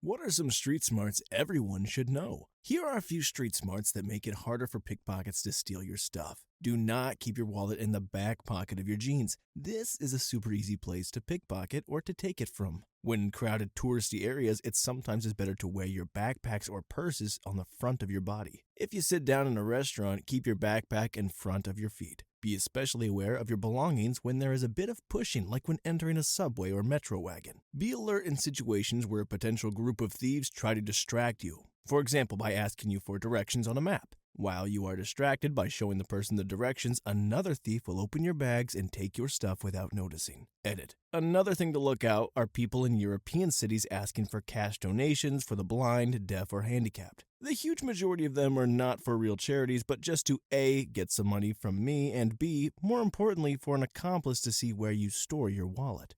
What are some street smarts everyone should know? Here are a few street smarts that make it harder for pickpockets to steal your stuff. Do not keep your wallet in the back pocket of your jeans. This is a super easy place to pickpocket or to take it from. When in crowded touristy areas, it sometimes is better to wear your backpacks or purses on the front of your body. If you sit down in a restaurant, keep your backpack in front of your feet. Be especially aware of your belongings when there is a bit of pushing, like when entering a subway or metro wagon. Be alert in situations where a potential group of thieves try to distract you. For example, by asking you for directions on a map. While you are distracted by showing the person the directions, another thief will open your bags and take your stuff without noticing. Edit. Another thing to look out are people in European cities asking for cash donations for the blind, deaf, or handicapped. The huge majority of them are not for real charities, but just to A, get some money from me, and B, more importantly, for an accomplice to see where you store your wallet.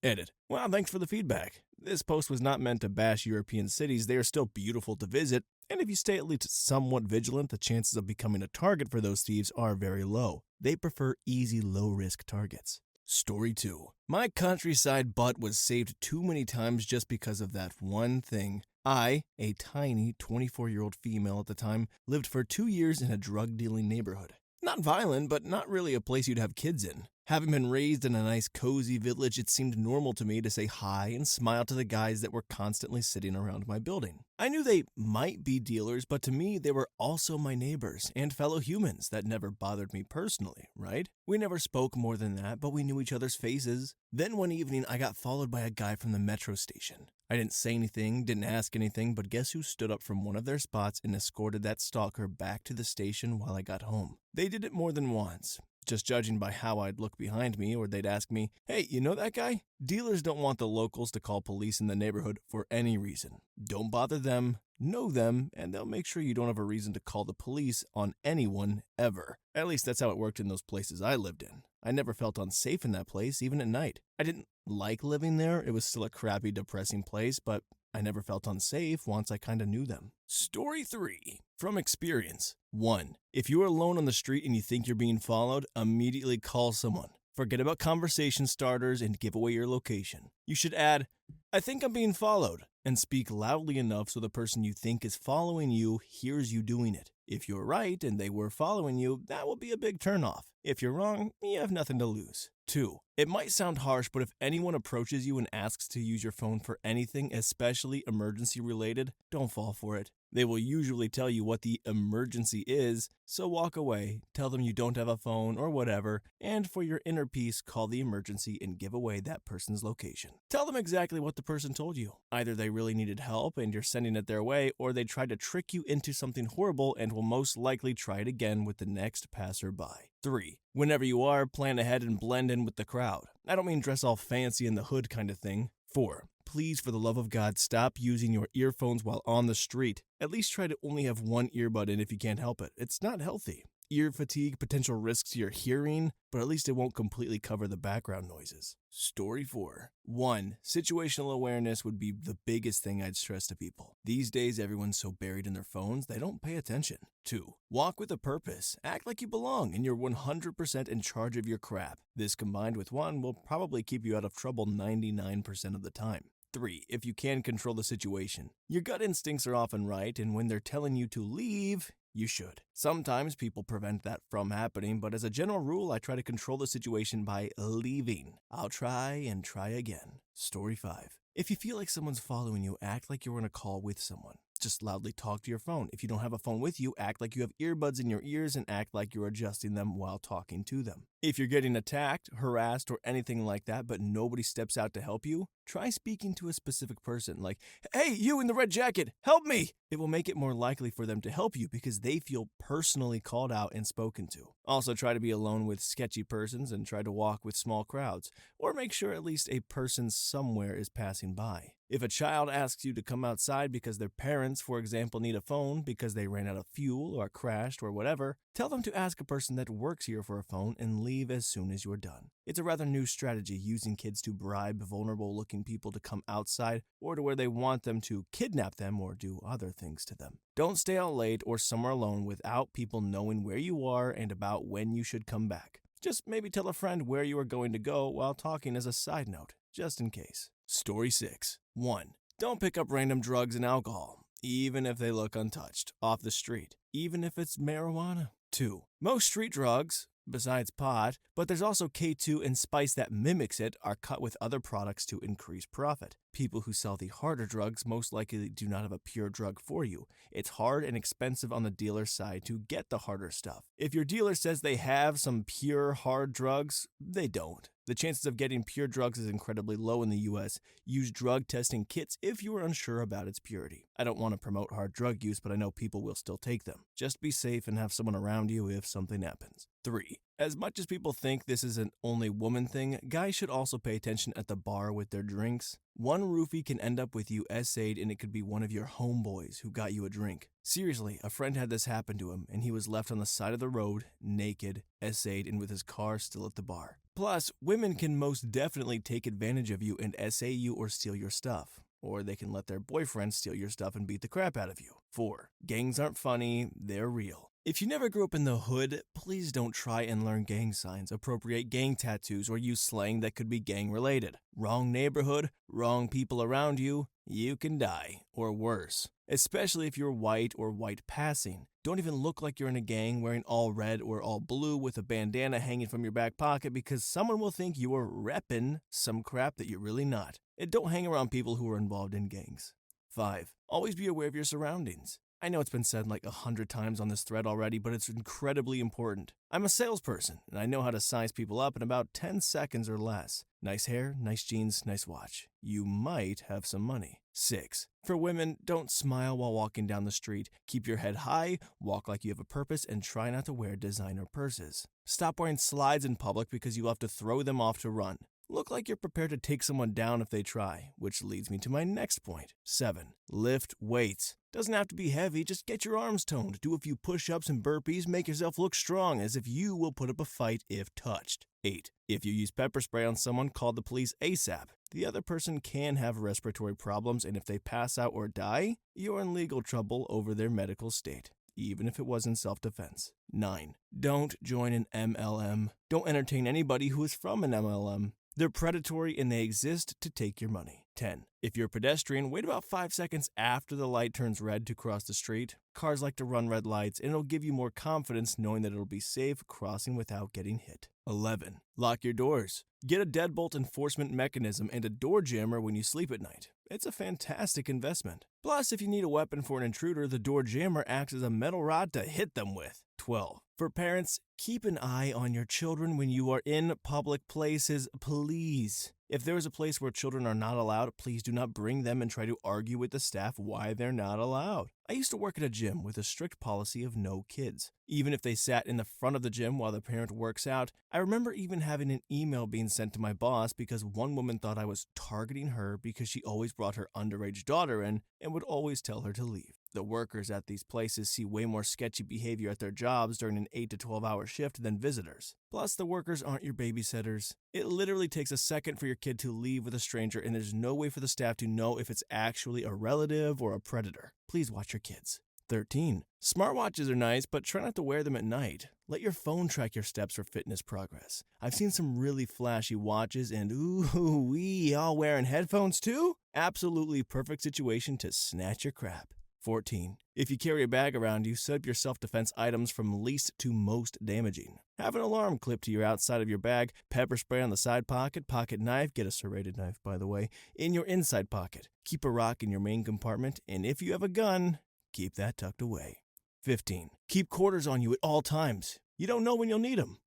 Edit. Wow, thanks for the feedback. This post was not meant to bash European cities. They are still beautiful to visit, and if you stay at least somewhat vigilant, the chances of becoming a target for those thieves are very low. They prefer easy, low-risk targets. Story 2. My countryside butt was saved too many times just because of that one thing. I, a tiny 24-year-old female at the time, lived for 2 years in a drug-dealing neighborhood. Not violent, but not really a place you'd have kids in. Having been raised in a nice, cozy village, it seemed normal to me to say hi and smile to the guys that were constantly sitting around my building. I knew they might be dealers, but to me, they were also my neighbors and fellow humans. That never bothered me personally, right? We never spoke more than that, but we knew each other's faces. Then one evening, I got followed by a guy from the metro station. I didn't say anything, didn't ask anything, but guess who stood up from one of their spots and escorted that stalker back to the station while I got home? They did it more than once. Just judging by how I'd look behind me, or they'd ask me, "Hey, you know that guy?" Dealers don't want the locals to call police in the neighborhood for any reason. Don't bother them, know them, and they'll make sure you don't have a reason to call the police on anyone ever. At least that's how it worked in those places I lived in. I never felt unsafe in that place, even at night. I didn't like living there. It was still a crappy, depressing place, but I never felt unsafe once I kind of knew them. Story 3. From experience. 1. If you are alone on the street and you think you're being followed, immediately call someone. Forget about conversation starters and give away your location. You should add, "I think I'm being followed," and speak loudly enough so the person you think is following you hears you doing it. If you're right and they were following you, that will be a big turnoff. If you're wrong, you have nothing to lose. 2. It might sound harsh, but if anyone approaches you and asks to use your phone for anything, especially emergency related, don't fall for it. They will usually tell you what the emergency is, so walk away, tell them you don't have a phone or whatever, and for your inner peace, call the emergency and give away that person's location. Tell them exactly what the person told you. Either they really needed help and you're sending it their way, or they tried to trick you into something horrible and will most likely try it again with the next passerby. 3. Whenever you are, plan ahead and blend in with the crowd. I don't mean dress all fancy in the hood kind of thing. 4. Please, for the love of God, stop using your earphones while on the street. At least try to only have one earbud in if you can't help it. It's not healthy. Ear fatigue, potential risks to your hearing, but at least it won't completely cover the background noises. Story 4. 1. Situational awareness would be the biggest thing I'd stress to people. These days, everyone's so buried in their phones, they don't pay attention. 2. Walk with a purpose. Act like you belong and you're 100% in charge of your crap. This combined with 1 will probably keep you out of trouble 99% of the time. 3. If you can control the situation. Your gut instincts are often right, and when they're telling you to leave, you should. Sometimes people prevent that from happening, but as a general rule, I try to control the situation by leaving. I'll try and try again. Story 5. If you feel like someone's following you, act like you're on a call with someone. Just loudly talk to your phone. If you don't have a phone with you, act like you have earbuds in your ears and act like you're adjusting them while talking to them. If you're getting attacked, harassed, or anything like that, but nobody steps out to help you, try speaking to a specific person, like, "Hey, you in the red jacket, help me!" It will make it more likely for them to help you because they feel personally called out and spoken to. Also, try to be alone with sketchy persons and try to walk with small crowds, or make sure at least a person somewhere is passing by. If a child asks you to come outside because their parents, for example, need a phone because they ran out of fuel or crashed or whatever, tell them to ask a person that works here for a phone and leave as soon as you're done. It's a rather new strategy, using kids to bribe vulnerable-looking people to come outside or to where they want them to kidnap them or do other things to them. Don't stay out late or somewhere alone without people knowing where you are and about when you should come back. Just maybe tell a friend where you are going to go while talking as a side note, just in case. Story 6. 1. Don't pick up random drugs and alcohol, even if they look untouched, off the street, even if it's marijuana. 2. Most street drugs, besides pot, but there's also K2 and spice that mimics it, are cut with other products to increase profit. People who sell the harder drugs most likely do not have a pure drug for you. It's hard and expensive on the dealer's side to get the harder stuff. If your dealer says they have some pure hard drugs, they don't. The chances of getting pure drugs is incredibly low in the US. Use drug testing kits if you are unsure about its purity. I don't want to promote hard drug use, but I know people will still take them. Just be safe and have someone around you if something happens. 3. As much as people think this is an only woman thing, guys should also pay attention at the bar with their drinks. One roofie can end up with you essayed, and it could be one of your homeboys who got you a drink. Seriously, a friend had this happen to him, and he was left on the side of the road, naked, essayed, and with his car still at the bar. Plus, women can most definitely take advantage of you and essay you or steal your stuff. Or they can let their boyfriend steal your stuff and beat the crap out of you. 4. Gangs aren't funny, they're real. If you never grew up in the hood, please don't try and learn gang signs, appropriate gang tattoos, or use slang that could be gang-related. Wrong neighborhood, wrong people around you, you can die, or worse. Especially if you're white or white passing. Don't even look like you're in a gang wearing all red or all blue with a bandana hanging from your back pocket because someone will think you are repping some crap that you're really not. And don't hang around people who are involved in gangs. 5. Always be aware of your surroundings. I know it's been said like 100 times on this thread already, but it's incredibly important. I'm a salesperson, and I know how to size people up in about 10 seconds or less. Nice hair, nice jeans, nice watch. You might have some money. 6. For women, don't smile while walking down the street. Keep your head high, walk like you have a purpose, and try not to wear designer purses. Stop wearing slides in public because you'll have to throw them off to run. Look like you're prepared to take someone down if they try, which leads me to my next point. 7. Lift weights. Doesn't have to be heavy, just get your arms toned, do a few push-ups and burpees, make yourself look strong as if you will put up a fight if touched. 8. If you use pepper spray on someone, call the police ASAP. The other person can have respiratory problems, and if they pass out or die, you're in legal trouble over their medical state, even if it was in self-defense. 9. Don't join an MLM. Don't entertain anybody who is from an MLM. They're predatory and they exist to take your money. 10. If you're a pedestrian, wait about 5 seconds after the light turns red to cross the street. Cars like to run red lights, and it'll give you more confidence knowing that it'll be safe crossing without getting hit. 11. Lock your doors. Get a deadbolt enforcement mechanism and a door jammer when you sleep at night. It's a fantastic investment. Plus, if you need a weapon for an intruder, the door jammer acts as a metal rod to hit them with. 12. For parents, keep an eye on your children when you are in public places, please. If there is a place where children are not allowed, please do not bring them and try to argue with the staff why they're not allowed. I used to work at a gym with a strict policy of no kids. Even if they sat in the front of the gym while the parent works out, I remember even having an email being sent to my boss because one woman thought I was targeting her because she always brought her underage daughter in and would always tell her to leave. The workers at these places see way more sketchy behavior at their jobs during an 8 to 12 hour shift than visitors. Plus, the workers aren't your babysitters. It literally takes a second for your kid to leave with a stranger, and there's no way for the staff to know if it's actually a relative or a predator. Please watch your kids. 13. Smartwatches are nice, but try not to wear them at night. Let your phone track your steps for fitness progress. I've seen some really flashy watches and ooh-wee, all wearing headphones too? Absolutely perfect situation to snatch your crap. 14. If you carry a bag around you, set up your self-defense items from least to most damaging. Have an alarm clipped to your outside of your bag, pepper spray on the side pocket knife, get a serrated knife by the way, in your inside pocket. Keep a rock in your main compartment, and if you have a gun, keep that tucked away. 15. Keep quarters on you at all times. You don't know when you'll need them.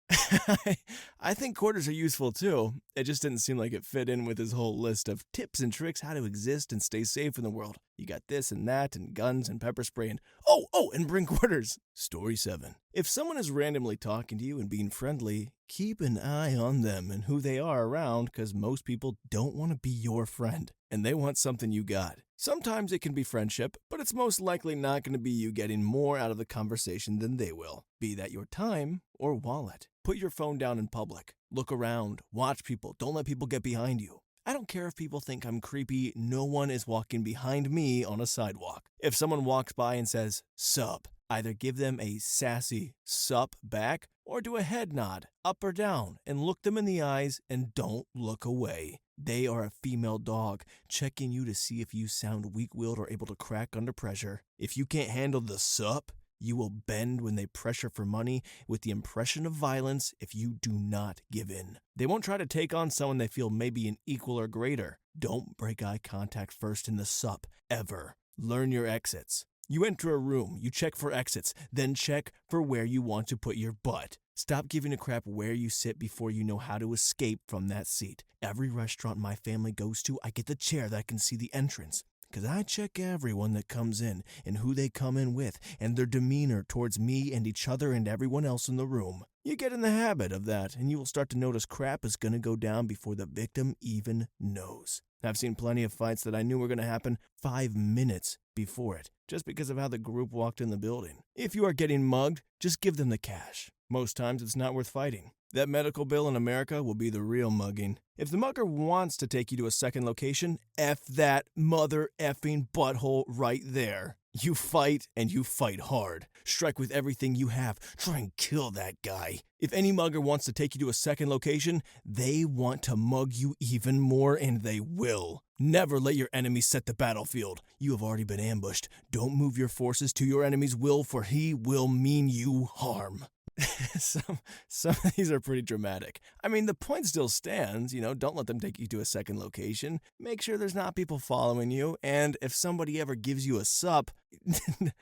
I think quarters are useful too. It just didn't seem like it fit in with his whole list of tips and tricks how to exist and stay safe in the world. You got this and that and guns and pepper spray and and bring quarters. Story 7. If someone is randomly talking to you and being friendly, keep an eye on them and who they are around because most people don't want to be your friend and they want something you got. Sometimes it can be friendship, but it's most likely not going to be you getting more out of the conversation than they will, be that your time or wallet. Put your phone down in public. Look around. Watch people. Don't let people get behind you. I don't care if people think I'm creepy. No one is walking behind me on a sidewalk. If someone walks by and says, "Sup," either give them a sassy sup back or do a head nod, up or down, and look them in the eyes and don't look away. They are a female dog, checking you to see if you sound weak-willed or able to crack under pressure. If you can't handle the sup, you will bend when they pressure for money with the impression of violence if you do not give in. They won't try to take on someone they feel may be an equal or greater. Don't break eye contact first in the sup, ever. Learn your exits. You enter a room, you check for exits, then check for where you want to put your butt. Stop giving a crap where you sit before you know how to escape from that seat. Every restaurant my family goes to, I get the chair that can see the entrance. Because I check everyone that comes in and who they come in with and their demeanor towards me and each other and everyone else in the room. You get in the habit of that and you will start to notice crap is going to go down before the victim even knows. I've seen plenty of fights that I knew were going to happen 5 minutes before it, just because of how the group walked in the building. If you are getting mugged, just give them the cash. Most times it's not worth fighting. That medical bill in America will be the real mugging. If the mugger wants to take you to a second location, F that mother effing butthole right there. You fight, and you fight hard. Strike with everything you have. Try and kill that guy. If any mugger wants to take you to a second location, they want to mug you even more, and they will. Never let your enemy set the battlefield. You have already been ambushed. Don't move your forces to your enemy's will, for he will mean you harm. Some of these are pretty dramatic. I mean, the point still stands, don't let them take you to a second location. Make sure there's not people following you, and if somebody ever gives you a sup,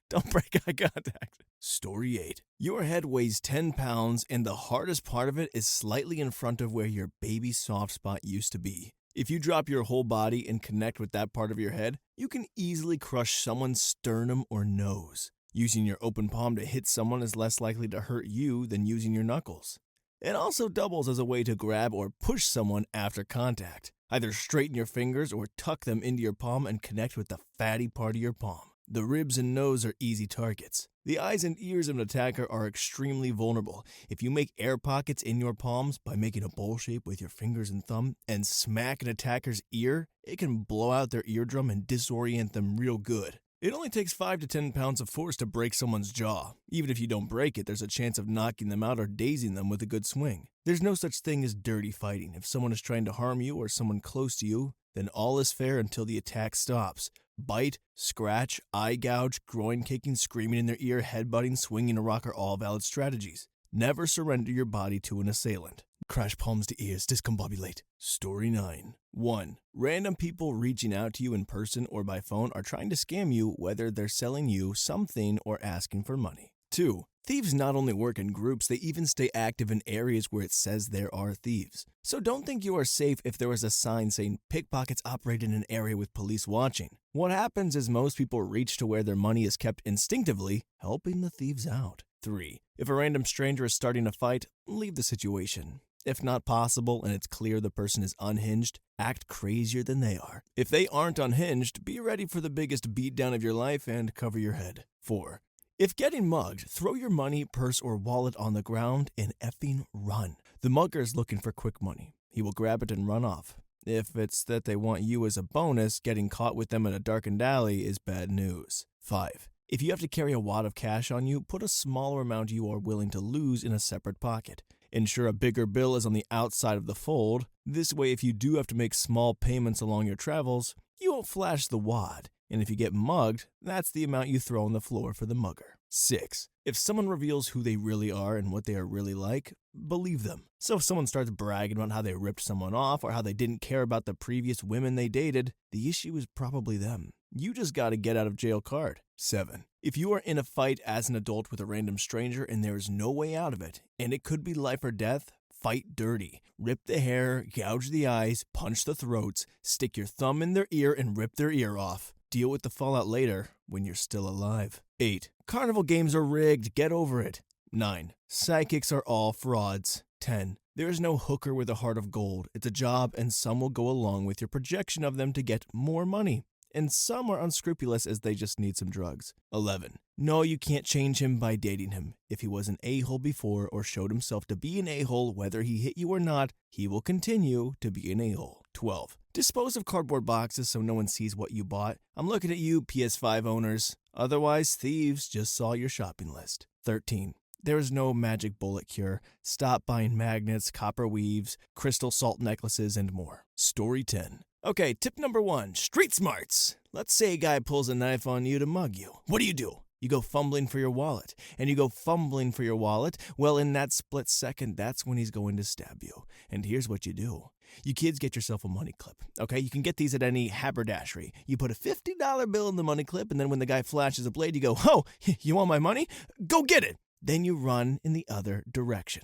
don't break eye contact. Story 8. Your head weighs 10 pounds, and the hardest part of it is slightly in front of where your baby soft spot used to be. If you drop your whole body and connect with that part of your head, you can easily crush someone's sternum or nose. Using your open palm to hit someone is less likely to hurt you than using your knuckles. It also doubles as a way to grab or push someone after contact. Either straighten your fingers or tuck them into your palm and connect with the fatty part of your palm. The ribs and nose are easy targets. The eyes and ears of an attacker are extremely vulnerable. If you make air pockets in your palms by making a bowl shape with your fingers and thumb and smack an attacker's ear, it can blow out their eardrum and disorient them real good. It only takes 5 to 10 pounds of force to break someone's jaw. Even if you don't break it, there's a chance of knocking them out or dazing them with a good swing. There's no such thing as dirty fighting. If someone is trying to harm you or someone close to you, then all is fair until the attack stops. Bite, scratch, eye gouge, groin kicking, screaming in their ear, headbutting, swinging a rock are all valid strategies. Never surrender your body to an assailant. Crash palms to ears, discombobulate. Story 9. 1. Random people reaching out to you in person or by phone are trying to scam you, whether they're selling you something or asking for money. 2. Thieves not only work in groups, they even stay active in areas where it says there are thieves. So don't think you are safe if there was a sign saying pickpockets operate in an area with police watching. What happens is most people reach to where their money is kept instinctively, helping the thieves out. 3. If a random stranger is starting a fight, leave the situation. If not possible and it's clear the person is unhinged, act crazier than they are. If they aren't unhinged, be ready for the biggest beatdown of your life and cover your head. 4. If getting mugged, throw your money, purse, or wallet on the ground and effing run. The mugger is looking for quick money. He will grab it and run off. If it's that they want you as a bonus, getting caught with them in a darkened alley is bad news. 5. If you have to carry a wad of cash on you, put a smaller amount you are willing to lose in a separate pocket. Ensure a bigger bill is on the outside of the fold. This way, if you do have to make small payments along your travels, you won't flash the wad. And if you get mugged, that's the amount you throw on the floor for the mugger. 6. If someone reveals who they really are and what they are really like, believe them. So if someone starts bragging about how they ripped someone off or how they didn't care about the previous women they dated, the issue is probably them. You just got a get out of jail card. 7. If you are in a fight as an adult with a random stranger and there is no way out of it, and it could be life or death, fight dirty. Rip the hair, gouge the eyes, punch the throats, stick your thumb in their ear and rip their ear off. Deal with the fallout later when you're still alive. 8. Carnival games are rigged. Get over it. 9. Psychics are all frauds. 10. There is no hooker with a heart of gold. It's a job and some will go along with your projection of them to get more money. And some are unscrupulous as they just need some drugs. 11. No, you can't change him by dating him. If he was an a-hole before or showed himself to be an a-hole, whether he hit you or not, he will continue to be an a-hole. 12. Dispose of cardboard boxes so no one sees what you bought. I'm looking at you, PS5 owners. Otherwise, thieves just saw your shopping list. 13. There is no magic bullet cure. Stop buying magnets, copper weaves, crystal salt necklaces, and more. Story 10. Okay, tip number 1, street smarts. Let's say a guy pulls a knife on you to mug you. What do? You go fumbling for your wallet. And you go fumbling for your wallet, well, in that split second, that's when he's going to stab you. And here's what you do. You kids get yourself a money clip, okay? You can get these at any haberdashery. You put a $50 bill in the money clip, and then when the guy flashes a blade, you go, oh, you want my money? Go get it. Then you run in the other direction.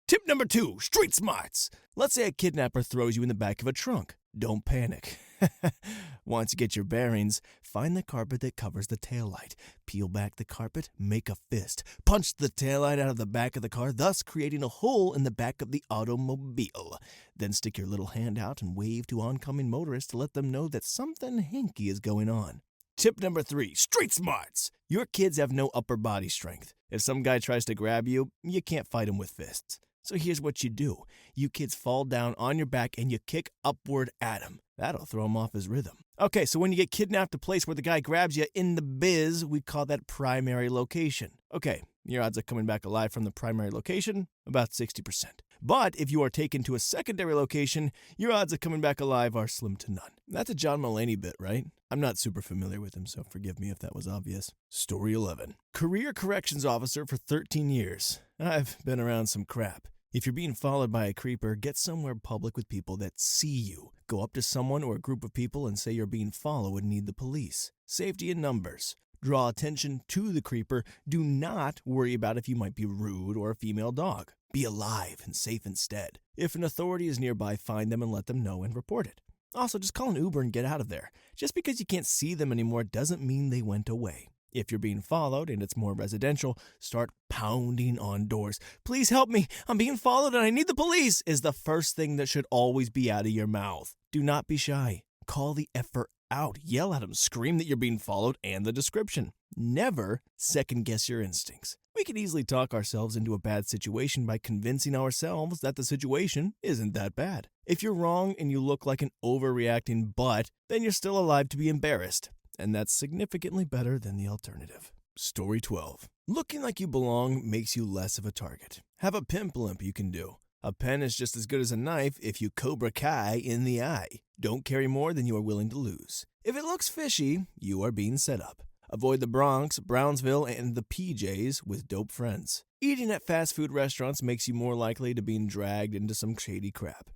Tip number 2, street smarts. Let's say a kidnapper throws you in the back of a trunk. Don't panic. Once you get your bearings, find the carpet that covers the taillight. Peel back the carpet, make a fist. Punch the taillight out of the back of the car, thus creating a hole in the back of the automobile. Then stick your little hand out and wave to oncoming motorists to let them know that something hinky is going on. Tip number 3, street smarts. Your kids have no upper body strength. If some guy tries to grab you, you can't fight him with fists. So here's what you do. You kids fall down on your back and you kick upward at him. That'll throw him off his rhythm. Okay, so when you get kidnapped, a place where the guy grabs you in the biz, we call that primary location. Okay, your odds of coming back alive from the primary location, about 60%. But if you are taken to a secondary location, your odds of coming back alive are slim to none. That's a John Mulaney bit, right? I'm not super familiar with him, so forgive me if that was obvious. Story 11. Career corrections officer for 13 years. I've been around some crap. If you're being followed by a creeper, get somewhere public with people that see you. Go up to someone or a group of people and say you're being followed and need the police. Safety in numbers. Draw attention to the creeper. Do not worry about if you might be rude or a female dog. Be alive and safe instead. If an authority is nearby, find them and let them know and report it. Also, just call an Uber and get out of there. Just because you can't see them anymore doesn't mean they went away. If you're being followed and it's more residential, start pounding on doors. Please help me. I'm being followed and I need the police is the first thing that should always be out of your mouth. Do not be shy. Call the effort out. Yell at them. Scream that you're being followed and the description. Never second guess your instincts. We can easily talk ourselves into a bad situation by convincing ourselves that the situation isn't that bad. If you're wrong and you look like an overreacting butt, then you're still alive to be embarrassed. And that's significantly better than the alternative. Story 12. Looking like you belong makes you less of a target. Have a pimp limp you can do. A pen is just as good as a knife if you Cobra Kai in the eye. Don't carry more than you are willing to lose. If it looks fishy, you are being set up. Avoid the Bronx, Brownsville, and the PJs with dope friends. Eating at fast food restaurants makes you more likely to being dragged into some shady crap.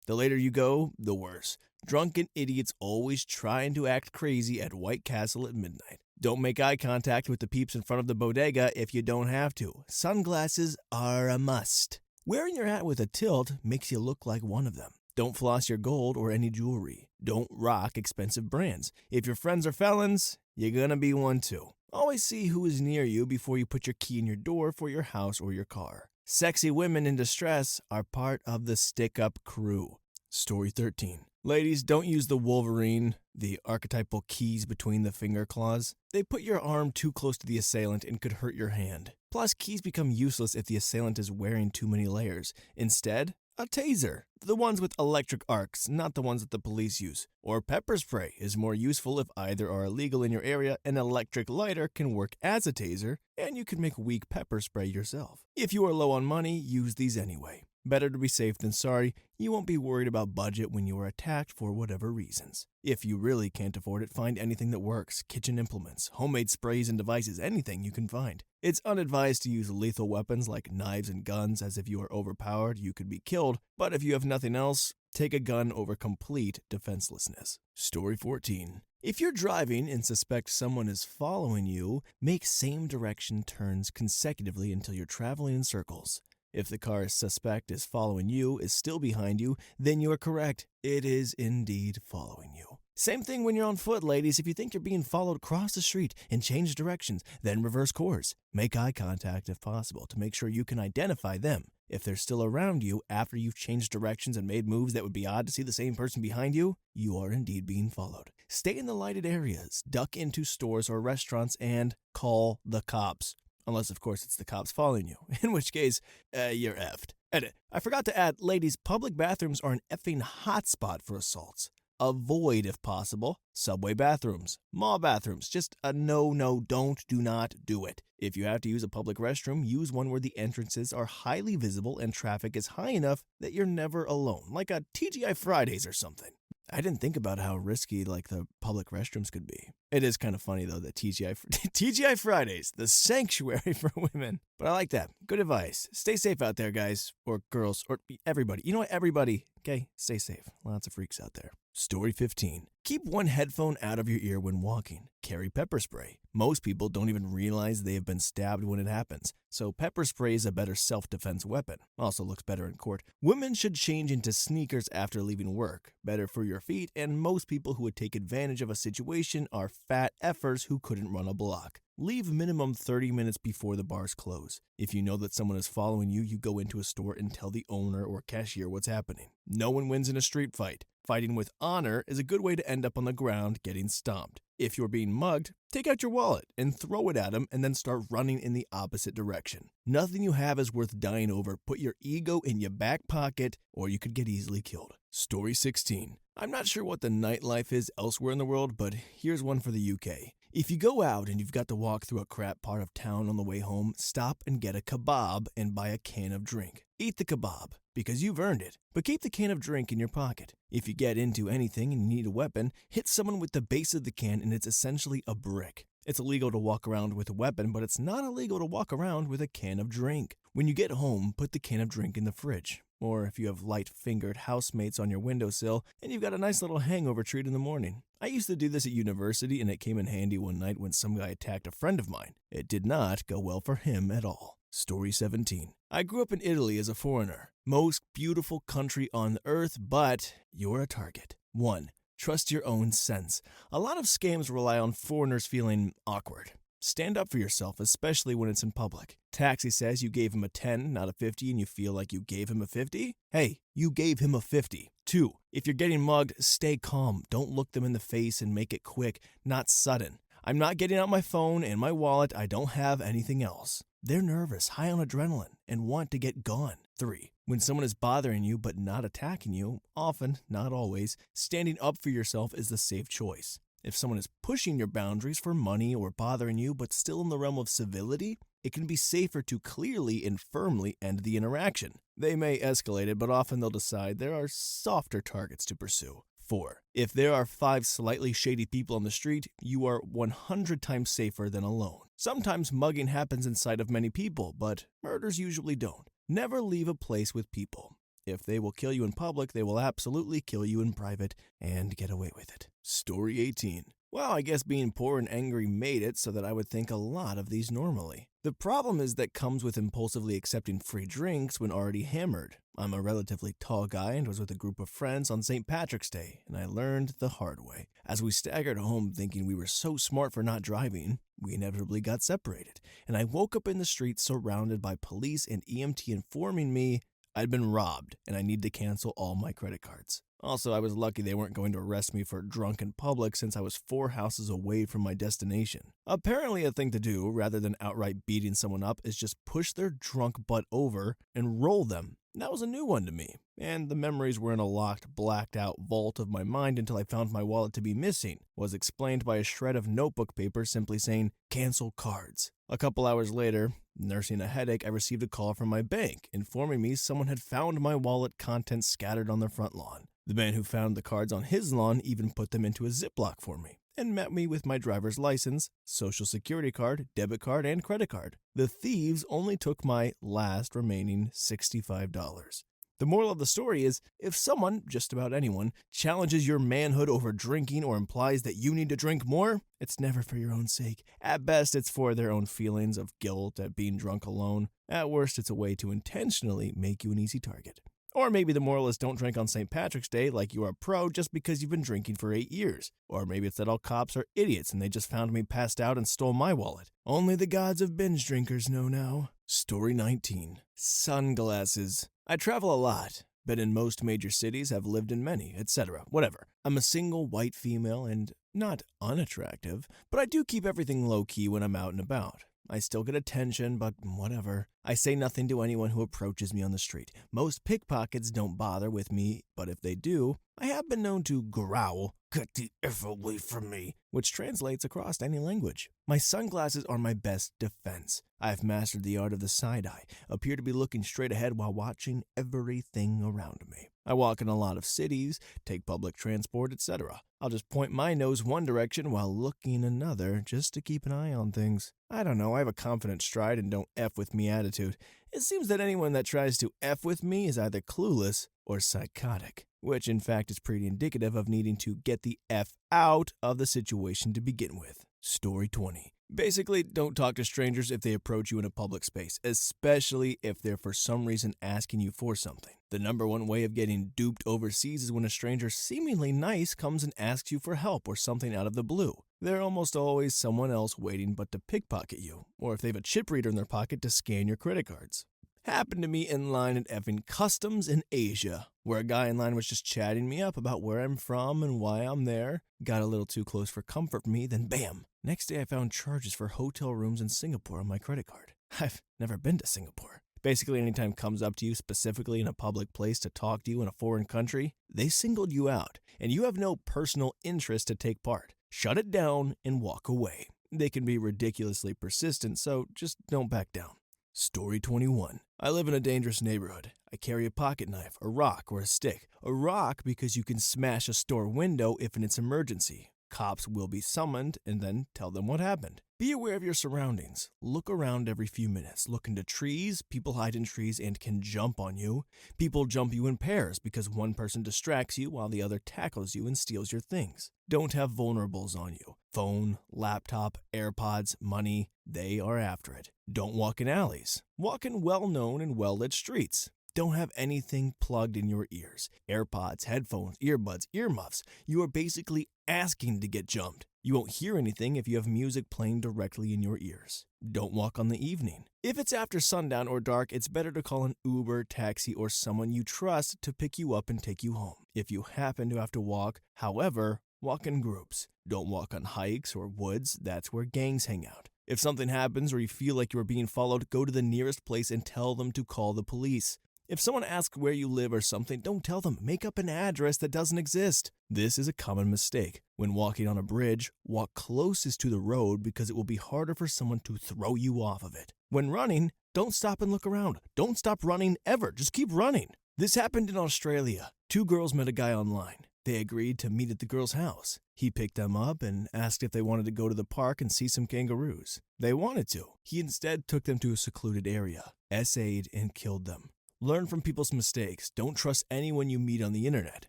The later you go, the worse. Drunken idiots always trying to act crazy at White Castle at midnight. Don't make eye contact with the peeps in front of the bodega if you don't have to. Sunglasses are a must. Wearing your hat with a tilt makes you look like one of them. Don't floss your gold or any jewelry. Don't rock expensive brands. If your friends are felons, you're gonna be one too. Always see who is near you before you put your key in your door for your house or your car. Sexy women in distress are part of the stick-up crew. Story 13. Ladies, don't use the Wolverine, the archetypal keys between the finger claws. They put your arm too close to the assailant and could hurt your hand. Plus, keys become useless if the assailant is wearing too many layers. Instead, a taser. The ones with electric arcs, not the ones that the police use. Or pepper spray is more useful if either are illegal in your area. An electric lighter can work as a taser, and you can make weak pepper spray yourself. If you are low on money, use these anyway. Better to be safe than sorry. You won't be worried about budget when you are attacked for whatever reasons. If you really can't afford it, find anything that works. Kitchen implements, homemade sprays and devices, anything you can find. It's unadvised to use lethal weapons like knives and guns, as if you are overpowered, you could be killed. But if you have nothing else, take a gun over complete defenselessness. Story 14. If you're driving and suspect someone is following you, make same direction turns consecutively until you're traveling in circles. If the car suspect is following you, is still behind you, then you are correct. It is indeed following you. Same thing when you're on foot, ladies. If you think you're being followed, cross the street and change directions, then reverse course. Make eye contact if possible to make sure you can identify them. If they're still around you after you've changed directions and made moves that would be odd to see the same person behind you, you are indeed being followed. Stay in the lighted areas, duck into stores or restaurants, and call the cops. Unless, of course, it's the cops following you, in which case, you're effed. Edit. I forgot to add, ladies, public bathrooms are an effing hotspot for assaults. Avoid, if possible, subway bathrooms, mall bathrooms. Just a no, do not do it. If you have to use a public restroom, use one where the entrances are highly visible and traffic is high enough that you're never alone, like a TGI Fridays or something. I didn't think about how risky the public restrooms could be. It is kind of funny though that TGI Fridays, the sanctuary for women. But I like that. Good advice. Stay safe out there, guys or girls or everybody. You know what, everybody? Okay, stay safe. Lots of freaks out there. Story 15. Keep one headphone out of your ear when walking. Carry pepper spray. Most people don't even realize they have been stabbed when it happens, so pepper spray is a better self-defense weapon. Also looks better in court. Women should change into sneakers after leaving work. Better for your feet, and most people who would take advantage of a situation are fat effers who couldn't run a block. Leave minimum 30 minutes before the bars close. If you know that someone is following you, you go into a store and tell the owner or cashier what's happening. No one wins in a street fight. Fighting with honor is a good way to end up on the ground getting stomped. If you're being mugged, take out your wallet and throw it at them and then start running in the opposite direction. Nothing you have is worth dying over. Put your ego in your back pocket or you could get easily killed. Story 16. I'm not sure what the nightlife is elsewhere in the world, but here's one for the UK. If you go out and you've got to walk through a crap part of town on the way home, stop and get a kebab and buy a can of drink. Eat the kebab, because you've earned it, but keep the can of drink in your pocket. If you get into anything and you need a weapon, hit someone with the base of the can and it's essentially a brick. It's illegal to walk around with a weapon, but it's not illegal to walk around with a can of drink. When you get home, put the can of drink in the fridge. Or if you have light-fingered housemates on your windowsill and you've got a nice little hangover treat in the morning. I used to do this at university and it came in handy one night when some guy attacked a friend of mine. It did not go well for him at all. Story 17. I grew up in Italy as a foreigner. Most beautiful country on earth, but you're a target. 1. Trust your own sense. A lot of scams rely on foreigners feeling awkward. Stand up for yourself, especially when it's in public. Taxi says you gave him a 10, not a 50, and you feel like you gave him a 50? Hey, you gave him a 50. 2. If you're getting mugged, stay calm. Don't look them in the face and make it quick, not sudden. I'm not getting out my phone and my wallet. I don't have anything else. They're nervous, high on adrenaline, and want to get gone. 3. When someone is bothering you but not attacking you, often, not always, standing up for yourself is the safe choice. If someone is pushing your boundaries for money or bothering you but still in the realm of civility, it can be safer to clearly and firmly end the interaction. They may escalate it, but often they'll decide there are softer targets to pursue. 4. If there are 5 slightly shady people on the street, you are 100 times safer than alone. Sometimes mugging happens in sight of many people, but murders usually don't. Never leave a place with people. If they will kill you in public, they will absolutely kill you in private and get away with it. Story 18. Well, I guess being poor and angry made it so that I would think a lot of these normally. The problem is that comes with impulsively accepting free drinks when already hammered. I'm a relatively tall guy and was with a group of friends on St. Patrick's Day, and I learned the hard way. As we staggered home thinking we were so smart for not driving, we inevitably got separated, and I woke up in the street surrounded by police and EMT informing me I'd been robbed and I need to cancel all my credit cards. Also, I was lucky they weren't going to arrest me for drunk in public since I was 4 houses away from my destination. Apparently a thing to do, rather than outright beating someone up, is just push their drunk butt over and roll them. That was a new one to me, and the memories were in a locked, blacked-out vault of my mind until I found my wallet to be missing, was explained by a shred of notebook paper simply saying, "Cancel cards." A couple hours later, nursing a headache, I received a call from my bank, informing me someone had found my wallet contents scattered on their front lawn. The man who found the cards on his lawn even put them into a Ziploc for me, and met me with my driver's license, social security card, debit card, and credit card. The thieves only took my last remaining $65. The moral of the story is, if someone, just about anyone, challenges your manhood over drinking or implies that you need to drink more, it's never for your own sake. At best, it's for their own feelings of guilt at being drunk alone. At worst, it's a way to intentionally make you an easy target. Or maybe the moral is don't drink on St. Patrick's Day like you are a pro just because you've been drinking for 8 years. Or maybe it's that all cops are idiots and they just found me passed out and stole my wallet. Only the gods of binge drinkers know now. Story 19. Sunglasses. I travel a lot. Been in most major cities, have lived in many, etc. Whatever. I'm a single white female and not unattractive, but I do keep everything low-key when I'm out and about. I still get attention, but whatever. I say nothing to anyone who approaches me on the street. Most pickpockets don't bother with me, but if they do, I have been known to growl, "Get the F away from me," which translates across any language. My sunglasses are my best defense. I have mastered the art of the side-eye, appear to be looking straight ahead while watching everything around me. I walk in a lot of cities, take public transport, etc. I'll just point my nose one direction while looking another just to keep an eye on things. I don't know, I have a confident stride and don't F with me attitude. It seems that anyone that tries to F with me is either clueless or psychotic, which in fact is pretty indicative of needing to get the F out of the situation to begin with. Story 20. Basically, don't talk to strangers if they approach you in a public space, especially if they're for some reason asking you for something. The number one way of getting duped overseas is when a stranger seemingly nice comes and asks you for help or something out of the blue. They're almost always someone else waiting but to pickpocket you, or if they have a chip reader in their pocket to scan your credit cards. Happened to me in line at effing customs in Asia, where a guy in line was just chatting me up about where I'm from and why I'm there. Got a little too close for comfort for me, then bam! Next day I found charges for hotel rooms in Singapore on my credit card. I've never been to Singapore. Basically, anytime comes up to you specifically in a public place to talk to you in a foreign country, they singled you out, and you have no personal interest to take part. Shut it down and walk away. They can be ridiculously persistent, so just don't back down. Story 21. I live in a dangerous neighborhood. I carry a pocket knife, a rock, or a stick. A rock because you can smash a store window if it's an emergency. Cops will be summoned and then tell them what happened. Be aware of your surroundings. Look around every few minutes. Look into trees. People hide in trees and can jump on you. People jump you in pairs because one person distracts you while the other tackles you and steals your things. Don't have vulnerables on you. Phone, laptop, AirPods, money, they are after it. Don't walk in alleys. Walk in well-known and well-lit streets. Don't have anything plugged in your ears. AirPods, headphones, earbuds, earmuffs. You are basically asking to get jumped. You won't hear anything if you have music playing directly in your ears. Don't walk on the evening. If it's after sundown or dark, it's better to call an Uber, taxi, or someone you trust to pick you up and take you home. If you happen to have to walk, however, walk in groups. Don't walk on hikes or woods. That's where gangs hang out. If something happens or you feel like you are being followed, go to the nearest place and tell them to call the police. If someone asks where you live or something, don't tell them. Make up an address that doesn't exist. This is a common mistake. When walking on a bridge, walk closest to the road because it will be harder for someone to throw you off of it. When running, don't stop and look around. Don't stop running ever. Just keep running. This happened in Australia. 2 girls met a guy online. They agreed to meet at the girl's house. He picked them up and asked if they wanted to go to the park and see some kangaroos. They wanted to. He instead took them to a secluded area, essayed, and killed them. Learn from people's mistakes. Don't trust anyone you meet on the internet.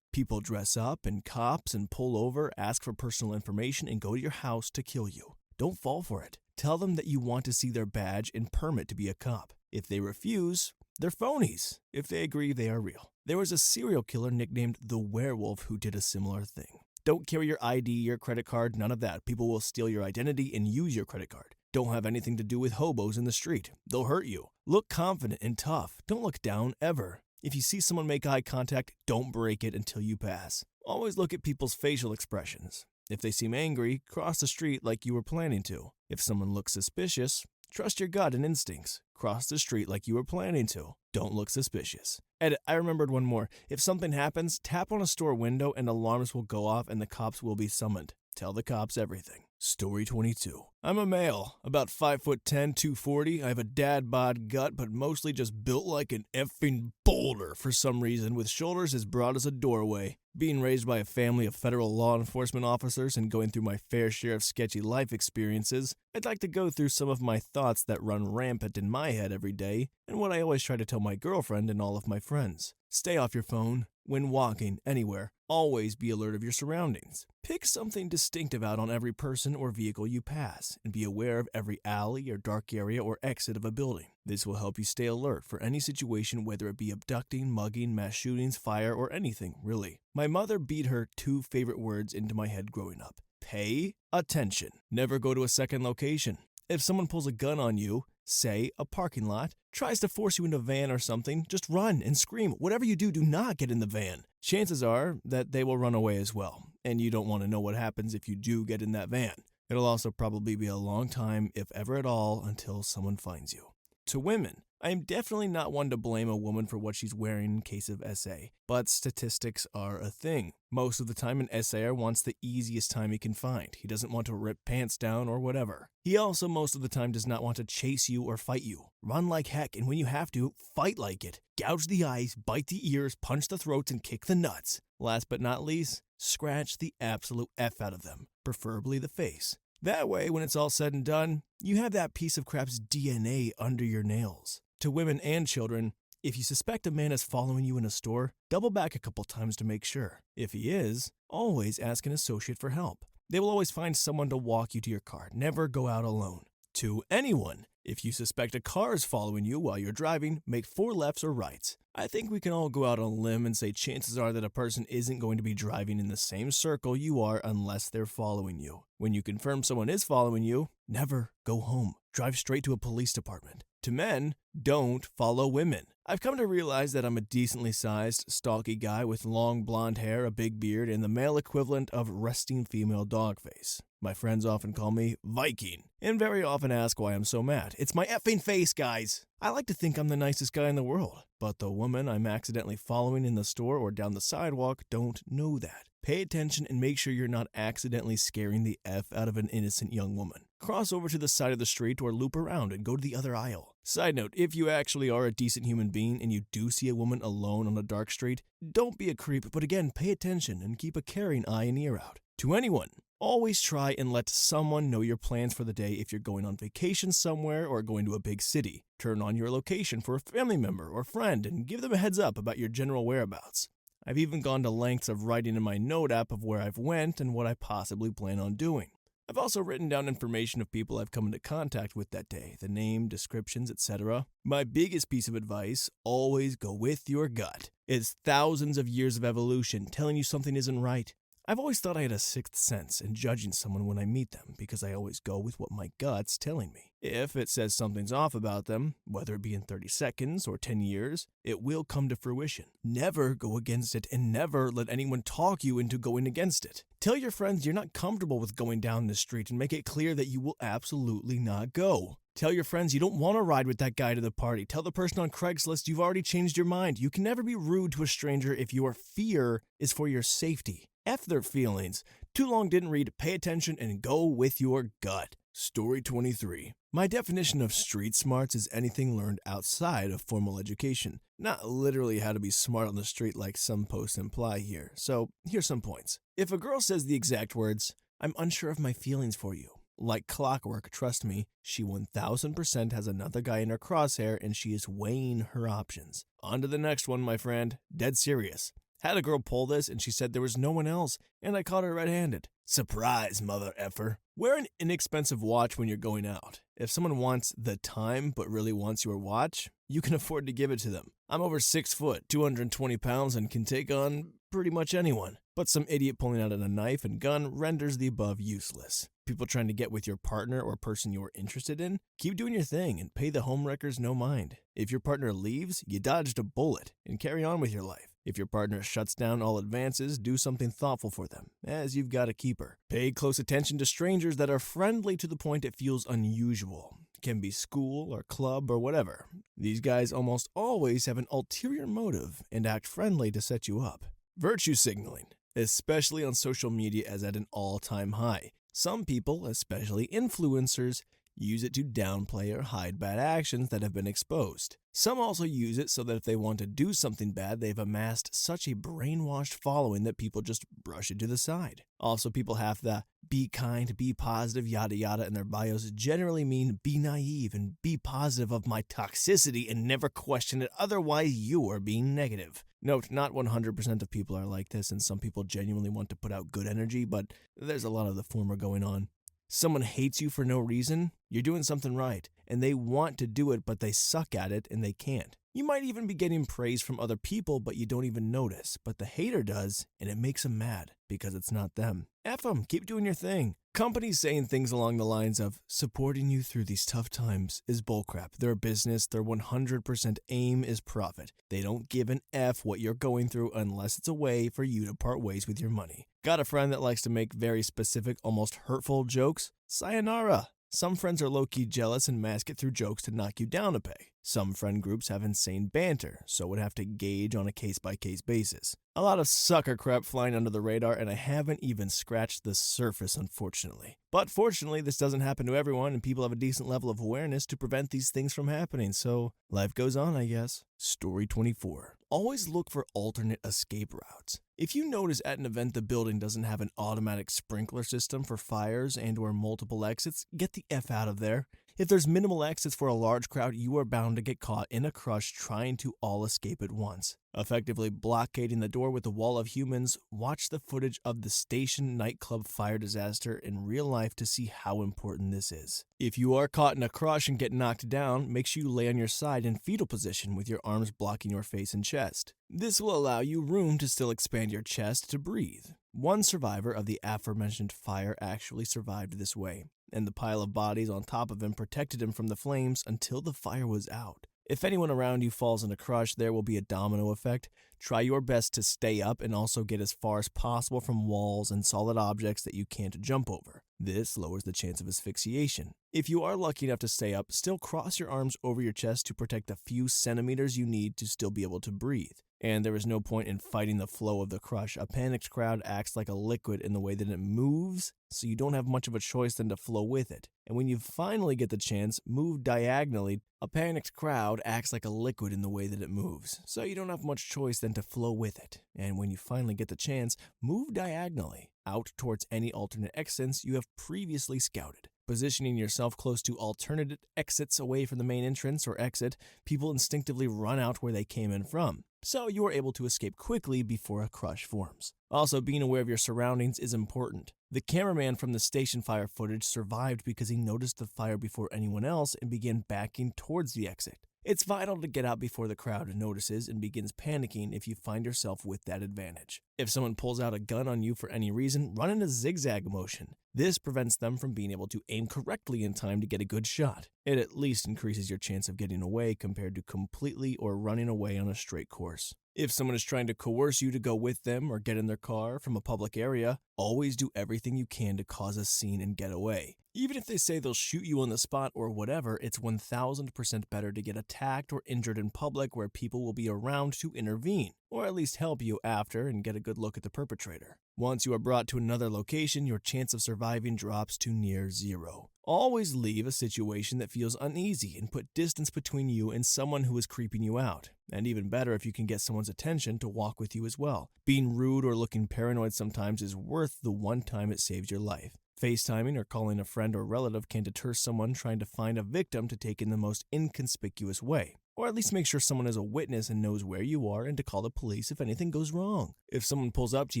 People dress up and cops and pull over, ask for personal information, and go to your house to kill you. Don't fall for it. Tell them that you want to see their badge and permit to be a cop. If they refuse, they're phonies. If they agree, they are real. There was a serial killer nicknamed the Werewolf who did a similar thing. Don't carry your ID, your credit card, none of that. People will steal your identity and use your credit card. Don't have anything to do with hobos in the street. They'll hurt you. Look confident and tough. Don't look down ever. If you see someone make eye contact, don't break it until you pass. Always look at people's facial expressions. If they seem angry, cross the street like you were planning to. If someone looks suspicious, trust your gut and instincts. Cross the street like you were planning to. Don't look suspicious. Edit, I remembered one more. If something happens, tap on a store window and alarms will go off and the cops will be summoned. Tell the cops everything. Story 22. I'm a male, about 5'10", 240. I have a dad bod gut, but mostly just built like an effing boulder for some reason, with shoulders as broad as a doorway. Being raised by a family of federal law enforcement officers and going through my fair share of sketchy life experiences, I'd like to go through some of my thoughts that run rampant in my head every day, and what I always try to tell my girlfriend and all of my friends. Stay off your phone. When walking anywhere, always be alert of your surroundings. Pick something distinctive out on every person or vehicle you pass, and be aware of every alley or dark area or exit of a building. This will help you stay alert for any situation, whether it be abducting, mugging, mass shootings, fire, or anything, really. My mother beat her 2 favorite words into my head growing up. Pay attention. Never go to a second location. If someone pulls a gun on you, say a parking lot, tries to force you into a van or something, just run and scream. Whatever you do, do not get in the van. Chances are that they will run away as well, and you don't want to know what happens if you do get in that van. It'll also probably be a long time, if ever at all, until someone finds you. To women, I am definitely not one to blame a woman for what she's wearing in case of SA, but statistics are a thing. Most of the time an SAer wants the easiest time he can find. He doesn't want to rip pants down or whatever. He also most of the time does not want to chase you or fight you. Run like heck, and when you have to, fight like it. Gouge the eyes, bite the ears, punch the throats, and kick the nuts. Last but not least, scratch the absolute F out of them, preferably the face. That way, when it's all said and done, you have that piece of crap's DNA under your nails. To women and children, if you suspect a man is following you in a store, double back a couple times to make sure. If he is, always ask an associate for help. They will always find someone to walk you to your car. Never go out alone. To anyone, if you suspect a car is following you while you're driving, make 4 lefts or rights. I think we can all go out on a limb and say chances are that a person isn't going to be driving in the same circle you are unless they're following you. When you confirm someone is following you, never go home. Drive straight to a police department. To men, don't follow women. I've come to realize that I'm a decently sized, stocky guy with long blonde hair, a big beard, and the male equivalent of resting female dog face. My friends often call me Viking, and very often ask why I'm so mad. It's my effing face, guys! I like to think I'm the nicest guy in the world, but the woman I'm accidentally following in the store or down the sidewalk don't know that. Pay attention and make sure you're not accidentally scaring the F out of an innocent young woman. Cross over to the side of the street or loop around and go to the other aisle. Side note, if you actually are a decent human being and you do see a woman alone on a dark street, don't be a creep, but again, pay attention and keep a caring eye and ear out. To anyone, always try and let someone know your plans for the day if you're going on vacation somewhere or going to a big city. Turn on your location for a family member or friend and give them a heads up about your general whereabouts. I've even gone to lengths of writing in my note app of where I've went and what I possibly plan on doing. I've also written down information of people I've come into contact with that day, the name, descriptions, etc. My biggest piece of advice, always go with your gut. It's thousands of years of evolution telling you something isn't right. I've always thought I had a sixth sense in judging someone when I meet them because I always go with what my gut's telling me. If it says something's off about them, whether it be in 30 seconds or 10 years, it will come to fruition. Never go against it and never let anyone talk you into going against it. Tell your friends you're not comfortable with going down the street and make it clear that you will absolutely not go. Tell your friends you don't want to ride with that guy to the party. Tell the person on Craigslist you've already changed your mind. You can never be rude to a stranger if your fear is for your safety. F their feelings. Too long didn't read. Pay attention and go with your gut. Story 23. My definition of street smarts is anything learned outside of formal education. Not literally how to be smart on the street like some posts imply here. So here's some points. If a girl says the exact words, "I'm unsure of my feelings for you," like clockwork, trust me, she 1000% has another guy in her crosshair and she is weighing her options. On to the next one, my friend. Dead serious. Had a girl pull this and she said there was no one else, and I caught her red-handed. Surprise, mother effer. Wear an inexpensive watch when you're going out. If someone wants the time but really wants your watch, you can afford to give it to them. I'm over 6 foot, 220 pounds, and can take on pretty much anyone. But some idiot pulling out a knife and gun renders the above useless. People trying to get with your partner or person you're interested in, keep doing your thing and pay the homewreckers no mind. If your partner leaves, you dodged a bullet and carry on with your life. If your partner shuts down all advances, do something thoughtful for them, as you've got a keeper. Pay close attention to strangers that are friendly to the point it feels unusual. Can be school or club or whatever. These guys almost always have an ulterior motive and act friendly to set you up. Virtue signaling, especially on social media, is at an all-time high. Some people, especially influencers, use it to downplay or hide bad actions that have been exposed. Some also use it so that if they want to do something bad, they've amassed such a brainwashed following that people just brush it to the side. Also, people have the be kind, be positive, yada yada in their bios generally mean be naive and be positive of my toxicity and never question it, otherwise you are being negative. Note, not 100% of people are like this, and some people genuinely want to put out good energy, but there's a lot of the former going on. Someone hates you for no reason, you're doing something right, and they want to do it, but they suck at it and they can't. You might even be getting praise from other people, but you don't even notice, but the hater does, and it makes them mad because it's not them. F them, keep doing your thing. Companies saying things along the lines of supporting you through these tough times is bullcrap. Their business, their 100% aim is profit. They don't give an F what you're going through unless it's a way for you to part ways with your money. Got a friend that likes to make very specific, almost hurtful jokes? Sayonara. Some friends are low-key jealous and mask it through jokes to knock you down a peg. Some friend groups have insane banter, so would have to gauge on a case-by-case basis. A lot of sucker crap flying under the radar, and I haven't even scratched the surface, unfortunately. But fortunately, this doesn't happen to everyone, and people have a decent level of awareness to prevent these things from happening, so life goes on, I guess. Story 24. Always look for alternate escape routes. If you notice at an event the building doesn't have an automatic sprinkler system for fires and/or multiple exits, get the F out of there. If there's minimal exits for a large crowd, you are bound to get caught in a crush trying to all escape at once. Effectively blockading the door with a wall of humans, watch the footage of the station nightclub fire disaster in real life to see how important this is. If you are caught in a crush and get knocked down, make sure you lay on your side in fetal position with your arms blocking your face and chest. This will allow you room to still expand your chest to breathe. One survivor of the aforementioned fire actually survived this way, and the pile of bodies on top of him protected him from the flames until the fire was out. If anyone around you falls in a crush, there will be a domino effect. Try your best to stay up and also get as far as possible from walls and solid objects that you can't jump over. This lowers the chance of asphyxiation. If you are lucky enough to stay up, still cross your arms over your chest to protect the few centimeters you need to still be able to breathe. And there is no point in fighting the flow of the crush. A panicked crowd acts like a liquid in the way that it moves, so you don't have much of a choice than to flow with it. And when you finally get the chance, move diagonally. A panicked crowd acts like a liquid in the way that it moves, so you don't have much choice than to flow with it. And when you finally get the chance, move diagonally, out towards any alternate exits you have previously scouted. Positioning yourself close to alternate exits away from the main entrance or exit, people instinctively run out where they came in from, so you are able to escape quickly before a crush forms. Also, being aware of your surroundings is important. The cameraman from the station fire footage survived because he noticed the fire before anyone else and began backing towards the exit. It's vital to get out before the crowd notices and begins panicking if you find yourself with that advantage. If someone pulls out a gun on you for any reason, run in a zigzag motion. This prevents them from being able to aim correctly in time to get a good shot. It at least increases your chance of getting away compared to completely or running away on a straight course. If someone is trying to coerce you to go with them or get in their car from a public area, always do everything you can to cause a scene and get away. Even if they say they'll shoot you on the spot or whatever, it's 1000% better to get attacked or injured in public where people will be around to intervene, or at least help you after and get a good look at the perpetrator. Once you are brought to another location, your chance of surviving drops to near zero. Always leave a situation that feels uneasy and put distance between you and someone who is creeping you out. And even better if you can get someone's attention to walk with you as well. Being rude or looking paranoid sometimes is worth the one time it saves your life. FaceTiming or calling a friend or relative can deter someone trying to find a victim to take in the most inconspicuous way. Or at least make sure someone is a witness and knows where you are and to call the police if anything goes wrong. If someone pulls up to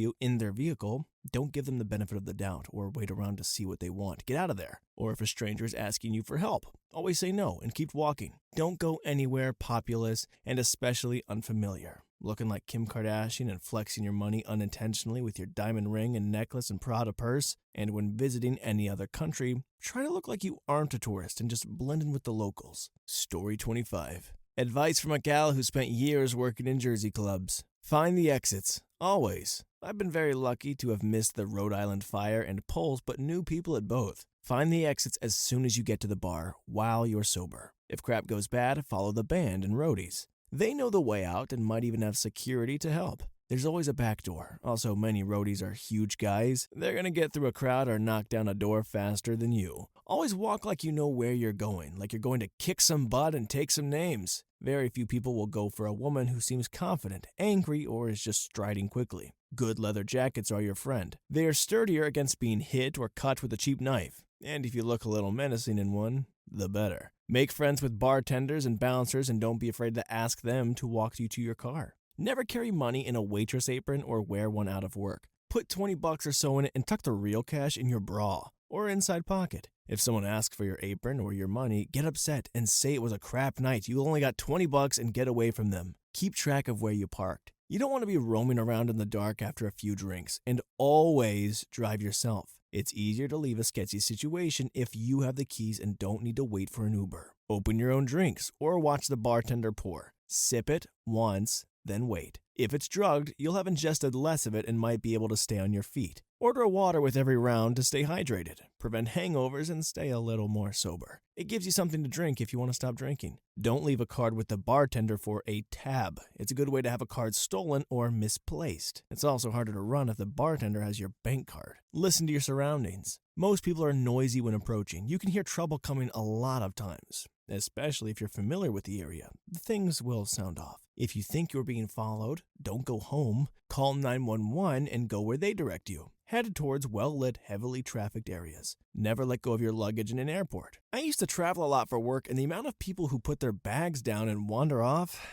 you in their vehicle, don't give them the benefit of the doubt or wait around to see what they want. Get out of there. Or if a stranger is asking you for help, always say no and keep walking. Don't go anywhere populous and especially unfamiliar. Looking like Kim Kardashian and flexing your money unintentionally with your diamond ring and necklace and Prada purse. And when visiting any other country, try to look like you aren't a tourist and just blend in with the locals. Story 25. Advice from a gal who spent years working in Jersey clubs. Find the exits. Always. I've been very lucky to have missed the Rhode Island fire and polls, but knew people at both. Find the exits as soon as you get to the bar, while you're sober. If crap goes bad, follow the band and roadies. They know the way out and might even have security to help. There's always a back door. Also, many roadies are huge guys. They're gonna get through a crowd or knock down a door faster than you. Always walk like you know where you're going, like you're going to kick some butt and take some names. Very few people will go for a woman who seems confident, angry, or is just striding quickly. Good leather jackets are your friend. They are sturdier against being hit or cut with a cheap knife. And if you look a little menacing in one, the better. Make friends with bartenders and bouncers and don't be afraid to ask them to walk you to your car. Never carry money in a waitress apron or wear one out of work. Put $20 or so in it and tuck the real cash in your bra or inside pocket. If someone asks for your apron or your money, get upset and say it was a crap night. You only got $20 and get away from them. Keep track of where you parked. You don't want to be roaming around in the dark after a few drinks, and always drive yourself. It's easier to leave a sketchy situation if you have the keys and don't need to wait for an Uber. Open your own drinks or watch the bartender pour. Sip it once, then wait. If it's drugged, you'll have ingested less of it and might be able to stay on your feet. Order water with every round to stay hydrated, prevent hangovers, and stay a little more sober. It gives you something to drink if you want to stop drinking. Don't leave a card with the bartender for a tab. It's a good way to have a card stolen or misplaced. It's also harder to run if the bartender has your bank card. Listen to your surroundings. Most people are noisy when approaching. You can hear trouble coming a lot of times, especially if you're familiar with the area. Things will sound off. If you think you're being followed, don't go home. Call 911 and go where they direct you. Headed towards well-lit, heavily trafficked areas. Never let go of your luggage in an airport. I used to travel a lot for work, and the amount of people who put their bags down and wander off...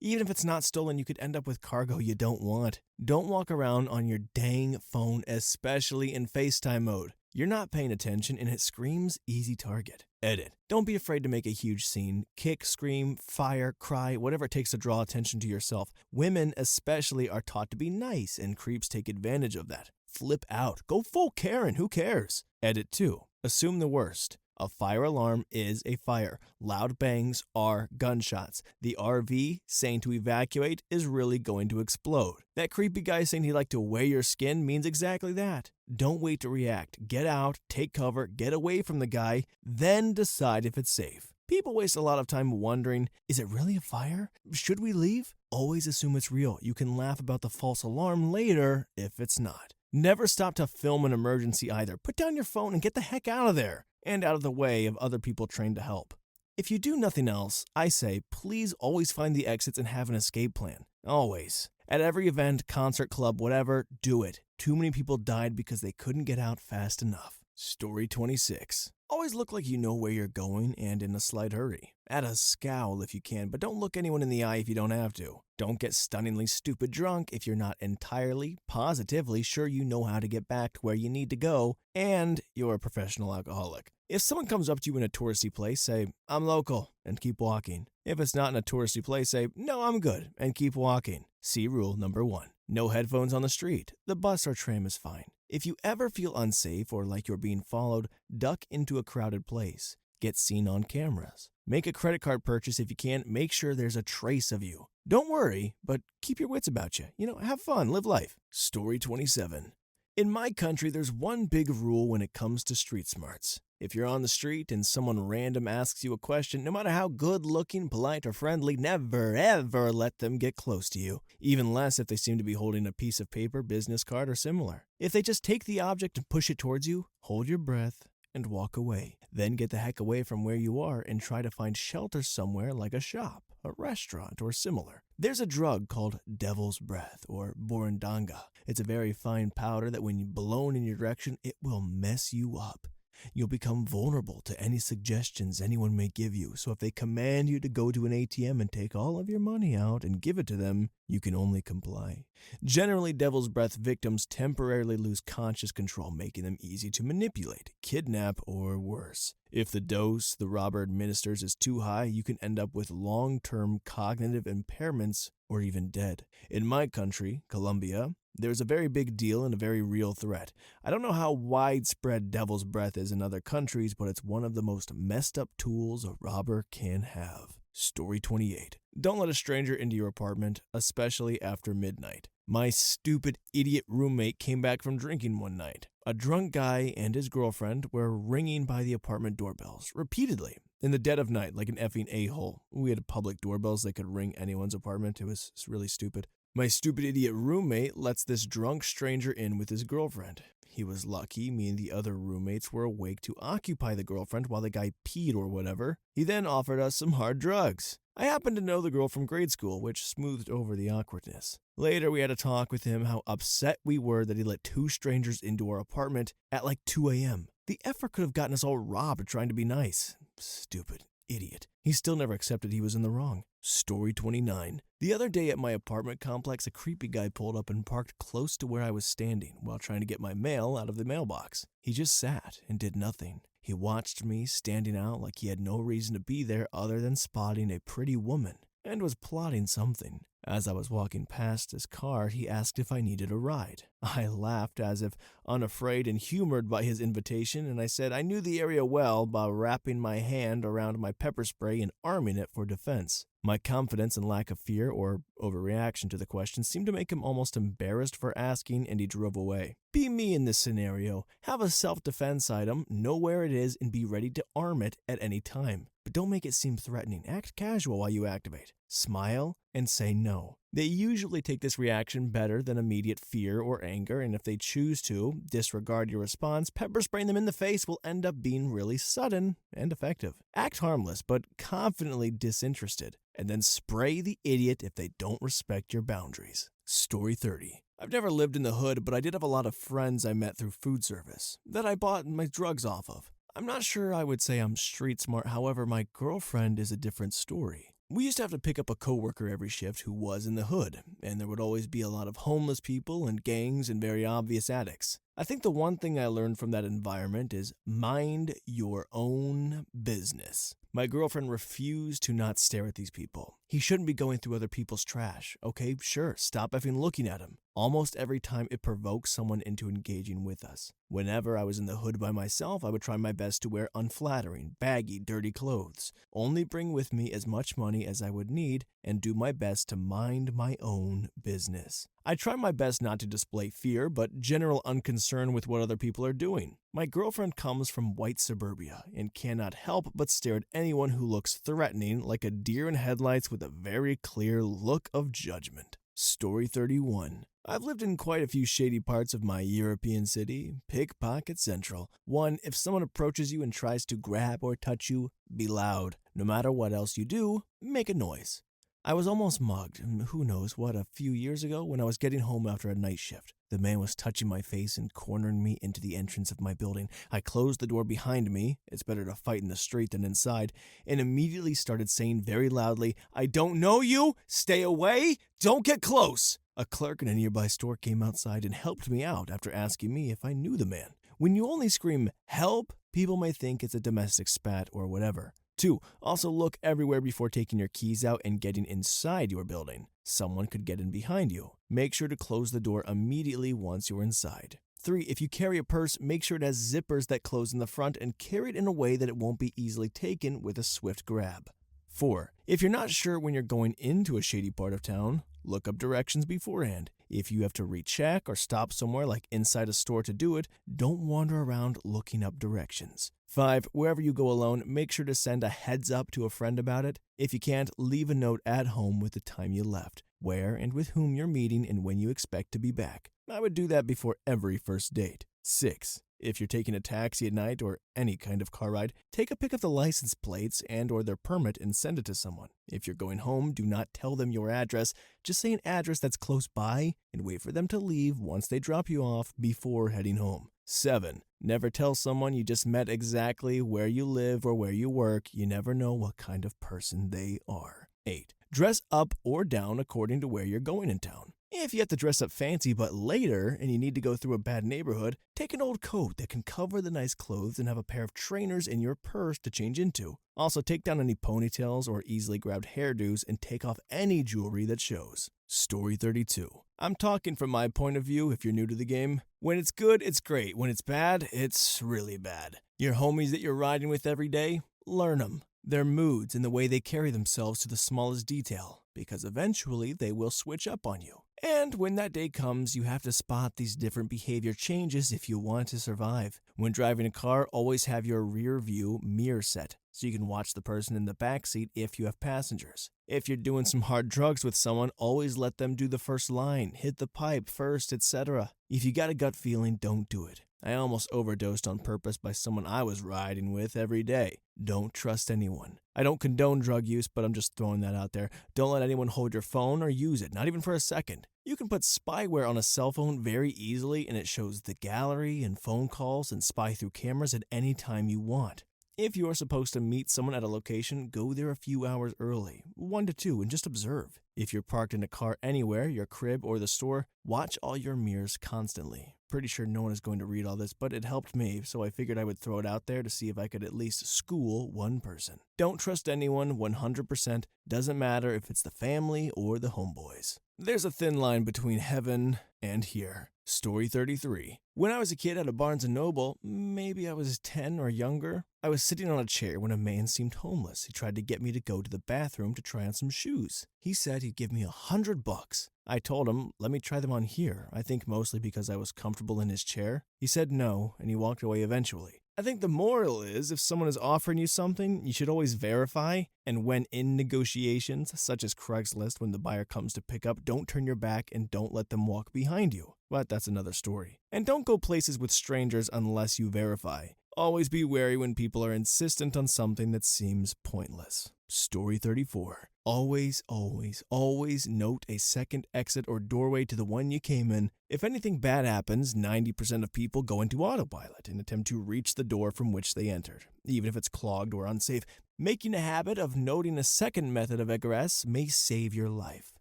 Even if it's not stolen, you could end up with cargo you don't want. Don't walk around on your dang phone, especially in FaceTime mode. You're not paying attention and it screams easy target. Edit. Don't be afraid to make a huge scene. Kick, scream, fire, cry, whatever it takes to draw attention to yourself. Women especially are taught to be nice and creeps take advantage of that. Flip out. Go full Karen. Who cares? Edit 2. Assume the worst. A fire alarm is a fire. Loud bangs are gunshots. The RV saying to evacuate is really going to explode. That creepy guy saying he'd like to wear your skin means exactly that. Don't wait to react. Get out, take cover, get away from the guy, then decide if it's safe. People waste a lot of time wondering, is it really a fire? Should we leave? Always assume it's real. You can laugh about the false alarm later if it's not. Never stop to film an emergency either. Put down your phone and get the heck out of there. And out of the way of other people trained to help. If you do nothing else, I say please always find the exits and have an escape plan. Always. At every event, concert, club, whatever, do it. Too many people died because they couldn't get out fast enough. Story 26. Always look like you know where you're going and in a slight hurry. Add a scowl if you can, but don't look anyone in the eye if you don't have to. Don't get stunningly stupid drunk if you're not entirely, positively sure you know how to get back to where you need to go and you're a professional alcoholic. If someone comes up to you in a touristy place, say, "I'm local," and keep walking. If it's not in a touristy place, say, "No, I'm good," and keep walking. See rule number 1. No headphones on the street. The bus or tram is fine. If you ever feel unsafe or like you're being followed, duck into a crowded place. Get seen on cameras. Make a credit card purchase if you can. Make sure there's a trace of you. Don't worry, but keep your wits about you. Have fun, live life. Story 27. In my country, there's one big rule when it comes to street smarts. If you're on the street and someone random asks you a question, no matter how good-looking, polite, or friendly, never, ever let them get close to you. Even less if they seem to be holding a piece of paper, business card, or similar. If they just take the object and push it towards you, hold your breath and walk away. Then get the heck away from where you are and try to find shelter somewhere like a shop, a restaurant, or similar. There's a drug called devil's breath, or borindanga. It's a very fine powder that when blown in your direction, it will mess you up. You'll become vulnerable to any suggestions anyone may give you, so if they command you to go to an ATM and take all of your money out and give it to them, you can only comply. Generally, devil's breath victims temporarily lose conscious control, making them easy to manipulate, kidnap, or worse. If the dose the robber administers is too high, you can end up with long-term cognitive impairments or even dead. In my country, Colombia, there's a very big deal and a very real threat. I don't know how widespread devil's breath is in other countries, but it's one of the most messed up tools a robber can have. Story 28. Don't let a stranger into your apartment, especially after midnight. My stupid idiot roommate came back from drinking one night. A drunk guy and his girlfriend were ringing by the apartment doorbells repeatedly in the dead of night like an effing a-hole. We had public doorbells that could ring anyone's apartment. It was really stupid. My stupid idiot roommate lets this drunk stranger in with his girlfriend. He was lucky me and the other roommates were awake to occupy the girlfriend while the guy peed or whatever. He then offered us some hard drugs. I happened to know the girl from grade school, which smoothed over the awkwardness. Later, we had a talk with him how upset we were that he let two strangers into our apartment at like 2 a.m. The effort could have gotten us all robbed trying to be nice. Stupid idiot. He still never accepted he was in the wrong. Story 29. The other day at my apartment complex, a creepy guy pulled up and parked close to where I was standing while trying to get my mail out of the mailbox. He just sat and did nothing. He watched me standing out like he had no reason to be there other than spotting a pretty woman and was plotting something. As I was walking past his car, he asked if I needed a ride. I laughed as if unafraid and humored by his invitation, and I said I knew the area well by wrapping my hand around my pepper spray and arming it for defense. My confidence and lack of fear, or overreaction to the question seemed to make him almost embarrassed for asking, and he drove away. Be me in this scenario. Have a self-defense item, know where it is, and be ready to arm it at any time. But don't make it seem threatening. Act casual while you activate. Smile and say no. They usually take this reaction better than immediate fear or anger, and if they choose to disregard your response, pepper spraying them in the face will end up being really sudden and effective. Act harmless, but confidently disinterested, and then spray the idiot if they don't respect your boundaries. Story 30. I've never lived in the hood, but I did have a lot of friends I met through food service that I bought my drugs off of. I'm not sure I would say I'm street smart, however, my girlfriend is a different story. We used to have to pick up a coworker every shift who was in the hood, and there would always be a lot of homeless people and gangs and very obvious addicts. I think the one thing I learned from that environment is mind your own business. My girlfriend refused to not stare at these people. He shouldn't be going through other people's trash. Okay, sure, stop effing looking at him. Almost every time it provokes someone into engaging with us. Whenever I was in the hood by myself, I would try my best to wear unflattering, baggy, dirty clothes. Only bring with me as much money as I would need and do my best to mind my own business. I try my best not to display fear, but general unconcern with what other people are doing. My girlfriend comes from white suburbia and cannot help but stare at anyone who looks threatening, like a deer in headlights with a very clear look of judgment. Story 31. I've lived in quite a few shady parts of my European city, Pickpocket Central. 1. If someone approaches you and tries to grab or touch you, be loud. No matter what else you do, make a noise. I was almost mugged, who knows what, a few years ago when I was getting home after a night shift. The man was touching my face and cornering me into the entrance of my building. I closed the door behind me, it's better to fight in the street than inside, and immediately started saying very loudly, "I don't know you! Stay away! Don't get close!" A clerk in a nearby store came outside and helped me out after asking me if I knew the man. When you only scream, "Help!" people may think it's a domestic spat or whatever. 2. Also look everywhere before taking your keys out and getting inside your building. Someone could get in behind you. Make sure to close the door immediately once you're inside. 3. If you carry a purse, make sure it has zippers that close in the front and carry it in a way that it won't be easily taken with a swift grab. 4. If you're not sure when you're going into a shady part of town, look up directions beforehand. If you have to recheck or stop somewhere like inside a store to do it, don't wander around looking up directions. 5. Wherever you go alone, make sure to send a heads up to a friend about it. If you can't, leave a note at home with the time you left, where and with whom you're meeting, and when you expect to be back. I would do that before every first date. 6. If you're taking a taxi at night or any kind of car ride, take a pic of the license plates and or their permit and send it to someone. If you're going home, do not tell them your address. Just say an address that's close by and wait for them to leave once they drop you off before heading home. 7. Never tell someone you just met exactly where you live or where you work. You never know what kind of person they are. 8. Dress up or down according to where you're going in town. If you have to dress up fancy but later and you need to go through a bad neighborhood, take an old coat that can cover the nice clothes and have a pair of trainers in your purse to change into. Also, take down any ponytails or easily grabbed hairdos and take off any jewelry that shows. Story 32. I'm talking from my point of view if you're new to the game. When it's good, it's great. When it's bad, it's really bad. Your homies that you're riding with every day, learn them. Their moods and the way they carry themselves to the smallest detail, because eventually they will switch up on you. And when that day comes, you have to spot these different behavior changes if you want to survive. When driving a car, always have your rear view mirror set, so you can watch the person in the back seat if you have passengers. If you're doing some hard drugs with someone, always let them do the first line, hit the pipe first, etc. If you got a gut feeling, don't do it. I almost overdosed on purpose by someone I was riding with every day. Don't trust anyone. I don't condone drug use, but I'm just throwing that out there. Don't let anyone hold your phone or use it, not even for a second. You can put spyware on a cell phone very easily, and it shows the gallery and phone calls and spy through cameras at any time you want. If you are supposed to meet someone at a location, go there a few hours early, 1 to 2, and just observe. If you're parked in a car anywhere, your crib or the store, watch all your mirrors constantly. Pretty sure no one is going to read all this, but it helped me, so I figured I would throw it out there to see if I could at least school one person. Don't trust anyone 100%, doesn't matter if it's the family or the homeboys. There's a thin line between heaven and here. Story 33. When I was a kid at a Barnes & Noble, maybe I was 10 or younger, I was sitting on a chair when a man seemed homeless. He tried to get me to go to the bathroom to try on some shoes. He said said he'd give me $100. I told him, let me try them on here, I think mostly because I was comfortable in his chair. He said no, and he walked away eventually. I think the moral is, if someone is offering you something, you should always verify, and when in negotiations, such as Craigslist when the buyer comes to pick up, don't turn your back and don't let them walk behind you. But that's another story. And don't go places with strangers unless you verify. Always be wary when people are insistent on something that seems pointless. Story 34. Always, always, always note a second exit or doorway to the one you came in. If anything bad happens, 90% of people go into autopilot and attempt to reach the door from which they entered, even if it's clogged or unsafe. Making a habit of noting a second method of egress may save your life.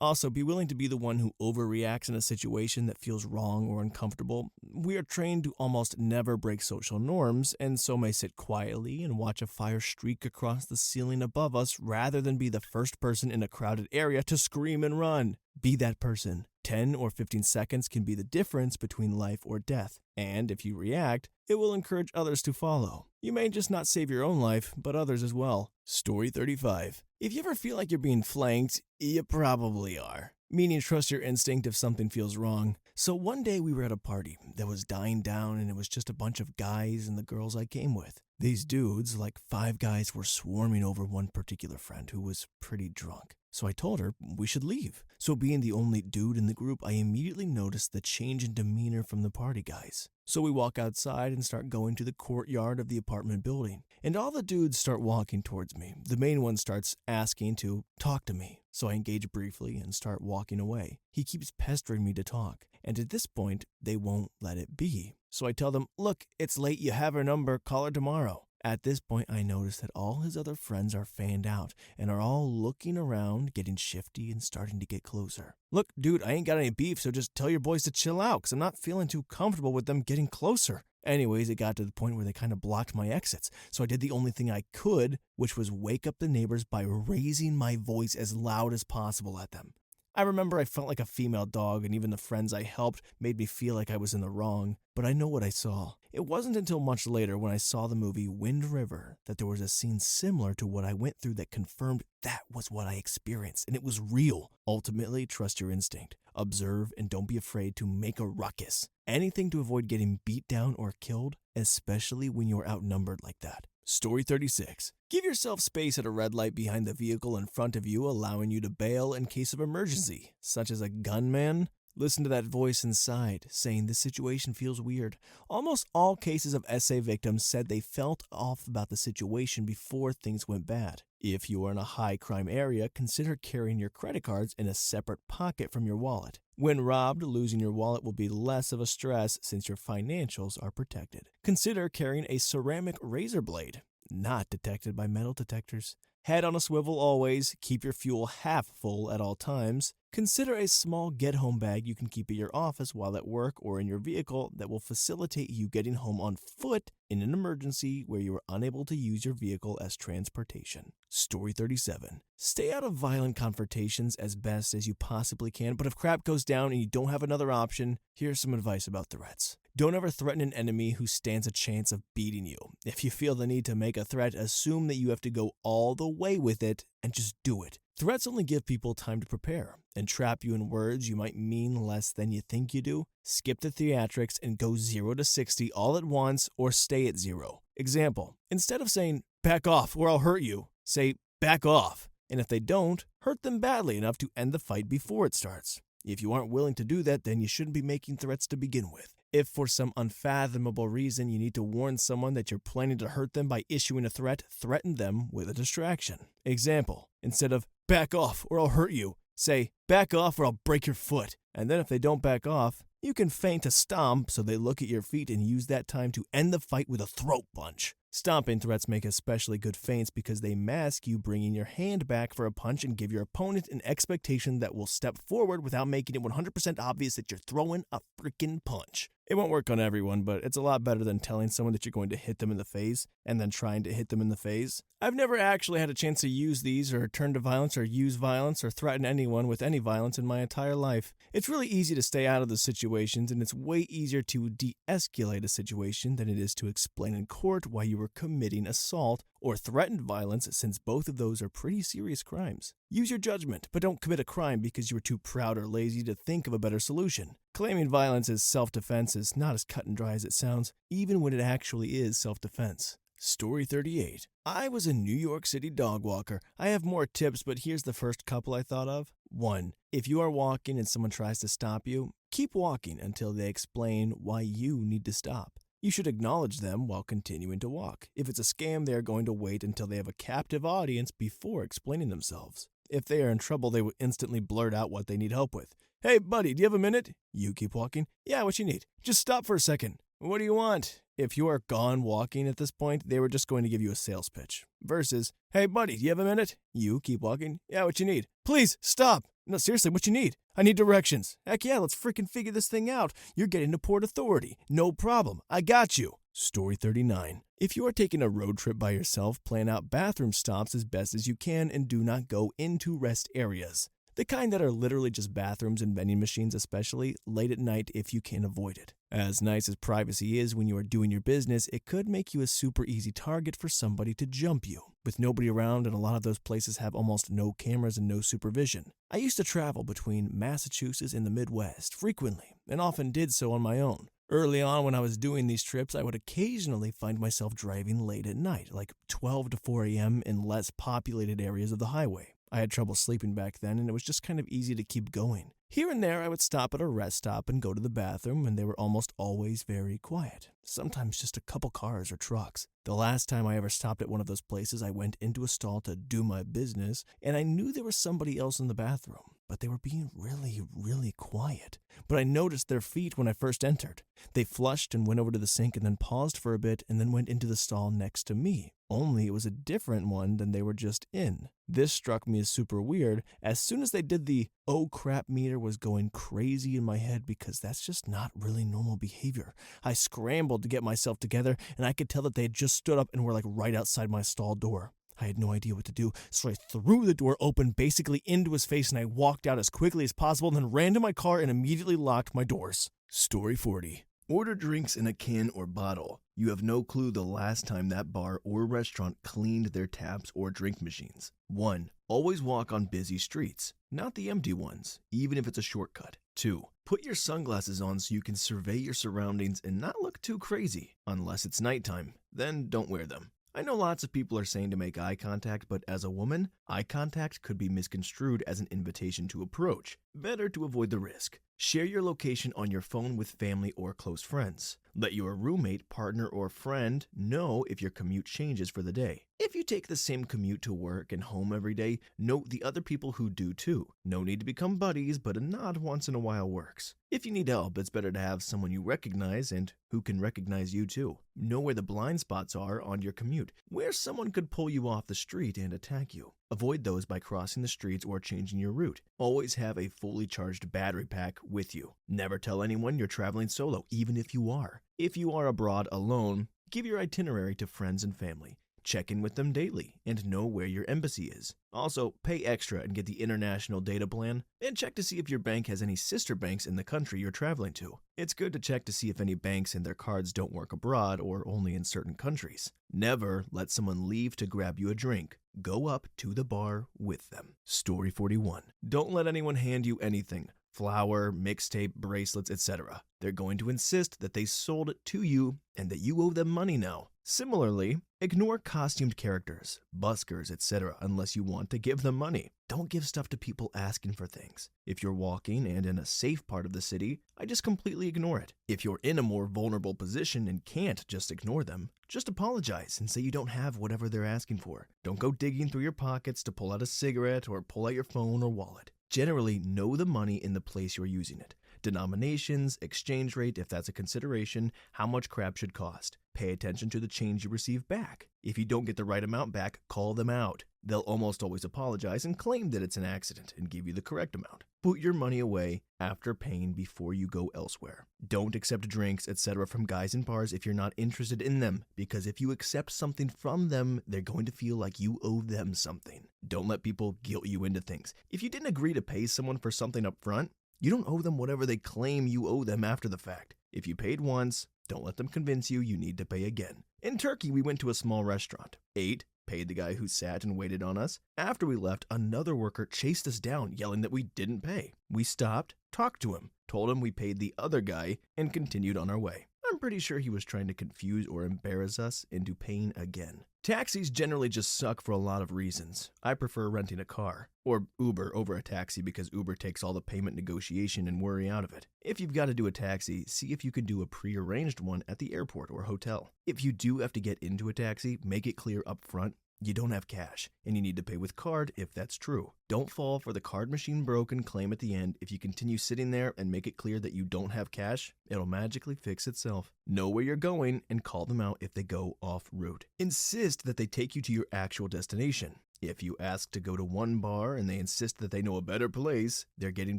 Also, be willing to be the one who overreacts in a situation that feels wrong or uncomfortable. We are trained to almost never break social norms, and so may sit quietly and watch a fire streak across the ceiling above us rather than be the first person in a crowded area to scream and run. Be that person. 10 or 15 seconds can be the difference between life or death, and if you react, it will encourage others to follow. You may just not save your own life, but others as well. Story 35. If you ever feel like you're being flanked, you probably are. Meaning trust your instinct if something feels wrong. So one day we were at a party that was dying down and it was just a bunch of guys and the girls I came with. These dudes, like 5 guys, were swarming over one particular friend who was pretty drunk. So I told her we should leave. So being the only dude in the group, I immediately noticed the change in demeanor from the party guys. So we walk outside and start going to the courtyard of the apartment building. And all the dudes start walking towards me. The main one starts asking to talk to me. So I engage briefly and start walking away. He keeps pestering me to talk. And at this point, they won't let it be. So I tell them, look, it's late, you have her number, call her tomorrow. At this point, I notice that all his other friends are fanned out and are all looking around, getting shifty and starting to get closer. Look, dude, I ain't got any beef, so just tell your boys to chill out because I'm not feeling too comfortable with them getting closer. Anyways, it got to the point where they kind of blocked my exits, so I did the only thing I could, which was wake up the neighbors by raising my voice as loud as possible at them. I remember I felt like a female dog, and even the friends I helped made me feel like I was in the wrong, but I know what I saw. It wasn't until much later when I saw the movie Wind River that there was a scene similar to what I went through that confirmed that was what I experienced, and it was real. Ultimately, trust your instinct. Observe and don't be afraid to make a ruckus. Anything to avoid getting beat down or killed, especially when you're outnumbered like that. Story 36. Give yourself space at a red light behind the vehicle in front of you, allowing you to bail in case of emergency, such as a gunman. Listen to that voice inside, saying this situation feels weird. Almost all cases of SA victims said they felt off about the situation before things went bad. If you are in a high crime area, consider carrying your credit cards in a separate pocket from your wallet. When robbed, losing your wallet will be less of a stress since your financials are protected. Consider carrying a ceramic razor blade, not detected by metal detectors. Head on a swivel always, keep your fuel half full at all times. Consider a small get-home bag you can keep at your office while at work or in your vehicle that will facilitate you getting home on foot in an emergency where you are unable to use your vehicle as transportation. Story 37. Stay out of violent confrontations as best as you possibly can, but if crap goes down and you don't have another option, here's some advice about threats. Don't ever threaten an enemy who stands a chance of beating you. If you feel the need to make a threat, assume that you have to go all the way with it and just do it. Threats only give people time to prepare and trap you in words you might mean less than you think you do. Skip the theatrics and go 0 to 60 all at once or stay at 0. Example, instead of saying, back off or I'll hurt you, say, back off. And if they don't, hurt them badly enough to end the fight before it starts. If you aren't willing to do that, then you shouldn't be making threats to begin with. If for some unfathomable reason you need to warn someone that you're planning to hurt them by issuing a threat, threaten them with a distraction. Example, instead of back off or I'll hurt you, say back off or I'll break your foot. And then if they don't back off, you can feign to stomp so they look at your feet and use that time to end the fight with a throat punch. Stomping threats make especially good feints because they mask you bringing your hand back for a punch and give your opponent an expectation that will step forward without making it 100% obvious that you're throwing a freaking punch. It won't work on everyone, but it's a lot better than telling someone that you're going to hit them in the face and then trying to hit them in the face. I've never actually had a chance to use these or turn to violence or use violence or threaten anyone with any violence in my entire life. It's really easy to stay out of the situations, and it's way easier to de-escalate a situation than it is to explain in court why you were committing assault or threatened violence, since both of those are pretty serious crimes. Use your judgment, but don't commit a crime because you were too proud or lazy to think of a better solution. Claiming violence as self-defense is not as cut and dry as it sounds, even when it actually is self-defense. Story 38. I was a New York City dog walker. I have more tips, but here's the first couple I thought of. 1. If you are walking and someone tries to stop you, keep walking until they explain why you need to stop. You should acknowledge them while continuing to walk. If it's a scam, they are going to wait until they have a captive audience before explaining themselves. If they are in trouble, they will instantly blurt out what they need help with. Hey, buddy, do you have a minute? You keep walking. Yeah, what you need? Just stop for a second. What do you want? If you are gone walking at this point, they were just going to give you a sales pitch. Versus, hey, buddy, do you have a minute? You keep walking. Yeah, what you need? Please, stop. No, seriously, what you need? I need directions. Heck yeah, let's freaking figure this thing out. You're getting to Port Authority. No problem. I got you. Story 39. If you are taking a road trip by yourself, plan out bathroom stops as best as you can and do not go into rest areas. The kind that are literally just bathrooms and vending machines, especially late at night if you can avoid it. As nice as privacy is when you are doing your business, it could make you a super easy target for somebody to jump you. With nobody around, and a lot of those places have almost no cameras and no supervision. I used to travel between Massachusetts and the Midwest frequently, and often did so on my own. Early on when I was doing these trips, I would occasionally find myself driving late at night, like 12 to 4 a.m. in less populated areas of the highway. I had trouble sleeping back then, and it was just kind of easy to keep going. Here and there, I would stop at a rest stop and go to the bathroom, and they were almost always very quiet. Sometimes just a couple cars or trucks. The last time I ever stopped at one of those places, I went into a stall to do my business, and I knew there was somebody else in the bathroom, but they were being really, really quiet. But I noticed their feet when I first entered. They flushed and went over to the sink and then paused for a bit and then went into the stall next to me. Only it was a different one than they were just in. This struck me as super weird. As soon as they did, the oh crap meter was going crazy in my head because that's just not really normal behavior. I scrambled to get myself together, and I could tell that they had just stood up and were like right outside my stall door. I had no idea what to do, so I threw the door open basically into his face, and I walked out as quickly as possible and then ran to my car and immediately locked my doors. Story 40. Order drinks in a can or bottle. You have no clue the last time that bar or restaurant cleaned their taps or drink machines. 1. Always walk on busy streets, not the empty ones, even if it's a shortcut. 2. Put your sunglasses on so you can survey your surroundings and not look too crazy, unless it's nighttime. Then don't wear them. I know lots of people are saying to make eye contact, but as a woman, eye contact could be misconstrued as an invitation to approach. Better to avoid the risk. Share your location on your phone with family or close friends. Let your roommate, partner, or friend know if your commute changes for the day. If you take the same commute to work and home every day, note the other people who do too. No need to become buddies, but a nod once in a while works. If you need help, it's better to have someone you recognize and who can recognize you too. Know where the blind spots are on your commute, where someone could pull you off the street and attack you. Avoid those by crossing the streets or changing your route. Always have a fully charged battery pack with you. Never tell anyone you're traveling solo, even if you are. If you are abroad alone, give your itinerary to friends and family. Check in with them daily and know where your embassy is. Also, pay extra and get the international data plan, and check to see if your bank has any sister banks in the country you're traveling to. It's good to check to see if any banks and their cards don't work abroad or only in certain countries. Never let someone leave to grab you a drink. Go up to the bar with them. Story 41. Don't let anyone hand you anything. Flour, mixtape, bracelets, etc. They're going to insist that they sold it to you and that you owe them money now. Similarly, ignore costumed characters, buskers, etc. unless you want to give them money. Don't give stuff to people asking for things. If you're walking and in a safe part of the city, I just completely ignore it. If you're in a more vulnerable position and can't just ignore them, just apologize and say you don't have whatever they're asking for. Don't go digging through your pockets to pull out a cigarette or pull out your phone or wallet. Generally, know the money in the place you're using it. Denominations, exchange rate if that's a consideration, how much crap should cost. Pay attention to the change you receive back. If you don't get the right amount back, call them out. They'll almost always apologize and claim that it's an accident and give you the correct amount. Put your money away after paying before you go elsewhere. Don't accept drinks, etc. from guys in bars if you're not interested in them, because if you accept something from them, they're going to feel like you owe them something. Don't let people guilt you into things. If you didn't agree to pay someone for something up front, you don't owe them whatever they claim you owe them after the fact. If you paid once, don't let them convince you you need to pay again. In Turkey, we went to a small restaurant. 8. Paid the guy who sat and waited on us. After we left, another worker chased us down, yelling that we didn't pay. We stopped, talked to him, told him we paid the other guy, and continued on our way. I'm pretty sure he was trying to confuse or embarrass us into paying again. Taxis generally just suck for a lot of reasons. I prefer renting a car, or Uber over a taxi because Uber takes all the payment negotiation and worry out of it. If you've got to do a taxi, see if you can do a pre-arranged one at the airport or hotel. If you do have to get into a taxi, make it clear up front you don't have cash, and you need to pay with card if that's true. Don't fall for the card machine broke and claim at the end. If you continue sitting there and make it clear that you don't have cash, it'll magically fix itself. Know where you're going and call them out if they go off route. Insist that they take you to your actual destination. If you ask to go to one bar and they insist that they know a better place, they're getting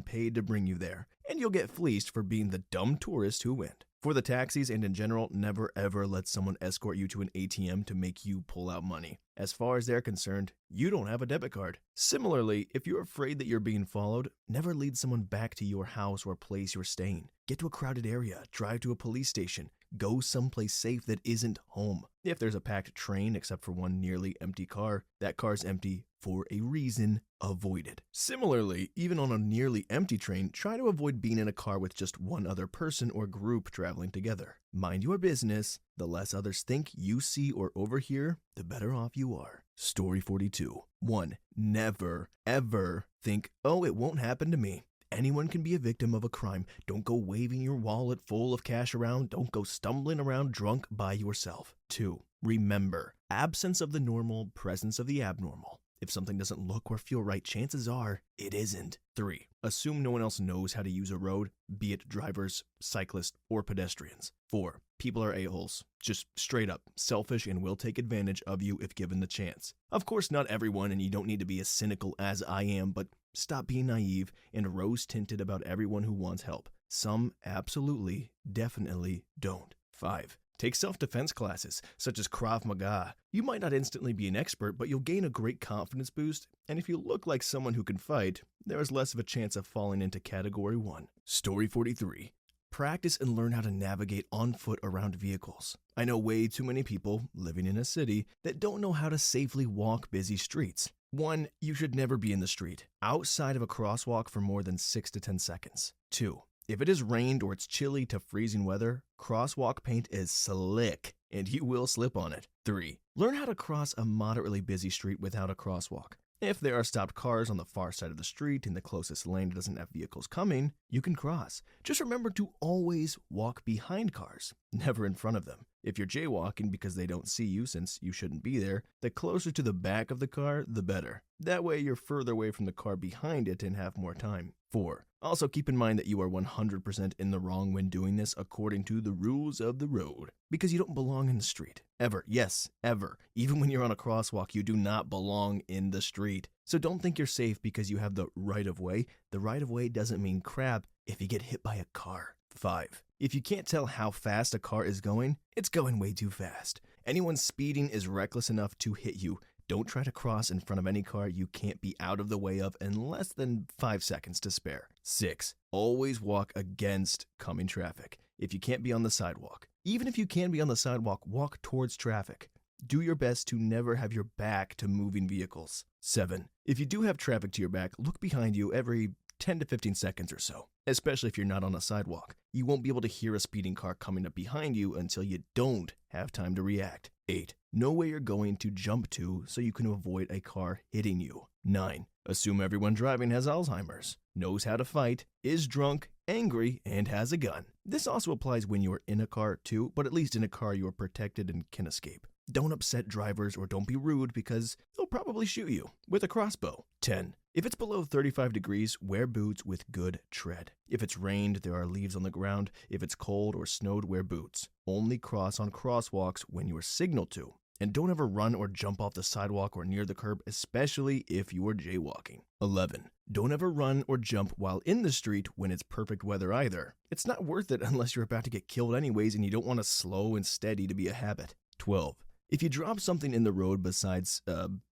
paid to bring you there, and you'll get fleeced for being the dumb tourist who went. For the taxis and in general, never ever let someone escort you to an ATM to make you pull out money. As far as they're concerned, you don't have a debit card. Similarly, if you're afraid that you're being followed, never lead someone back to your house or place you're staying. Get to a crowded area, drive to a police station, go someplace safe that isn't home. If there's a packed train except for one nearly empty car, that car's empty for a reason. Avoid it. Similarly, even on a nearly empty train, try to avoid being in a car with just one other person or group traveling together. Mind your business. The less others think you see or overhear, the better off you are. Story 42. 1. Never, ever think, oh, it won't happen to me. Anyone can be a victim of a crime. Don't go waving your wallet full of cash around. Don't go stumbling around drunk by yourself. 2. Remember, absence of the normal, presence of the abnormal. If something doesn't look or feel right, chances are it isn't. 3. Assume no one else knows how to use a road, be it drivers, cyclists, or pedestrians. 4. People are a-holes. Just straight up selfish and will take advantage of you if given the chance. Of course, not everyone, and you don't need to be as cynical as I am, but stop being naive and rose-tinted about everyone who wants help. Some absolutely, definitely don't. 5. Take self-defense classes, such as Krav Maga. You might not instantly be an expert, but you'll gain a great confidence boost, and if you look like someone who can fight, there is less of a chance of falling into Category 1. Story 43. Practice and learn how to navigate on foot around vehicles. I know way too many people living in a city that don't know how to safely walk busy streets. 1. You should never be in the street, outside of a crosswalk for more than 6 to 10 seconds. 2. If it has rained or it's chilly to freezing weather, crosswalk paint is slick and you will slip on it. 3. Learn how to cross a moderately busy street without a crosswalk. If there are stopped cars on the far side of the street and the closest lane doesn't have vehicles coming, you can cross. Just remember to always walk behind cars, never in front of them. If you're jaywalking because they don't see you since you shouldn't be there, the closer to the back of the car, the better. That way you're further away from the car behind it and have more time. 4. Also keep in mind that you are 100% in the wrong when doing this according to the rules of the road, because you don't belong in the street. Ever. Yes, ever. Even when you're on a crosswalk, you do not belong in the street. So don't think you're safe because you have the right of way. The right of way doesn't mean crap if you get hit by a car. 5. If you can't tell how fast a car is going, it's going way too fast. Anyone speeding is reckless enough to hit you. Don't try to cross in front of any car you can't be out of the way of in less than 5 seconds to spare. 6. Always walk against coming traffic if you can't be on the sidewalk. Even if you can be on the sidewalk, walk towards traffic. Do your best to never have your back to moving vehicles. 7. If you do have traffic to your back, look behind you every 10 to 15 seconds or so, especially if you're not on a sidewalk. You won't be able to hear a speeding car coming up behind you until you don't have time to react. 8. Know where you're going to jump to so you can avoid a car hitting you. 9. Assume everyone driving has Alzheimer's, knows how to fight, is drunk, angry, and has a gun. This also applies when you're in a car too, but at least in a car you are protected and can escape. Don't upset drivers or don't be rude because they'll probably shoot you with a crossbow. 10. If it's below 35 degrees, wear boots with good tread. If it's rained, there are leaves on the ground. If it's cold or snowed, wear boots. Only cross on crosswalks when you are signaled to. And don't ever run or jump off the sidewalk or near the curb, especially if you are jaywalking. 11. Don't ever run or jump while in the street when it's perfect weather either. It's not worth it unless you're about to get killed anyways and you don't want to slow and steady to be a habit. 12. If you drop something in the road besides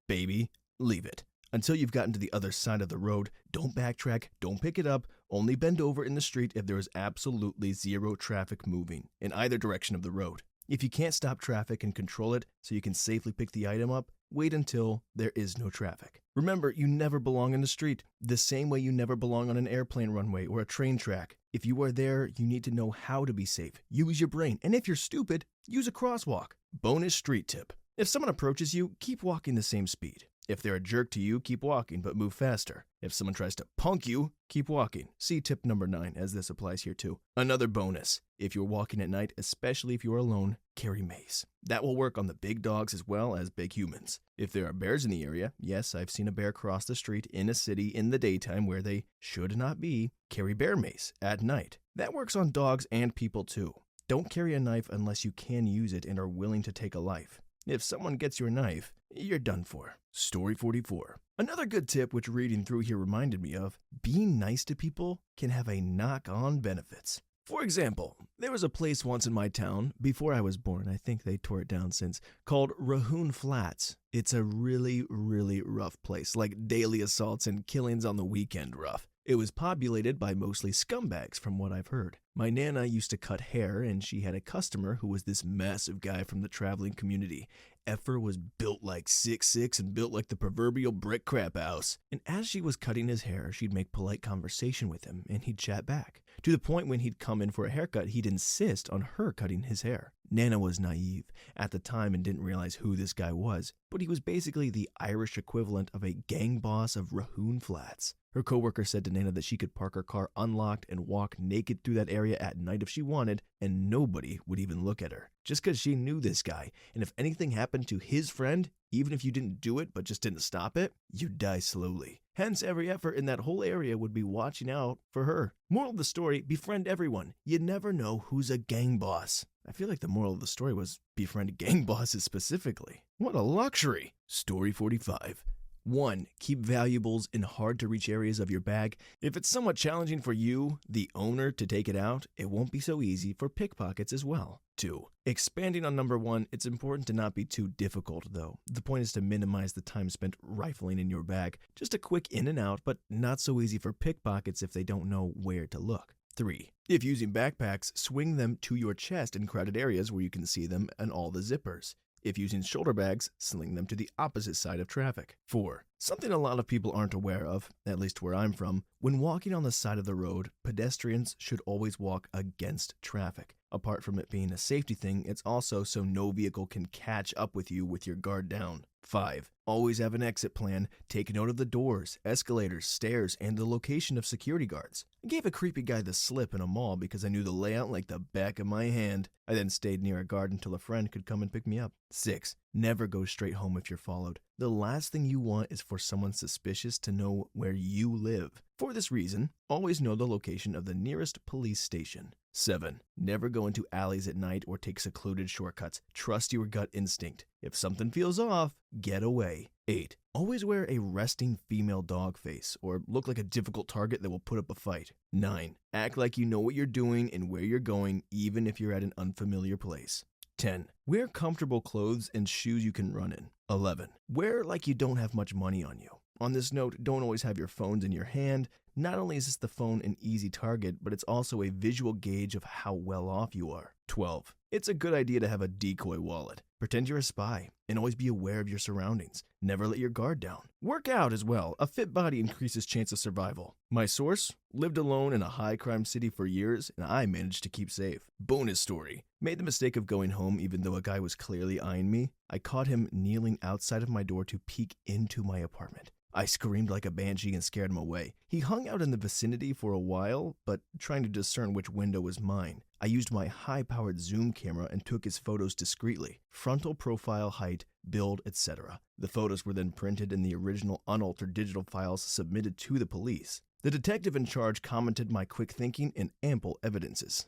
baby, leave it. Until you've gotten to the other side of the road, don't backtrack, don't pick it up, only bend over in the street if there is absolutely zero traffic moving in either direction of the road. If you can't stop traffic and control it so you can safely pick the item up, wait until there is no traffic. Remember, you never belong in the street, the same way you never belong on an airplane runway or a train track. If you are there, you need to know how to be safe. Use your brain, and if you're stupid, use a crosswalk. Bonus street tip. If someone approaches you, keep walking the same speed. If they're a jerk to you, keep walking, but move faster. If someone tries to punk you, keep walking. See tip number 9, as this applies here too. Another bonus. If you're walking at night, especially if you're alone, carry mace. That will work on the big dogs as well as big humans. If there are bears in the area, yes, I've seen a bear cross the street in a city in the daytime where they should not be, carry bear mace at night. That works on dogs and people too. Don't carry a knife unless you can use it and are willing to take a life. If someone gets your knife, you're done for. Story 44. Another good tip which reading through here reminded me of, being nice to people can have a knock-on benefits. For example, there was a place once in my town, before I was born, I think they tore it down since, called Rahoon Flats. It's a really, really rough place, like daily assaults and killings on the weekend rough. It was populated by mostly scumbags from what I've heard. My Nana used to cut hair, and she had a customer who was this massive guy from the traveling community. Effer was built like 6'6" and built like the proverbial brick crap house. And as she was cutting his hair, she'd make polite conversation with him, and he'd chat back. To the point when he'd come in for a haircut, he'd insist on her cutting his hair. Nana was naive at the time and didn't realize who this guy was, but he was basically the Irish equivalent of a gang boss of Rahoon Flats. Her coworker said to Nana that she could park her car unlocked and walk naked through that area at night if she wanted, and nobody would even look at her, just because she knew this guy, and if anything happened to his friend, even if you didn't do it but just didn't stop it, you'd die slowly. Hence, every effort in that whole area would be watching out for her. Moral of the story, befriend everyone. You never know who's a gang boss. I feel like the moral of the story was befriend gang bosses specifically. What a luxury. Story 45. 1. Keep valuables in hard-to-reach areas of your bag. If it's somewhat challenging for you, the owner, to take it out, it won't be so easy for pickpockets as well. 2. Expanding on number 1, it's important to not be too difficult, though. The point is to minimize the time spent rifling in your bag. Just a quick in and out, but not so easy for pickpockets if they don't know where to look. 3. If using backpacks, swing them to your chest in crowded areas where you can see them and all the zippers. If using shoulder bags, sling them to the opposite side of traffic. 4. Something a lot of people aren't aware of, at least where I'm from, when walking on the side of the road, pedestrians should always walk against traffic. Apart from it being a safety thing, it's also so no vehicle can catch up with you with your guard down. 5. Always have an exit plan. Take note of the doors, escalators, stairs, and the location of security guards. I gave a creepy guy the slip in a mall because I knew the layout like the back of my hand. I then stayed near a guard until a friend could come and pick me up. 6. Never go straight home if you're followed. The last thing you want is for someone suspicious to know where you live. For this reason, always know the location of the nearest police station. 7. Never go into alleys at night or take secluded shortcuts. Trust your gut instinct. If something feels off, get away. 8. Always wear a resting female dog face or look like a difficult target that will put up a fight. 9. Act like you know what you're doing and where you're going, even if you're at an unfamiliar place. 10. Wear comfortable clothes and shoes you can run in. 11. Wear like you don't have much money on you. On this note, don't always have your phones in your hand. Not only is this the phone an easy target, but it's also a visual gauge of how well off you are. 12. It's a good idea to have a decoy wallet. Pretend you're a spy, and always be aware of your surroundings. Never let your guard down. Work out as well. A fit body increases chance of survival. My source? Lived alone in a high-crime city for years, and I managed to keep safe. Bonus story. Made the mistake of going home even though a guy was clearly eyeing me. I caught him kneeling outside of my door to peek into my apartment. I screamed like a banshee and scared him away. He hung out in the vicinity for a while, but trying to discern which window was mine. I used my high-powered zoom camera and took his photos discreetly. Frontal profile, height, build, etc. The photos were then printed in the original unaltered digital files submitted to the police. The detective in charge commented my quick thinking and ample evidences.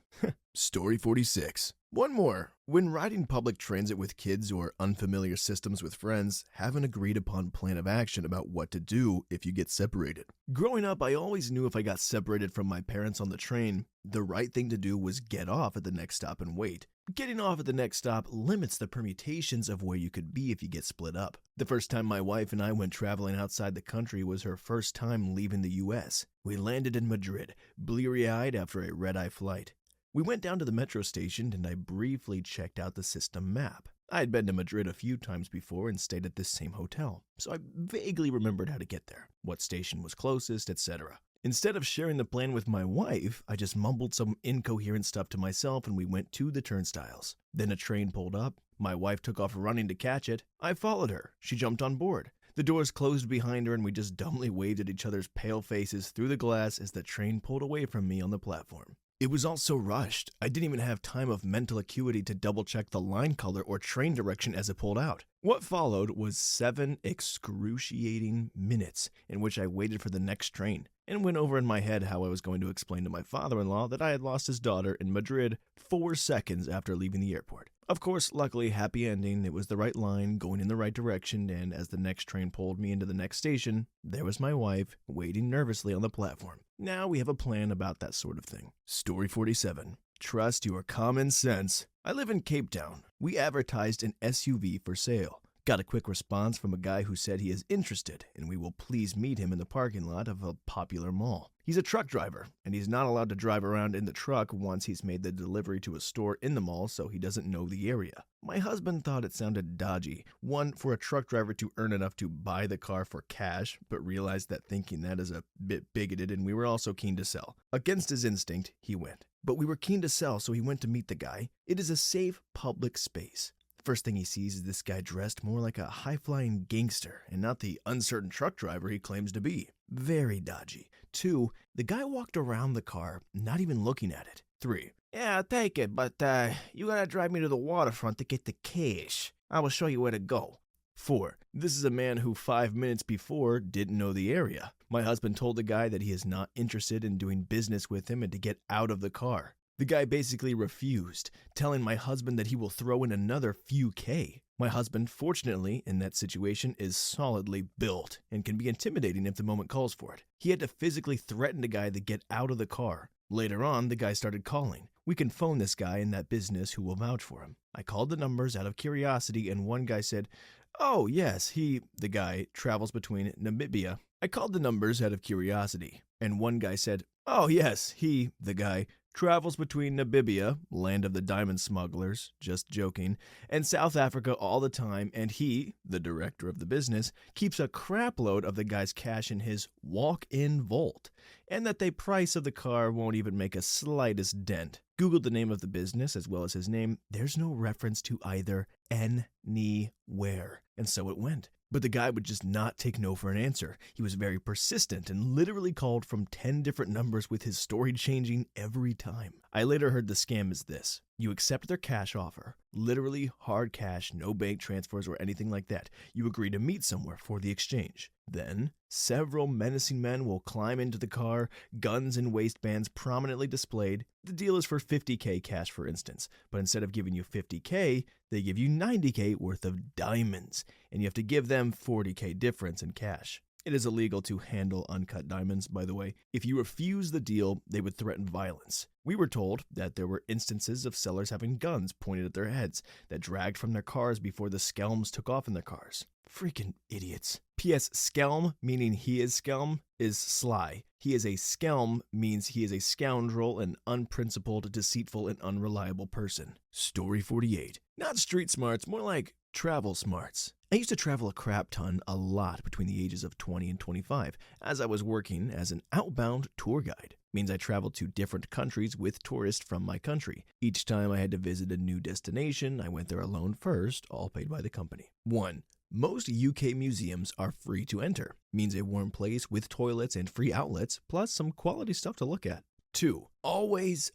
Story 46. One more. When riding public transit with kids or unfamiliar systems with friends, have an agreed upon plan of action about what to do if you get separated. Growing up, I always knew if I got separated from my parents on the train, the right thing to do was get off at the next stop and wait. Getting off at the next stop limits the permutations of where you could be if you get split up. The first time my wife and I went traveling outside the country was her first time leaving the US. We landed in Madrid, bleary-eyed after a red-eye flight. We went down to the metro station and I briefly checked out the system map. I had been to Madrid a few times before and stayed at this same hotel, so I vaguely remembered how to get there, what station was closest, etc. Instead of sharing the plan with my wife, I just mumbled some incoherent stuff to myself and we went to the turnstiles. Then a train pulled up. My wife took off running to catch it. I followed her. She jumped on board. The doors closed behind her and we just dumbly waved at each other's pale faces through the glass as the train pulled away from me on the platform. It was all so rushed, I didn't even have time of mental acuity to double-check the line color or train direction as it pulled out. What followed was 7 excruciating minutes in which I waited for the next train and went over in my head how I was going to explain to my father-in-law that I had lost his daughter in Madrid 4 seconds after leaving the airport. Of course, luckily, happy ending, it was the right line, going in the right direction, and as the next train pulled me into the next station, there was my wife, waiting nervously on the platform. Now we have a plan about that sort of thing. Story 47. Trust your common sense. I live in Cape Town. We advertised an SUV for sale. Got a quick response from a guy who said he is interested, and we will please meet him in the parking lot of a popular mall. He's a truck driver, and he's not allowed to drive around in the truck once he's made the delivery to a store in the mall, so he doesn't know the area. My husband thought it sounded dodgy. One, for a truck driver to earn enough to buy the car for cash, but realized that thinking that is a bit bigoted, and we were also keen to sell. Against his instinct, he went. But we were keen to sell, so he went to meet the guy. It is a safe public space. First thing he sees is this guy dressed more like a high-flying gangster and not the uncertain truck driver he claims to be. Very dodgy. 2, the guy walked around the car, not even looking at it. 3, yeah, I'll take it, but you gotta drive me to the waterfront to get the cash. I will show you where to go. 4, this is a man who 5 minutes before didn't know the area. My husband told the guy that he is not interested in doing business with him and to get out of the car. The guy basically refused, telling my husband that he will throw in another few K. My husband, fortunately, in that situation, is solidly built and can be intimidating if the moment calls for it. He had to physically threaten the guy to get out of the car. Later on, the guy started calling. We can phone this guy in that business who will vouch for him. I called the numbers out of curiosity, and one guy said, "Oh, yes, the guy, travels between Namibia." I called the numbers out of curiosity, and one guy said, "Oh, yes, the guy, travels between Namibia, land of the diamond smugglers, just joking, and South Africa all the time, and he, the director of the business, keeps a crapload of the guy's cash in his walk-in vault, and that the price of the car won't even make a slightest dent." Googled the name of the business as well as his name. There's no reference to either anywhere, and so it went. But the guy would just not take no for an answer. He was very persistent and literally called from 10 different numbers with his story changing every time. I later heard the scam is this. You accept their cash offer, literally hard cash, no bank transfers or anything like that. You agree to meet somewhere for the exchange. Then, several menacing men will climb into the car, guns and waistbands prominently displayed. The deal is for 50K cash, for instance, but instead of giving you 50K, they give you 90K worth of diamonds, and you have to give them 40K difference in cash. It is illegal to handle uncut diamonds, by the way. If you refuse the deal, they would threaten violence. We were told that there were instances of sellers having guns pointed at their heads that dragged from their cars before the skelms took off in their cars. Freaking idiots. P.S. Skelm, meaning he is skelm, is sly. He is a skelm means he is a scoundrel, an unprincipled, deceitful, and unreliable person. Story 48. Not street smarts, more like travel smarts. I used to travel a crap ton a lot between the ages of 20 and 25 as I was working as an outbound tour guide. Means I traveled to different countries with tourists from my country. Each time I had to visit a new destination, I went there alone first, all paid by the company. 1. Most UK museums are free to enter. Means a warm place with toilets and free outlets, plus some quality stuff to look at. 2. Always,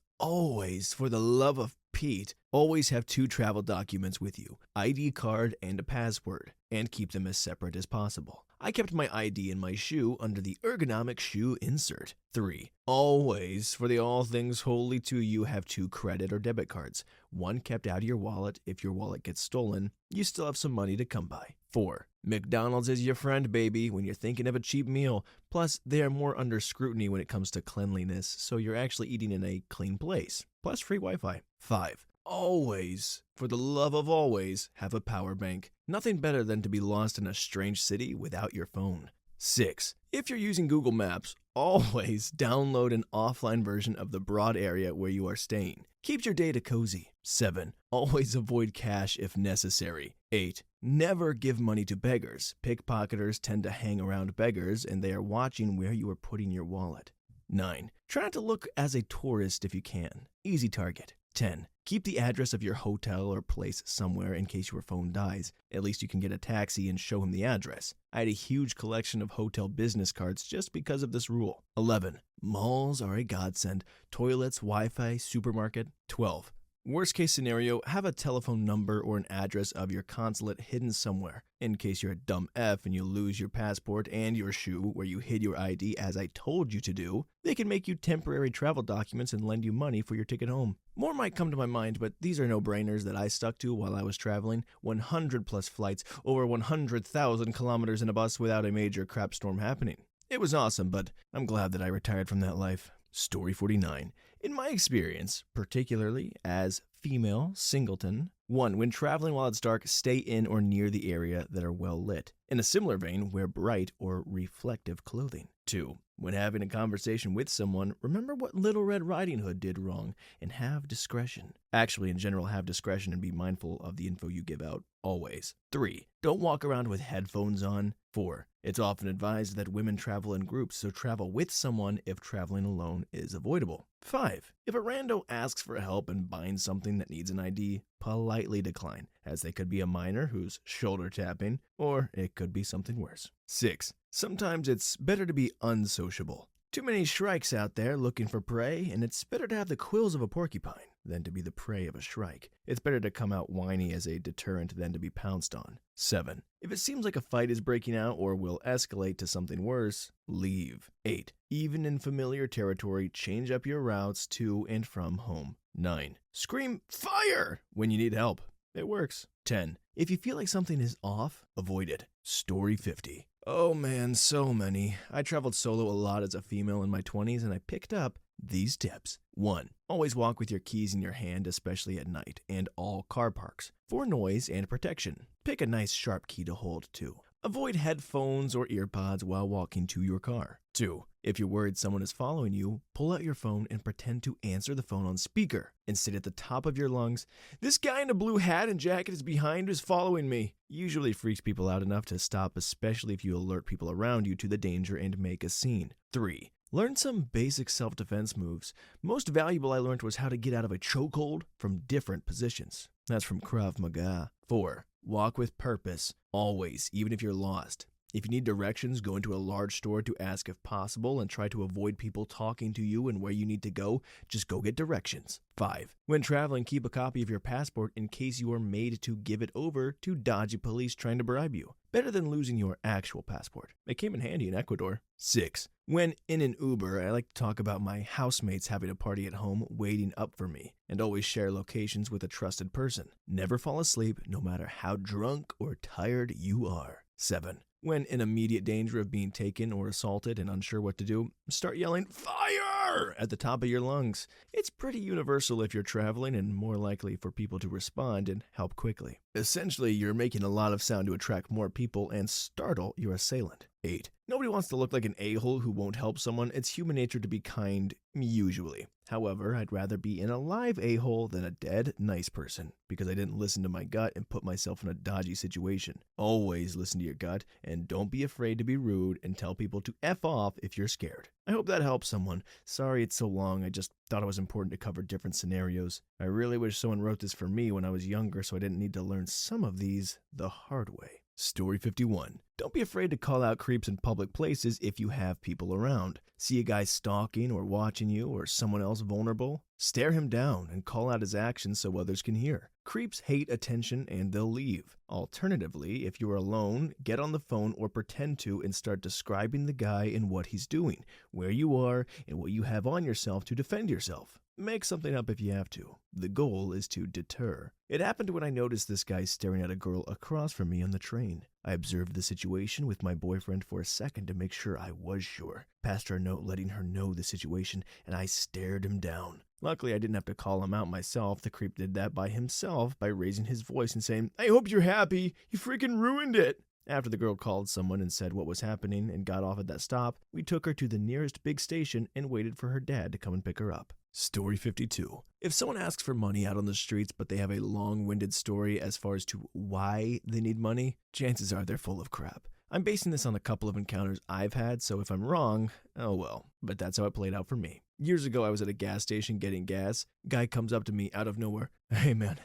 for the love of Pete, always have 2 travel documents with you, ID card and a password, and keep them as separate as possible. I kept my ID in my shoe under the ergonomic shoe insert. 3. Always, for the all things holy to you, have 2 credit or debit cards. One kept out of your wallet. If your wallet gets stolen, you still have some money to come by. 4. McDonald's is your friend, baby, when you're thinking of a cheap meal. Plus, they are more under scrutiny when it comes to cleanliness, so you're actually eating in a clean place. Plus free Wi-Fi. 5. Always, for the love of always, have a power bank. Nothing better than to be lost in a strange city without your phone. 6. If you're using Google Maps, Always download an offline version of the broad area where you are staying. Keeps your data cozy. 7. Always avoid cash if necessary. 8. Never give money to beggars. Pickpocketers tend to hang around beggars and they are watching where you are putting your wallet. 9. Try not to look as a tourist if you can. Easy target. 10. Keep the address of your hotel or place somewhere in case your phone dies. At least you can get a taxi and show him the address. I had a huge collection of hotel business cards just because of this rule. 11. Malls are a godsend. Toilets, Wi-Fi, supermarket. 12. Worst case scenario, have a telephone number or an address of your consulate hidden somewhere. In case you're a dumb F and you lose your passport and your shoe where you hid your ID as I told you to do, they can make you temporary travel documents and lend you money for your ticket home. More might come to my mind, but these are no-brainers that I stuck to while I was traveling. 100 plus flights, over 100,000 kilometers in a bus without a major crap storm happening. It was awesome, but I'm glad that I retired from that life. Story 49. In my experience, particularly as female singleton, 1. When traveling while it's dark, stay in or near the area that are well lit. In a similar vein, wear bright or reflective clothing. 2. When having a conversation with someone, remember what Little Red Riding Hood did wrong and have discretion. Actually, in general, have discretion and be mindful of the info you give out, always. 3. Don't walk around with headphones on. 4. It's often advised that women travel in groups, so travel with someone if traveling alone is avoidable. 5. If a rando asks for help and binds something that needs an ID, politely decline, as they could be a minor who's shoulder tapping, or it could be something worse. 6. Sometimes it's better to be unsociable. Too many shrikes out there looking for prey, and it's better to have the quills of a porcupine than to be the prey of a shrike. It's better to come out whiny as a deterrent than to be pounced on. 7. If it seems like a fight is breaking out or will escalate to something worse, leave. 8. Even in familiar territory, change up your routes to and from home. 9. Scream fire when you need help. It works. 10. If you feel like something is off, avoid it. Story 50. Oh man, so many. I traveled solo a lot as a female in my 20s and I picked up these tips. 1. Always walk with your keys in your hand, especially at night, and all car parks, for noise and protection. Pick a nice sharp key to hold too. Avoid headphones or earpods while walking to your car. 2. If you're worried someone is following you, pull out your phone and pretend to answer the phone on speaker and say at the top of your lungs, "This guy in a blue hat and jacket is behind is following me." Usually freaks people out enough to stop, especially if you alert people around you to the danger and make a scene. 3. Learn some basic self-defense moves. Most valuable I learned was how to get out of a chokehold from different positions. That's from Krav Maga. 4. Walk with purpose, always, even if you're lost. If you need directions, go into a large store to ask if possible and try to avoid people talking to you and where you need to go. Just go get directions. 5. When traveling, keep a copy of your passport in case you are made to give it over to dodgy police trying to bribe you. Better than losing your actual passport. It came in handy in Ecuador. 6. When in an Uber, I like to talk about my housemates having a party at home waiting up for me, and always share locations with a trusted person. Never fall asleep, no matter how drunk or tired you are. 7. When in immediate danger of being taken or assaulted and unsure what to do, start yelling "Fire!" at the top of your lungs. It's pretty universal if you're traveling and more likely for people to respond and help quickly. Essentially, you're making a lot of sound to attract more people and startle your assailant. 8. Nobody wants to look like an a-hole who won't help someone. It's human nature to be kind, usually. However, I'd rather be an alive a-hole than a dead, nice person, because I didn't listen to my gut and put myself in a dodgy situation. Always listen to your gut, and don't be afraid to be rude and tell people to F off if you're scared. I hope that helps someone. Sorry it's so long, I just thought it was important to cover different scenarios. I really wish someone wrote this for me when I was younger so I didn't need to learn some of these the hard way. Story 51. Don't be afraid to call out creeps in public places if you have people around. See a guy stalking or watching you or someone else vulnerable? Stare him down and call out his actions so others can hear. Creeps hate attention and they'll leave. Alternatively, if you're alone, get on the phone or pretend to and start describing the guy and what he's doing, where you are, and what you have on yourself to defend yourself. Make something up if you have to. The goal is to deter. It happened when I noticed this guy staring at a girl across from me on the train. I observed the situation with my boyfriend for a second to make sure I was sure. Passed her a note letting her know the situation, and I stared him down. Luckily, I didn't have to call him out myself. The creep did that by himself by raising his voice and saying, "I hope you're happy. You freaking ruined it." After the girl called someone and said what was happening and got off at that stop, we took her to the nearest big station and waited for her dad to come and pick her up. Story 52. If someone asks for money out on the streets but they have a long-winded story as far as to why they need money, chances are they're full of crap. I'm basing this on a couple of encounters I've had, so if I'm wrong, oh well, but that's how it played out for me. Years ago, I was at a gas station getting gas. Guy comes up to me out of nowhere. "Hey man,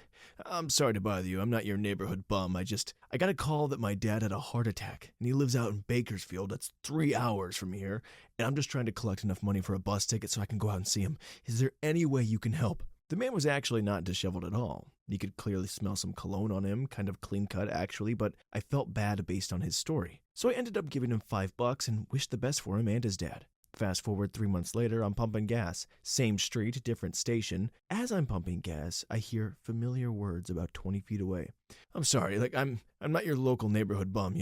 I'm sorry to bother you. I'm not your neighborhood bum. I got a call that my dad had a heart attack, and he lives out in Bakersfield. That's 3 hours from here, and I'm just trying to collect enough money for a bus ticket so I can go out and see him. Is there any way you can help?" The man was actually not disheveled at all. You could clearly smell some cologne on him, kind of clean cut actually, but I felt bad based on his story. So I ended up giving him $5 and wished the best for him and his dad. Fast forward 3 months later, I'm pumping gas. Same street, different station. As I'm pumping gas, I hear familiar words about 20 feet away. "I'm sorry, I'm not your local neighborhood bum,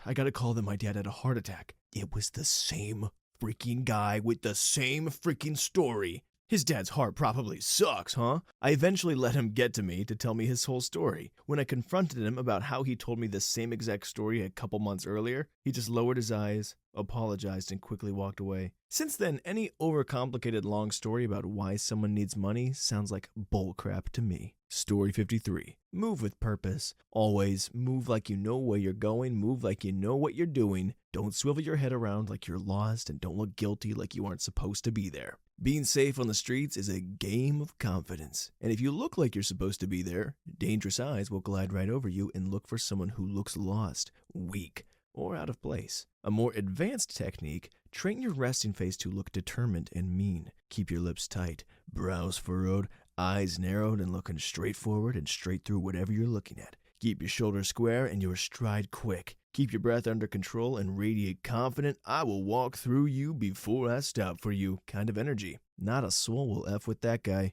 I got a call that my dad had a heart attack." It was the same freaking guy with the same freaking story. His dad's heart probably sucks, huh? I eventually let him get to me to tell me his whole story. When I confronted him about how he told me the same exact story a couple months earlier, he just lowered his eyes, apologized, and quickly walked away. Since then, any overcomplicated long story about why someone needs money sounds like bullcrap to me. Story 53. Move with purpose. Always move like you know where you're going, move like you know what you're doing. Don't swivel your head around like you're lost, and don't look guilty like you aren't supposed to be there. Being safe on the streets is a game of confidence, and if you look like you're supposed to be there, dangerous eyes will glide right over you and look for someone who looks lost, weak, or out of place. A more advanced technique, train your resting face to look determined and mean. Keep your lips tight, brows furrowed, eyes narrowed, and looking straight forward and straight through whatever you're looking at. Keep your shoulders square and your stride quick. Keep your breath under control and radiate confident, "I will walk through you before I stop for you" kind of energy. Not a soul will F with that guy.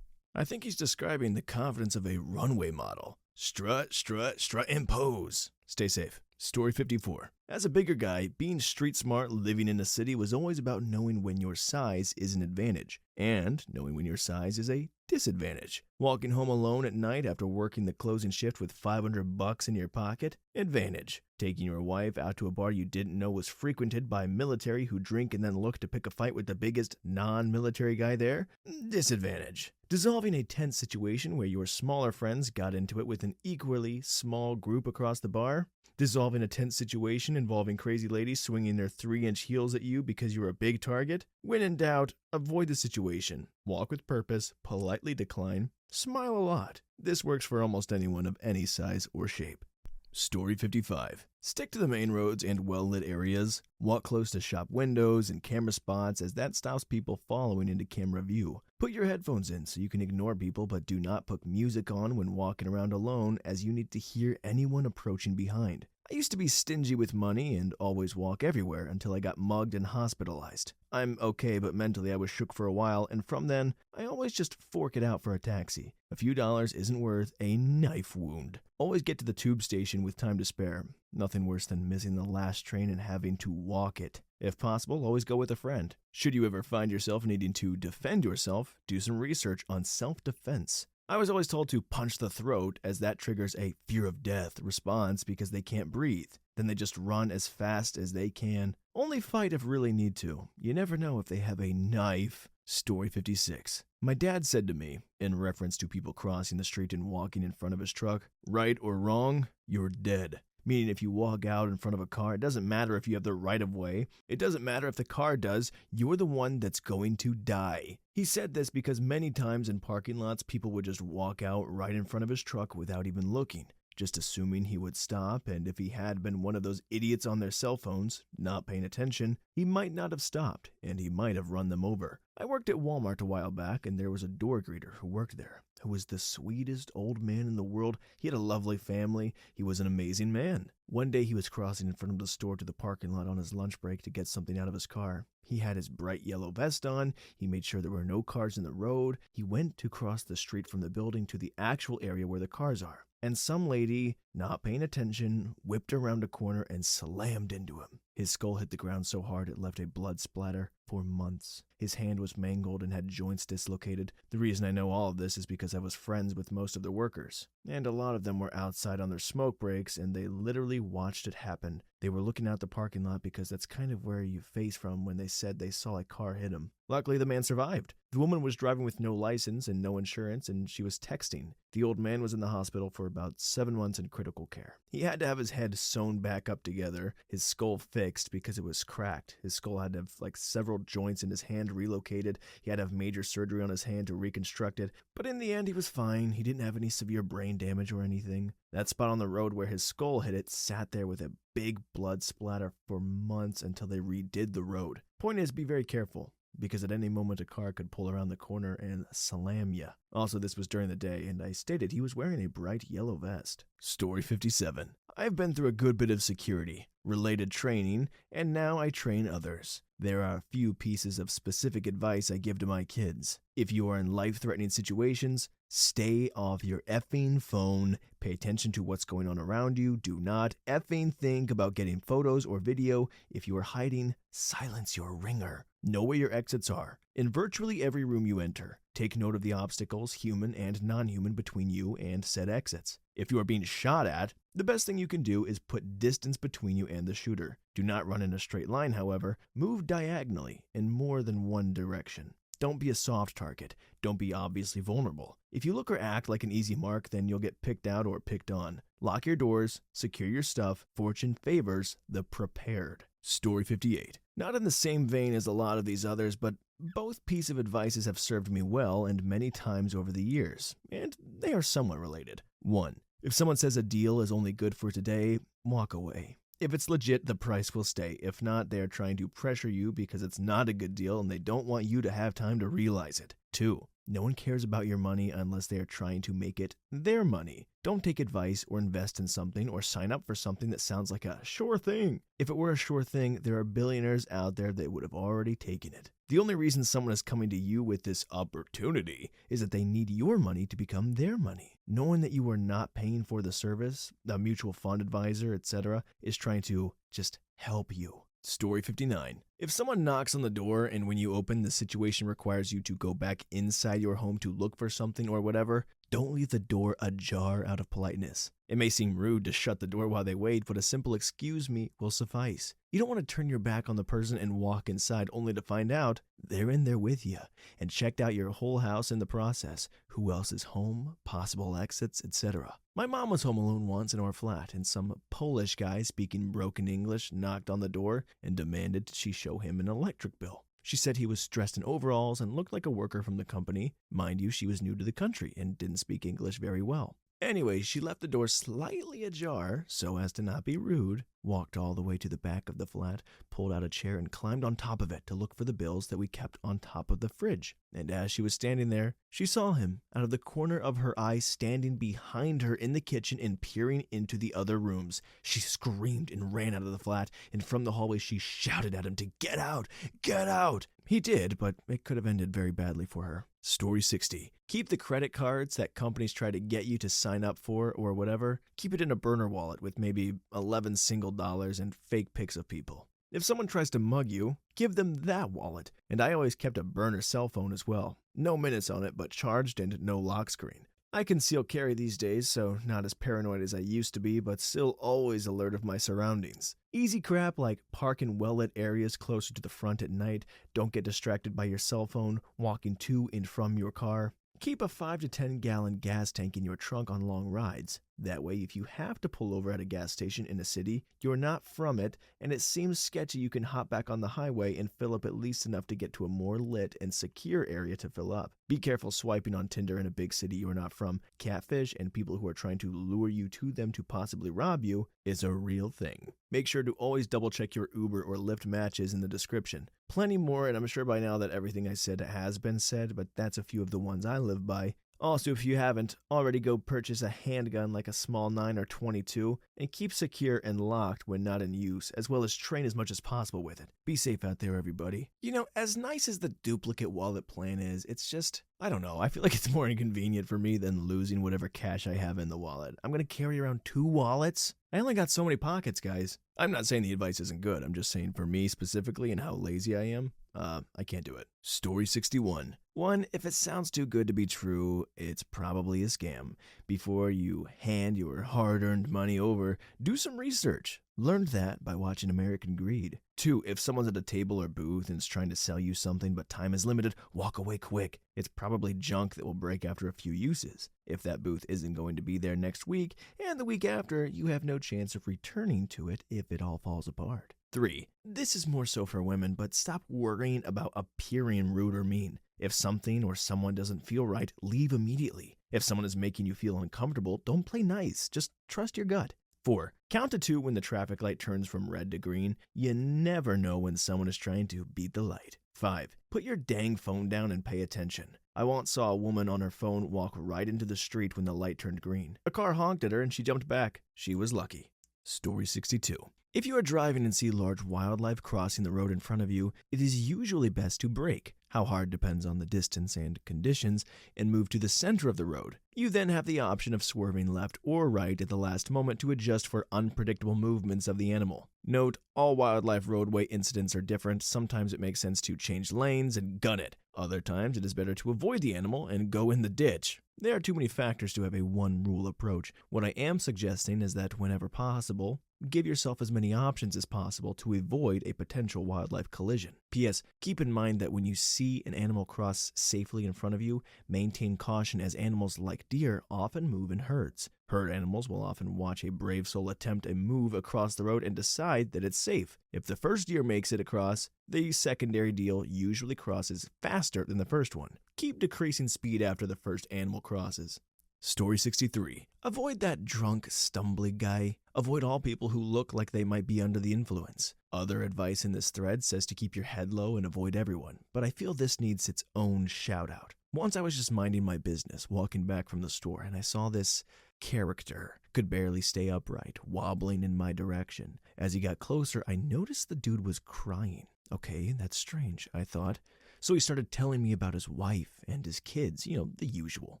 I think he's describing the confidence of a runway model. Strut, strut, strut, and pose. Stay safe. Story 54. As a bigger guy, being street smart living in a city was always about knowing when your size is an advantage, and knowing when your size is a disadvantage. Walking home alone at night after working the closing shift with $500 in your pocket? Advantage. Taking your wife out to a bar you didn't know was frequented by military who drink and then look to pick a fight with the biggest non-military guy there? Disadvantage. Dissolving a tense situation where your smaller friends got into it with an equally small group across the bar? Dissolving a tense situation involving crazy ladies swinging their 3-inch heels at you because you're a big target? When in doubt, avoid the situation. Walk with purpose, politely decline, smile a lot. This works for almost anyone of any size or shape. Story 55. Stick to the main roads and well-lit areas. Walk close to shop windows and camera spots, as that stops people following into camera view. Put your headphones in so you can ignore people, but do not put music on when walking around alone, as you need to hear anyone approaching behind. I used to be stingy with money and always walk everywhere until I got mugged and hospitalized. I'm okay, but mentally I was shook for a while, and from then, I always just fork it out for a taxi. A few dollars isn't worth a knife wound. Always get to the tube station with time to spare. Nothing worse than missing the last train and having to walk it. If possible, always go with a friend. Should you ever find yourself needing to defend yourself, do some research on self-defense. I was always told to punch the throat, as that triggers a fear of death response because they can't breathe. Then they just run as fast as they can. Only fight if really need to. You never know if they have a knife. Story 56. My dad said to me, in reference to people crossing the street and walking in front of his truck, "Right or wrong, you're dead." Meaning if you walk out in front of a car, it doesn't matter if you have the right of way. It doesn't matter if the car does. You're the one that's going to die. He said this because many times in parking lots, people would just walk out right in front of his truck without even looking, just assuming he would stop, and if he had been one of those idiots on their cell phones, not paying attention, he might not have stopped, and he might have run them over. I worked at Walmart a while back, and there was a door greeter who worked there, who was the sweetest old man in the world. He had a lovely family. He was an amazing man. One day he was crossing in front of the store to the parking lot on his lunch break to get something out of his car. He had his bright yellow vest on. He made sure there were no cars in the road. He went to cross the street from the building to the actual area where the cars are. And some lady not paying attention, whipped around a corner and slammed into him. His skull hit the ground so hard it left a blood splatter for months. His hand was mangled and had joints dislocated. The reason I know all of this is because I was friends with most of the workers, and a lot of them were outside on their smoke breaks, and they literally watched it happen. They were looking out the parking lot because that's kind of where you face from when they said they saw a car hit him. Luckily, the man survived. The woman was driving with no license and no insurance, and she was texting. The old man was in the hospital for about 7 months in critical care. He had to have his head sewn back up together, his skull fixed because it was cracked. His skull had to have several joints in his hand relocated. He had to have major surgery on his hand to reconstruct it. But in the end, he was fine. He didn't have any severe brain damage or anything. That spot on the road where his skull hit it sat there with a big blood splatter for months until they redid the road. Point is, be very careful, because at any moment a car could pull around the corner and slam ya. Also, this was during the day, and I stated he was wearing a bright yellow vest. Story 57. I've been through a good bit of security-related training, and now I train others. There are a few pieces of specific advice I give to my kids. If you are in life-threatening situations, stay off your effing phone. Pay attention to what's going on around you. Do not effing think about getting photos or video. If you are hiding, silence your ringer. Know where your exits are. In virtually every room you enter, take note of the obstacles, human and non-human, between you and said exits. If you are being shot at, the best thing you can do is put distance between you and the shooter. Do not run in a straight line, however. Move diagonally in more than one direction. Don't be a soft target. Don't be obviously vulnerable. If you look or act like an easy mark, then you'll get picked out or picked on. Lock your doors, secure your stuff. Fortune favors the prepared. Story 58. Not in the same vein as a lot of these others, but both pieces of advices have served me well and many times over the years, and they are somewhat related. 1. If someone says a deal is only good for today, walk away. If it's legit, the price will stay. If not, they are trying to pressure you because it's not a good deal and they don't want you to have time to realize it. 2. No one cares about your money unless they are trying to make it their money. Don't take advice or invest in something or sign up for something that sounds like a sure thing. If it were a sure thing, there are billionaires out there that would have already taken it. The only reason someone is coming to you with this opportunity is that they need your money to become their money. Knowing that you are not paying for the service, a mutual fund advisor, etc., is trying to just help you. Story 59. If someone knocks on the door and when you open, the situation requires you to go back inside your home to look for something or whatever, don't leave the door ajar out of politeness. It may seem rude to shut the door while they wait, but a simple "excuse me" will suffice. You don't want to turn your back on the person and walk inside only to find out they're in there with you and checked out your whole house in the process. Who else is home, possible exits, etc. My mom was home alone once in our flat, and some Polish guy speaking broken English knocked on the door and demanded she show him an electric bill. She said he was dressed in overalls and looked like a worker from the company. Mind you, she was new to the country and didn't speak English very well. Anyway, she left the door slightly ajar so as to not be rude, walked all the way to the back of the flat, pulled out a chair and climbed on top of it to look for the bills that we kept on top of the fridge. And as she was standing there, she saw him out of the corner of her eye standing behind her in the kitchen and peering into the other rooms. She screamed and ran out of the flat, and from the hallway she shouted at him to get out, get out. He did, but it could have ended very badly for her. Story 60. Keep the credit cards that companies try to get you to sign up for or whatever. Keep it in a burner wallet with maybe 11 single dollars and fake pics of people. If someone tries to mug you, give them that wallet. And I always kept a burner cell phone as well. No minutes on it, but charged and no lock screen. I conceal carry these days, so not as paranoid as I used to be, but still always alert of my surroundings. Easy crap like park in well-lit areas closer to the front at night, don't get distracted by your cell phone, walking to and from your car. Keep a 5 to 10 gallon gas tank in your trunk on long rides. That way, if you have to pull over at a gas station in a city, you're not from it, and it seems sketchy, you can hop back on the highway and fill up at least enough to get to a more lit and secure area to fill up. Be careful swiping on Tinder in a big city you are not from. Catfish and people who are trying to lure you to them to possibly rob you is a real thing. Make sure to always double check your Uber or Lyft matches in the description. Plenty more, and I'm sure by now that everything I said has been said, but that's a few of the ones I live by. Also, if you haven't already, go purchase a handgun like a small 9 or 22 and keep secure and locked when not in use, as well as train as much as possible with it. Be safe out there, everybody. You know, as nice as the duplicate wallet plan is, it's just, I don't know, I feel like it's more inconvenient for me than losing whatever cash I have in the wallet. I'm going to carry around 2 wallets? I only got so many pockets, guys. I'm not saying the advice isn't good. I'm just saying for me specifically and how lazy I am, I can't do it. Story 61. 1. If it sounds too good to be true, it's probably a scam. Before you hand your hard-earned money over, do some research. Learned that by watching American Greed. 2. If someone's at a table or booth and is trying to sell you something but time is limited, walk away quick. It's probably junk that will break after a few uses. If that booth isn't going to be there next week and the week after, you have no chance of returning to it if it all falls apart. 3. This is more so for women, but stop worrying about appearing rude or mean. If something or someone doesn't feel right, leave immediately. If someone is making you feel uncomfortable, don't play nice. Just trust your gut. 4. Count to 2 when the traffic light turns from red to green. You never know when someone is trying to beat the light. 5. Put your dang phone down and pay attention. I once saw a woman on her phone walk right into the street when the light turned green. A car honked at her and she jumped back. She was lucky. Story 62. If you are driving and see large wildlife crossing the road in front of you, it is usually best to brake. How hard depends on the distance and conditions, and move to the center of the road. You then have the option of swerving left or right at the last moment to adjust for unpredictable movements of the animal. Note, all wildlife roadway incidents are different. Sometimes it makes sense to change lanes and gun it. Other times it is better to avoid the animal and go in the ditch. There are too many factors to have a one-rule approach. What I am suggesting is that whenever possible, give yourself as many options as possible to avoid a potential wildlife collision. P.S. Keep in mind that when you see an animal cross safely in front of you, maintain caution as animals like deer often move in herds. Herd animals will often watch a brave soul attempt a move across the road and decide that it's safe. If the first deer makes it across, the secondary deer usually crosses faster than the first one. Keep decreasing speed after the first animal crosses. Story 63. Avoid that drunk, stumbling guy. Avoid all people who look like they might be under the influence. Other advice in this thread says to keep your head low and avoid everyone, but I feel this needs its own shout out. Once I was just minding my business, walking back from the store, and I saw this character. Could barely stay upright, wobbling in my direction. As he got closer, I noticed the dude was crying. Okay, that's strange, I thought. So he started telling me about his wife and his kids, the usual.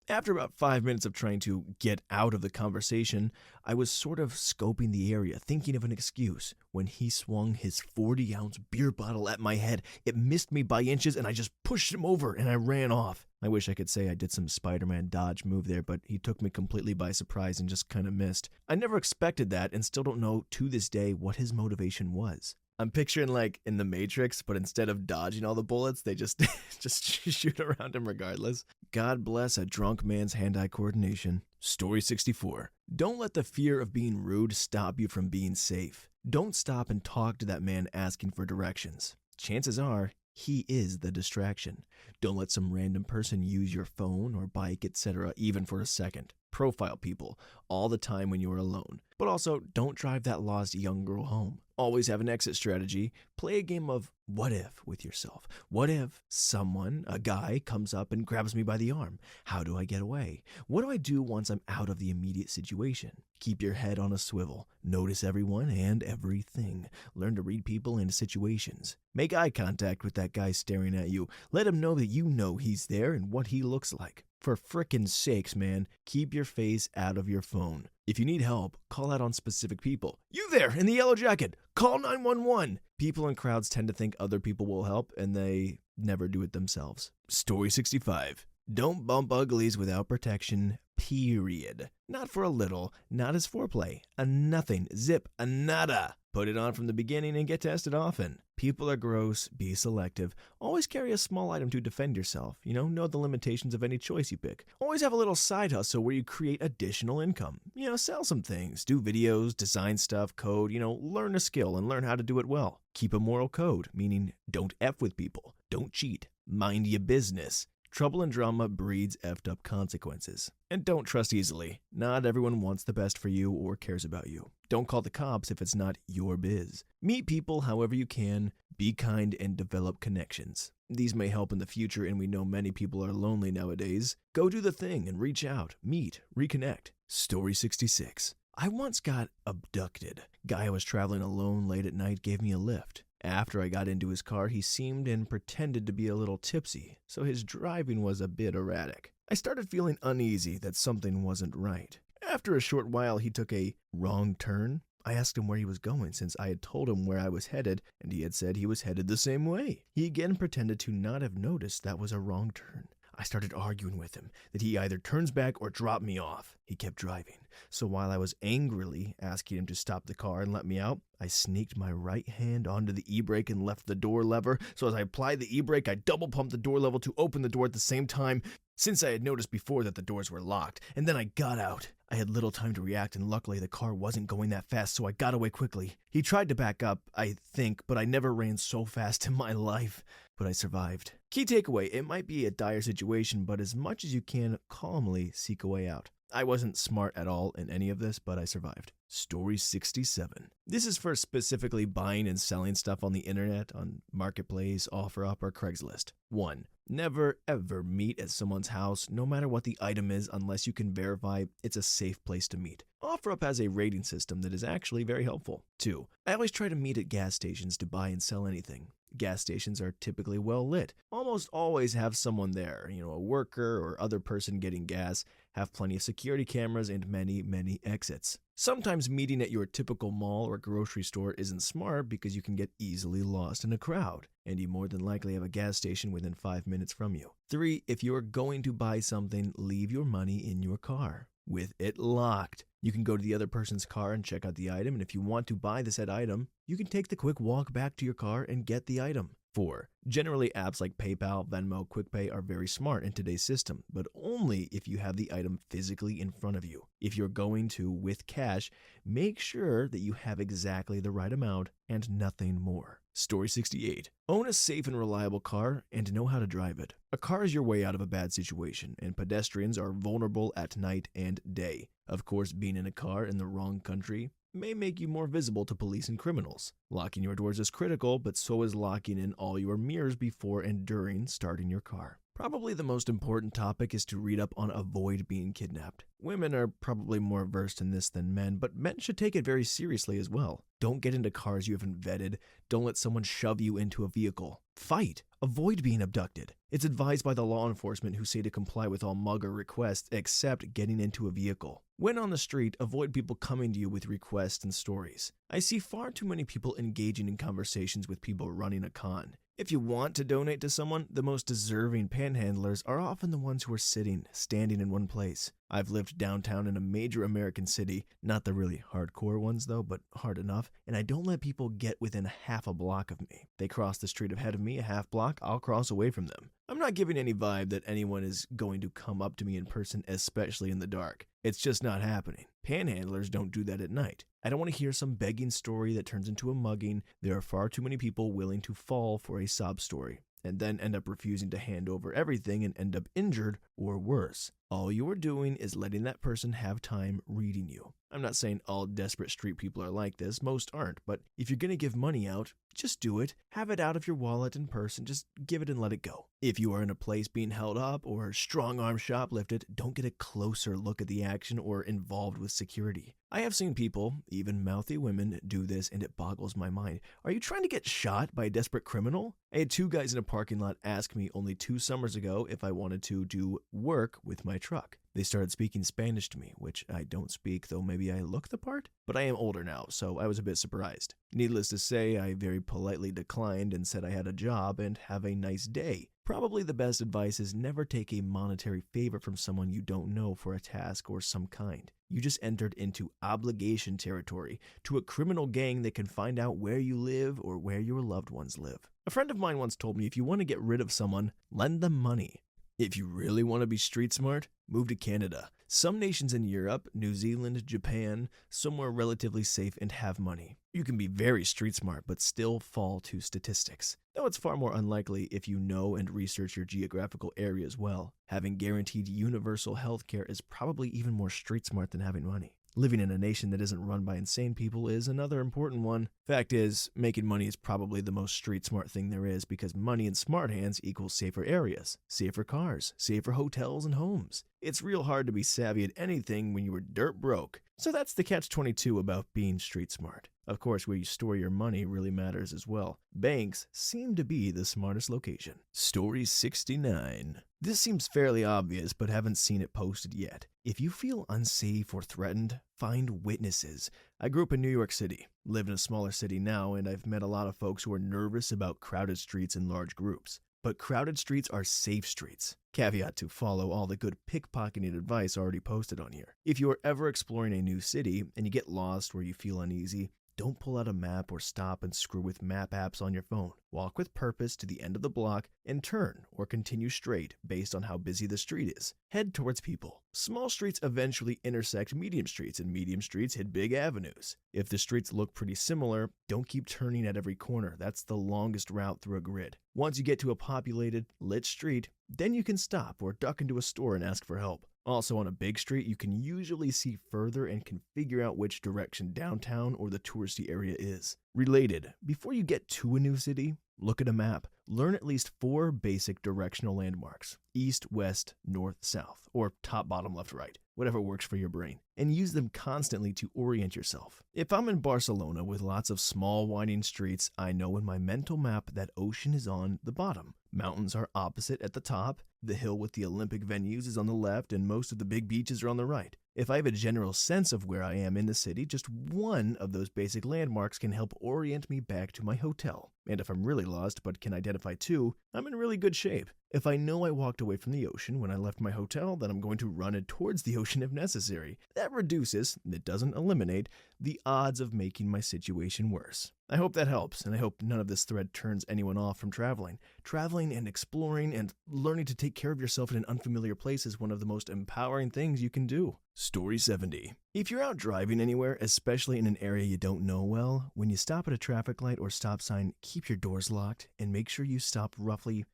After about 5 minutes of trying to get out of the conversation, I was sort of scoping the area, thinking of an excuse, when he swung his 40-ounce beer bottle at my head. It missed me by inches, and I just pushed him over, and I ran off. I wish I could say I did some Spider-Man dodge move there, but he took me completely by surprise and just kind of missed. I never expected that, and still don't know to this day what his motivation was. I'm picturing like in the Matrix, but instead of dodging all the bullets, they just shoot around him regardless. God bless a drunk man's hand-eye coordination. Story 64. Don't let the fear of being rude stop you from being safe. Don't stop and talk to that man asking for directions. Chances are, he is the distraction. Don't let some random person use your phone or bike, etc., even for a second. Profile people all the time when you are alone. But also, don't drive that lost young girl home. Always have an exit strategy. Play a game of what if with yourself. What if someone, a guy, comes up and grabs me by the arm? How do I get away? What do I do once I'm out of the immediate situation? Keep your head on a swivel. Notice everyone and everything. Learn to read people and situations. Make eye contact with that guy staring at you. Let him know that you know he's there and what he looks like. For frickin' sakes, man, keep your face out of your phone. If you need help, call out on specific people. You there, in the yellow jacket, call 911. People in crowds tend to think other people will help, and they never do it themselves. Story 65. Don't bump uglies without protection, period. Not for a little, not as foreplay, a nothing, zip, a nada. Put it on from the beginning and get tested often. People are gross, be selective. Always carry a small item to defend yourself. Know the limitations of any choice you pick. Always have a little side hustle where you create additional income. Sell some things, do videos, design stuff, code, learn a skill and learn how to do it well. Keep a moral code, meaning don't F with people, don't cheat, mind your business. Trouble and drama breeds effed up consequences. And don't trust easily. Not everyone wants the best for you or cares about you. Don't call the cops if it's not your biz. Meet people however you can, be kind, and develop connections. These may help in the future, and we know many people are lonely nowadays. Go do the thing and reach out, meet, reconnect. Story 66. I once got abducted. Guy I was traveling alone late at night gave me a lift. After I got into his car, he seemed and pretended to be a little tipsy, so his driving was a bit erratic. I started feeling uneasy that something wasn't right. After a short while, he took a wrong turn. I asked him where he was going since I had told him where I was headed, and he had said he was headed the same way. He again pretended to not have noticed that was a wrong turn. I started arguing with him that he either turns back or drop me off. He kept driving, so while I was angrily asking him to stop the car and let me out, I sneaked my right hand onto the e-brake and left the door lever. So as I applied the e-brake, I double pumped the door level to open the door at the same time, since I had noticed before that the doors were locked, and then I got out. I had little time to react, and luckily the car wasn't going that fast, so I got away quickly. He tried to back up, I think, but I never ran so fast in my life. But I survived. Key takeaway, it might be a dire situation, but as much as you can, calmly seek a way out. I wasn't smart at all in any of this, but I survived. Story 67. This is for specifically buying and selling stuff on the internet, on Marketplace, OfferUp, or Craigslist. 1. Never ever meet at someone's house, no matter what the item is, unless you can verify it's a safe place to meet. OfferUp has a rating system that is actually very helpful. 2. I always try to meet at gas stations to buy and sell anything. Gas stations are typically well lit. Almost always have someone there, a worker or other person getting gas, have plenty of security cameras and many exits. Sometimes meeting at your typical mall or grocery store isn't smart because you can get easily lost in a crowd, and you more than likely have a gas station within 5 minutes from you. 3. If you're going to buy something, leave your money in your car with it locked. You can go to the other person's car and check out the item, and if you want to buy the said item, you can take the quick walk back to your car and get the item. 4. Generally, apps like PayPal, Venmo, QuickPay are very smart in today's system, but only if you have the item physically in front of you. If you're going to with cash, make sure that you have exactly the right amount and nothing more. Story 68. Own a safe and reliable car and know how to drive it. A car is your way out of a bad situation, and pedestrians are vulnerable at night and day. Of course, being in a car in the wrong country may make you more visible to police and criminals. Locking your doors is critical, but so is locking in all your mirrors before and during starting your car. Probably the most important topic is to read up on avoid being kidnapped. Women are probably more versed in this than men, but men should take it very seriously as well. Don't get into cars you haven't vetted. Don't let someone shove you into a vehicle. Fight. Avoid being abducted. It's advised by the law enforcement who say to comply with all mugger requests except getting into a vehicle. When on the street, avoid people coming to you with requests and stories. I see far too many people engaging in conversations with people running a con. If you want to donate to someone, the most deserving panhandlers are often the ones who are standing in one place. I've lived downtown in a major American city, not the really hardcore ones though, but hard enough, and I don't let people get within half a block of me. They cross the street ahead of me a half block, I'll cross away from them. I'm not giving any vibe that anyone is going to come up to me in person, especially in the dark. It's just not happening. Panhandlers don't do that at night. I don't want to hear some begging story that turns into a mugging. There are far too many people willing to fall for a sob story and then end up refusing to hand over everything and end up injured or worse. All you are doing is letting that person have time reading you. I'm not saying all desperate street people are like this, most aren't, but if you're going to give money out, just do it. Have it out of your wallet in person, just give it and let it go. If you are in a place being held up or strong-arm shoplifted, don't get a closer look at the action or involved with security. I have seen people, even mouthy women, do this and it boggles my mind. Are you trying to get shot by a desperate criminal? I had 2 guys in a parking lot ask me only 2 summers ago if I wanted to do work with my truck. They started speaking Spanish to me, which I don't speak, though maybe I look the part. But I am older now, so I was a bit surprised. Needless to say, I very politely declined and said I had a job and have a nice day. Probably the best advice is never take a monetary favor from someone you don't know for a task or some kind. You just entered into obligation territory to a criminal gang that can find out where you live or where your loved ones live. A friend of mine once told me if you want to get rid of someone, lend them money. If you really want to be street smart, move to Canada. Some nations in Europe, New Zealand, Japan, somewhere relatively safe and have money. You can be very street smart but still fall to statistics. Though it's far more unlikely if you know and research your geographical areas well. Having guaranteed universal health care is probably even more street smart than having money. Living in a nation that isn't run by insane people is another important one. Fact is, making money is probably the most street smart thing there is because money in smart hands equals safer areas, safer cars, safer hotels and homes. It's real hard to be savvy at anything when you were dirt broke. So that's the catch-22 about being street smart. Of course, where you store your money really matters as well. Banks seem to be the smartest location. Story 69. This seems fairly obvious, but haven't seen it posted yet. If you feel unsafe or threatened, find witnesses. I grew up in New York City, live in a smaller city now, and I've met a lot of folks who are nervous about crowded streets in large groups. But crowded streets are safe streets. Caveat to follow all the good pickpocketing advice already posted on here. If you are ever exploring a new city and you get lost or you feel uneasy, don't pull out a map or stop and screw with map apps on your phone. Walk with purpose to the end of the block and turn or continue straight based on how busy the street is. Head towards people. Small streets eventually intersect medium streets, and medium streets hit big avenues. If the streets look pretty similar, don't keep turning at every corner. That's the longest route through a grid. Once you get to a populated, lit street, then you can stop or duck into a store and ask for help. Also, on a big street, you can usually see further and can figure out which direction downtown or the touristy area is. Related, before you get to a new city, look at a map. Learn at least 4 basic directional landmarks: east, west, north, south, or top, bottom, left, right, whatever works for your brain, and use them constantly to orient yourself. If I'm in Barcelona with lots of small winding streets, I know in my mental map that ocean is on the bottom. Mountains are opposite at the top, the hill with the Olympic venues is on the left, and most of the big beaches are on the right. If I have a general sense of where I am in the city, just one of those basic landmarks can help orient me back to my hotel. And if I'm really lost but can identify 2, I'm in really good shape. If I know I walked away from the ocean when I left my hotel, then I'm going to run it towards the ocean if necessary. That reduces, it doesn't eliminate, the odds of making my situation worse. I hope that helps, and I hope none of this thread turns anyone off from traveling. Traveling and exploring and learning to take care of yourself in an unfamiliar place is one of the most empowering things you can do. Story 70. If you're out driving anywhere, especially in an area you don't know well, when you stop at a traffic light or stop sign, keep your doors locked and make sure you stop roughly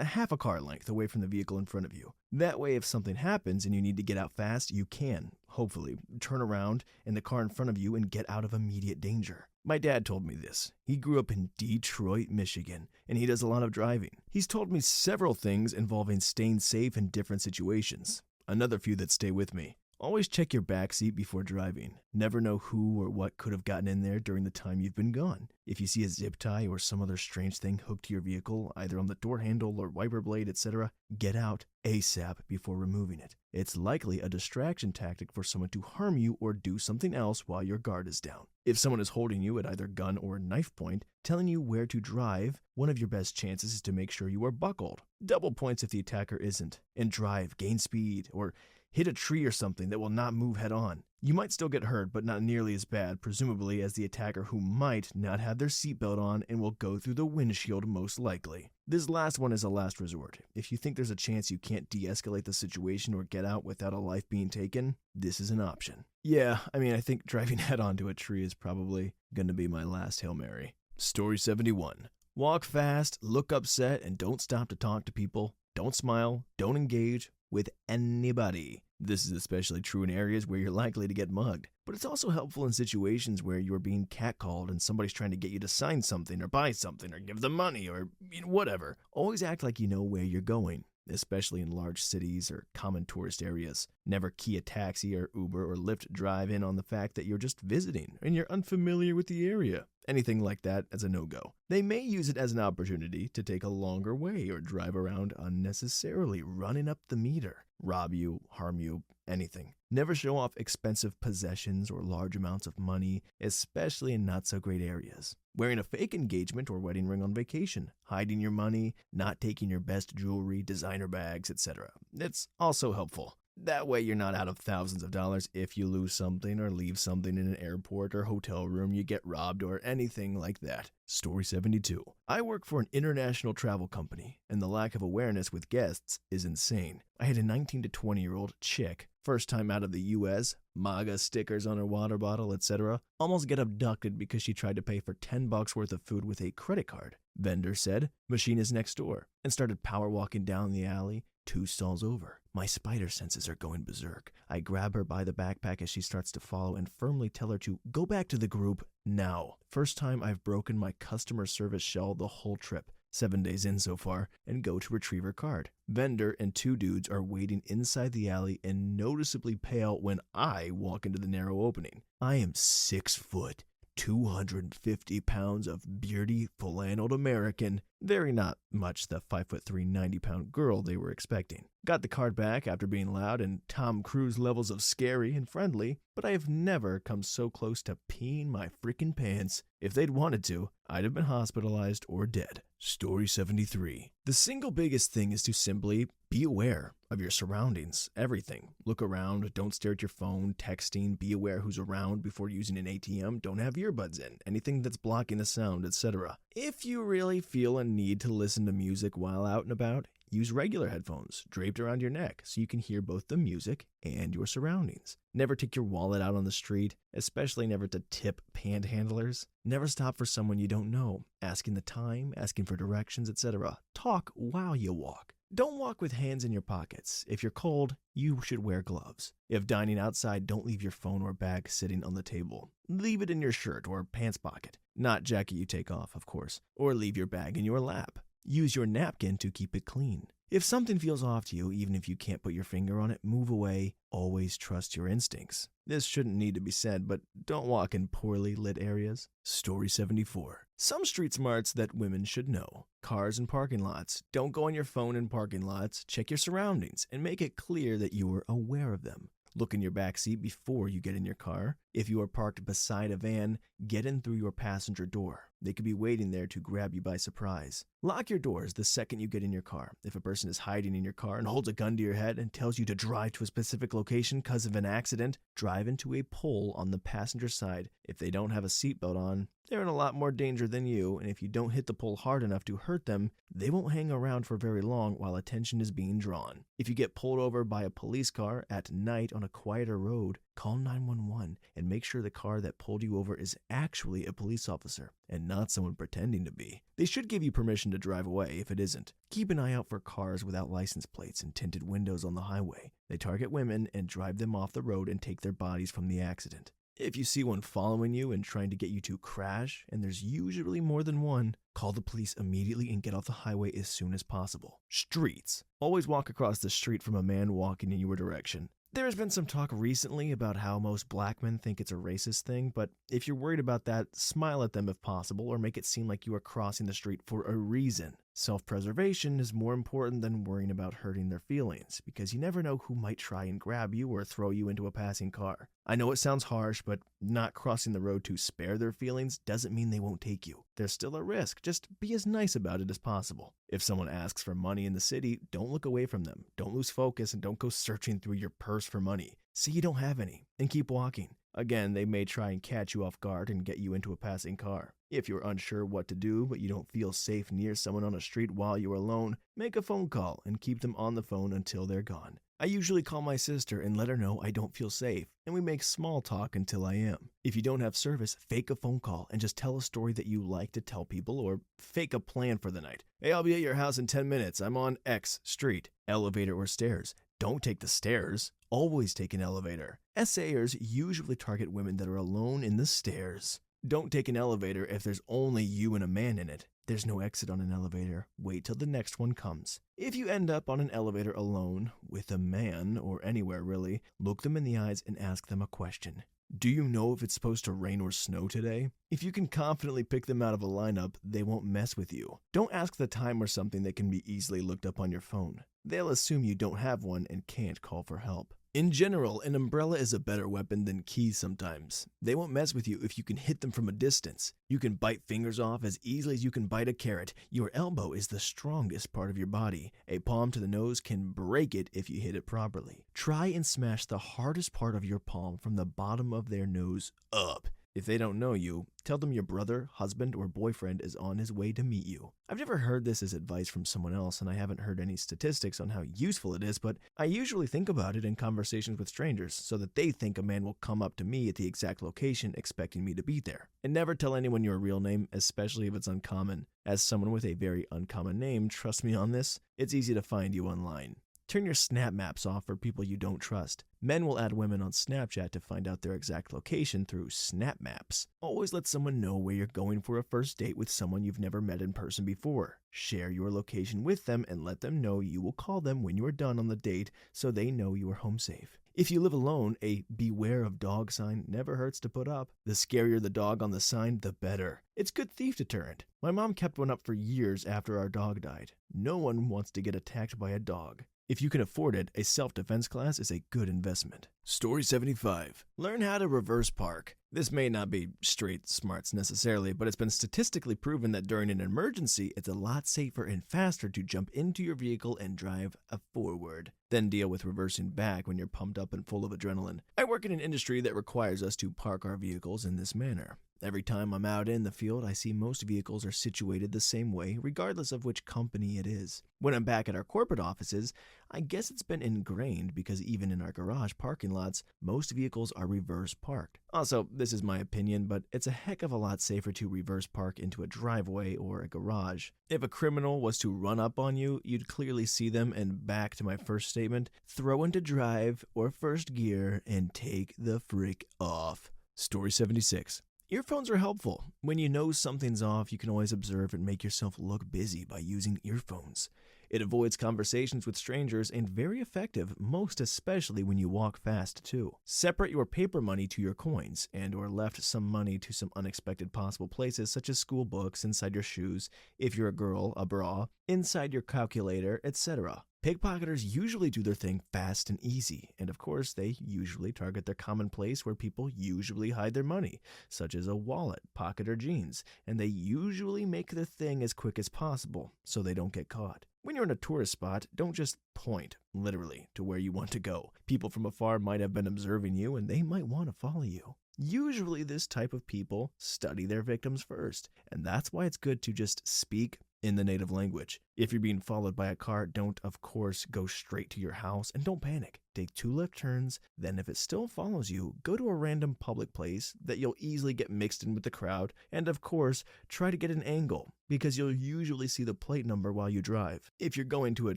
half a car length away from the vehicle in front of you. That way, if something happens and you need to get out fast, you can, hopefully, turn around in the car in front of you and get out of immediate danger. My dad told me this. He grew up in Detroit, Michigan, and he does a lot of driving. He's told me several things involving staying safe in different situations. Another few that stay with me. Always check your backseat before driving. Never know who or what could have gotten in there during the time you've been gone. If you see a zip tie or some other strange thing hooked to your vehicle, either on the door handle or wiper blade, etc., get out ASAP before removing it. It's likely a distraction tactic for someone to harm you or do something else while your guard is down. If someone is holding you at either gun or knife point, telling you where to drive, one of your best chances is to make sure you are buckled. Double points if the attacker isn't. And drive, gain speed, or hit a tree or something that will not move head on. You might still get hurt, but not nearly as bad, presumably, as the attacker who might not have their seatbelt on and will go through the windshield most likely. This last one is a last resort. If you think there's a chance you can't de-escalate the situation or get out without a life being taken, this is an option. Yeah, I think driving head onto a tree is probably going to be my last Hail Mary. Story 71. Walk fast, look upset, and don't stop to talk to people. Don't smile, don't engage with anybody. This is especially true in areas where you're likely to get mugged, but it's also helpful in situations where you're being catcalled and somebody's trying to get you to sign something or buy something or give them money or whatever. Always act like you know where you're going, especially in large cities or common tourist areas. Never key a taxi or Uber or Lyft drive in on the fact that you're just visiting and you're unfamiliar with the area. Anything like that as a no-go. They may use it as an opportunity to take a longer way or drive around unnecessarily, running up the meter, rob you, harm you, anything. Never show off expensive possessions or large amounts of money, especially in not-so-great areas. Wearing a fake engagement or wedding ring on vacation, hiding your money, not taking your best jewelry, designer bags, etc. It's also helpful. That way you're not out of thousands of dollars if you lose something or leave something in an airport or hotel room, you get robbed or anything like that. Story 72. I work for an international travel company, and the lack of awareness with guests is insane. I had a 19 to 20-year-old chick first time out of the US, MAGA stickers on her water bottle, etc. Almost get abducted because she tried to pay for $10 worth of food with a credit card. Vendor said, machine is next door, and started power walking down the alley 2 stalls over. My spider senses are going berserk. I grab her by the backpack as she starts to follow and firmly tell her to go back to the group now. First time I've broken my customer service shell the whole trip. 7 days in so far, and go to retrieve her card. Vendor and 2 dudes are waiting inside the alley and noticeably pale when I walk into the narrow opening. I am 6 foot, 250 pounds of beardy, flanneled American. Very not much the 5'3", 90-pound girl they were expecting. Got the card back after being loud and Tom Cruise levels of scary and friendly, but I have never come so close to peeing my freaking pants. If they'd wanted to, I'd have been hospitalized or dead. Story 73. The single biggest thing is to simply be aware of your surroundings, everything. Look around, don't stare at your phone, texting, be aware who's around before using an ATM, don't have earbuds in, anything that's blocking the sound, etc. If you really feel a need to listen to music while out and about, use regular headphones draped around your neck so you can hear both the music and your surroundings. Never take your wallet out on the street, especially never to tip panhandlers. Never stop for someone you don't know, asking the time, asking for directions, etc. Talk while you walk. Don't walk with hands in your pockets. If you're cold, you should wear gloves. If dining outside, don't leave your phone or bag sitting on the table. Leave it in your shirt or pants pocket. Not jacket you take off, of course. Or leave your bag in your lap. Use your napkin to keep it clean. If something feels off to you, even if you can't put your finger on it, move away. Always trust your instincts. This shouldn't need to be said, but don't walk in poorly lit areas. Story 74. Some street smarts that women should know. Cars and parking lots. Don't go on your phone in parking lots. Check your surroundings and make it clear that you are aware of them. Look in your back seat before you get in your car. If you are parked beside a van, get in through your passenger door. They could be waiting there to grab you by surprise. Lock your doors the second you get in your car. If a person is hiding in your car and holds a gun to your head and tells you to drive to a specific location because of an accident, drive into a pole on the passenger side. If they don't have a seatbelt on, they're in a lot more danger than you, and if you don't hit the pole hard enough to hurt them, they won't hang around for very long while attention is being drawn. If you get pulled over by a police car at night on a quieter road, call 911 and make sure the car that pulled you over is actually a police officer and not someone pretending to be. They should give you permission to drive away if it isn't. Keep an eye out for cars without license plates and tinted windows on the highway. They target women and drive them off the road and take their bodies from the accident. If you see one following you and trying to get you to crash, and there's usually more than one, call the police immediately and get off the highway as soon as possible. Streets. Always walk across the street from a man walking in your direction. There has been some talk recently about how most black men think it's a racist thing, but if you're worried about that, smile at them if possible or make it seem like you are crossing the street for a reason. Self-preservation is more important than worrying about hurting their feelings, because you never know who might try and grab you or throw you into a passing car. I know it sounds harsh, but not crossing the road to spare their feelings doesn't mean they won't take you. There's still a risk. Just be as nice about it as possible. If someone asks for money in the city, don't look away from them. Don't lose focus and don't go searching through your purse for money. See you don't have any, and keep walking. Again, they may try and catch you off guard and get you into a passing car. If you're unsure what to do, but you don't feel safe near someone on a street while you're alone, make a phone call and keep them on the phone until they're gone. I usually call my sister and let her know I don't feel safe, and we make small talk until I am. If you don't have service, fake a phone call and just tell a story that you like to tell people, or fake a plan for the night. Hey, I'll be at your house in 10 minutes. I'm on X street. Elevator or stairs. Don't take the stairs. Always take an elevator. SAers usually target women that are alone in the stairs. Don't take an elevator if there's only you and a man in it. There's no exit on an elevator. Wait till the next one comes. If you end up on an elevator alone, with a man, or anywhere really, look them in the eyes and ask them a question. Do you know if it's supposed to rain or snow today? If you can confidently pick them out of a lineup, they won't mess with you. Don't ask the time or something that can be easily looked up on your phone. They'll assume you don't have one and can't call for help. In general, an umbrella is a better weapon than keys sometimes. They won't mess with you if you can hit them from a distance. You can bite fingers off as easily as you can bite a carrot. Your elbow is the strongest part of your body. A palm to the nose can break it if you hit it properly. Try and smash the hardest part of your palm from the bottom of their nose up. If they don't know you, tell them your brother, husband, or boyfriend is on his way to meet you. I've never heard this as advice from someone else, and I haven't heard any statistics on how useful it is, but I usually think about it in conversations with strangers so that they think a man will come up to me at the exact location expecting me to be there. And never tell anyone your real name, especially if it's uncommon. As someone with a very uncommon name, trust me on this, it's easy to find you online. Turn your snap maps off for people you don't trust. Men will add women on Snapchat to find out their exact location through snap maps. Always let someone know where you're going for a first date with someone you've never met in person before. Share your location with them and let them know you will call them when you are done on the date so they know you are home safe. If you live alone, a beware of dog sign never hurts to put up. The scarier the dog on the sign, the better. It's good thief deterrent. My mom kept one up for years after our dog died. No one wants to get attacked by a dog. If you can afford it, a self-defense class is a good investment. Story 75. Learn how to reverse park. This may not be straight smarts necessarily, but it's been statistically proven that during an emergency, it's a lot safer and faster to jump into your vehicle and drive forward than deal with reversing back when you're pumped up and full of adrenaline. I work in an industry that requires us to park our vehicles in this manner. Every time I'm out in the field, I see most vehicles are situated the same way, regardless of which company it is. When I'm back at our corporate offices, I guess it's been ingrained because even in our garage parking lots, most vehicles are reverse parked. Also, this is my opinion, but it's a heck of a lot safer to reverse park into a driveway or a garage. If a criminal was to run up on you, you'd clearly see them, and back to my first statement, throw into drive or first gear and take the frick off. Story 76. Earphones are helpful. When you know something's off, you can always observe and make yourself look busy by using earphones. It avoids conversations with strangers and very effective, most especially when you walk fast too. Separate your paper money to your coins and or left some money to some unexpected possible places such as school books, inside your shoes, if you're a girl, a bra, inside your calculator, etc. Pickpocketers usually do their thing fast and easy, and of course they usually target their common place where people usually hide their money, such as a wallet, pocket, or jeans, and they usually make their thing as quick as possible so they don't get caught. When you're in a tourist spot, don't just point, literally, to where you want to go. People from afar might have been observing you and they might want to follow you. Usually this type of people study their victims first, and that's why it's good to just speak in the native language. If you're being followed by a car, don't, of course, go straight to your house and don't panic. Take 2 left turns, then if it still follows you, go to a random public place that you'll easily get mixed in with the crowd, and of course, try to get an angle, because you'll usually see the plate number while you drive. If you're going to a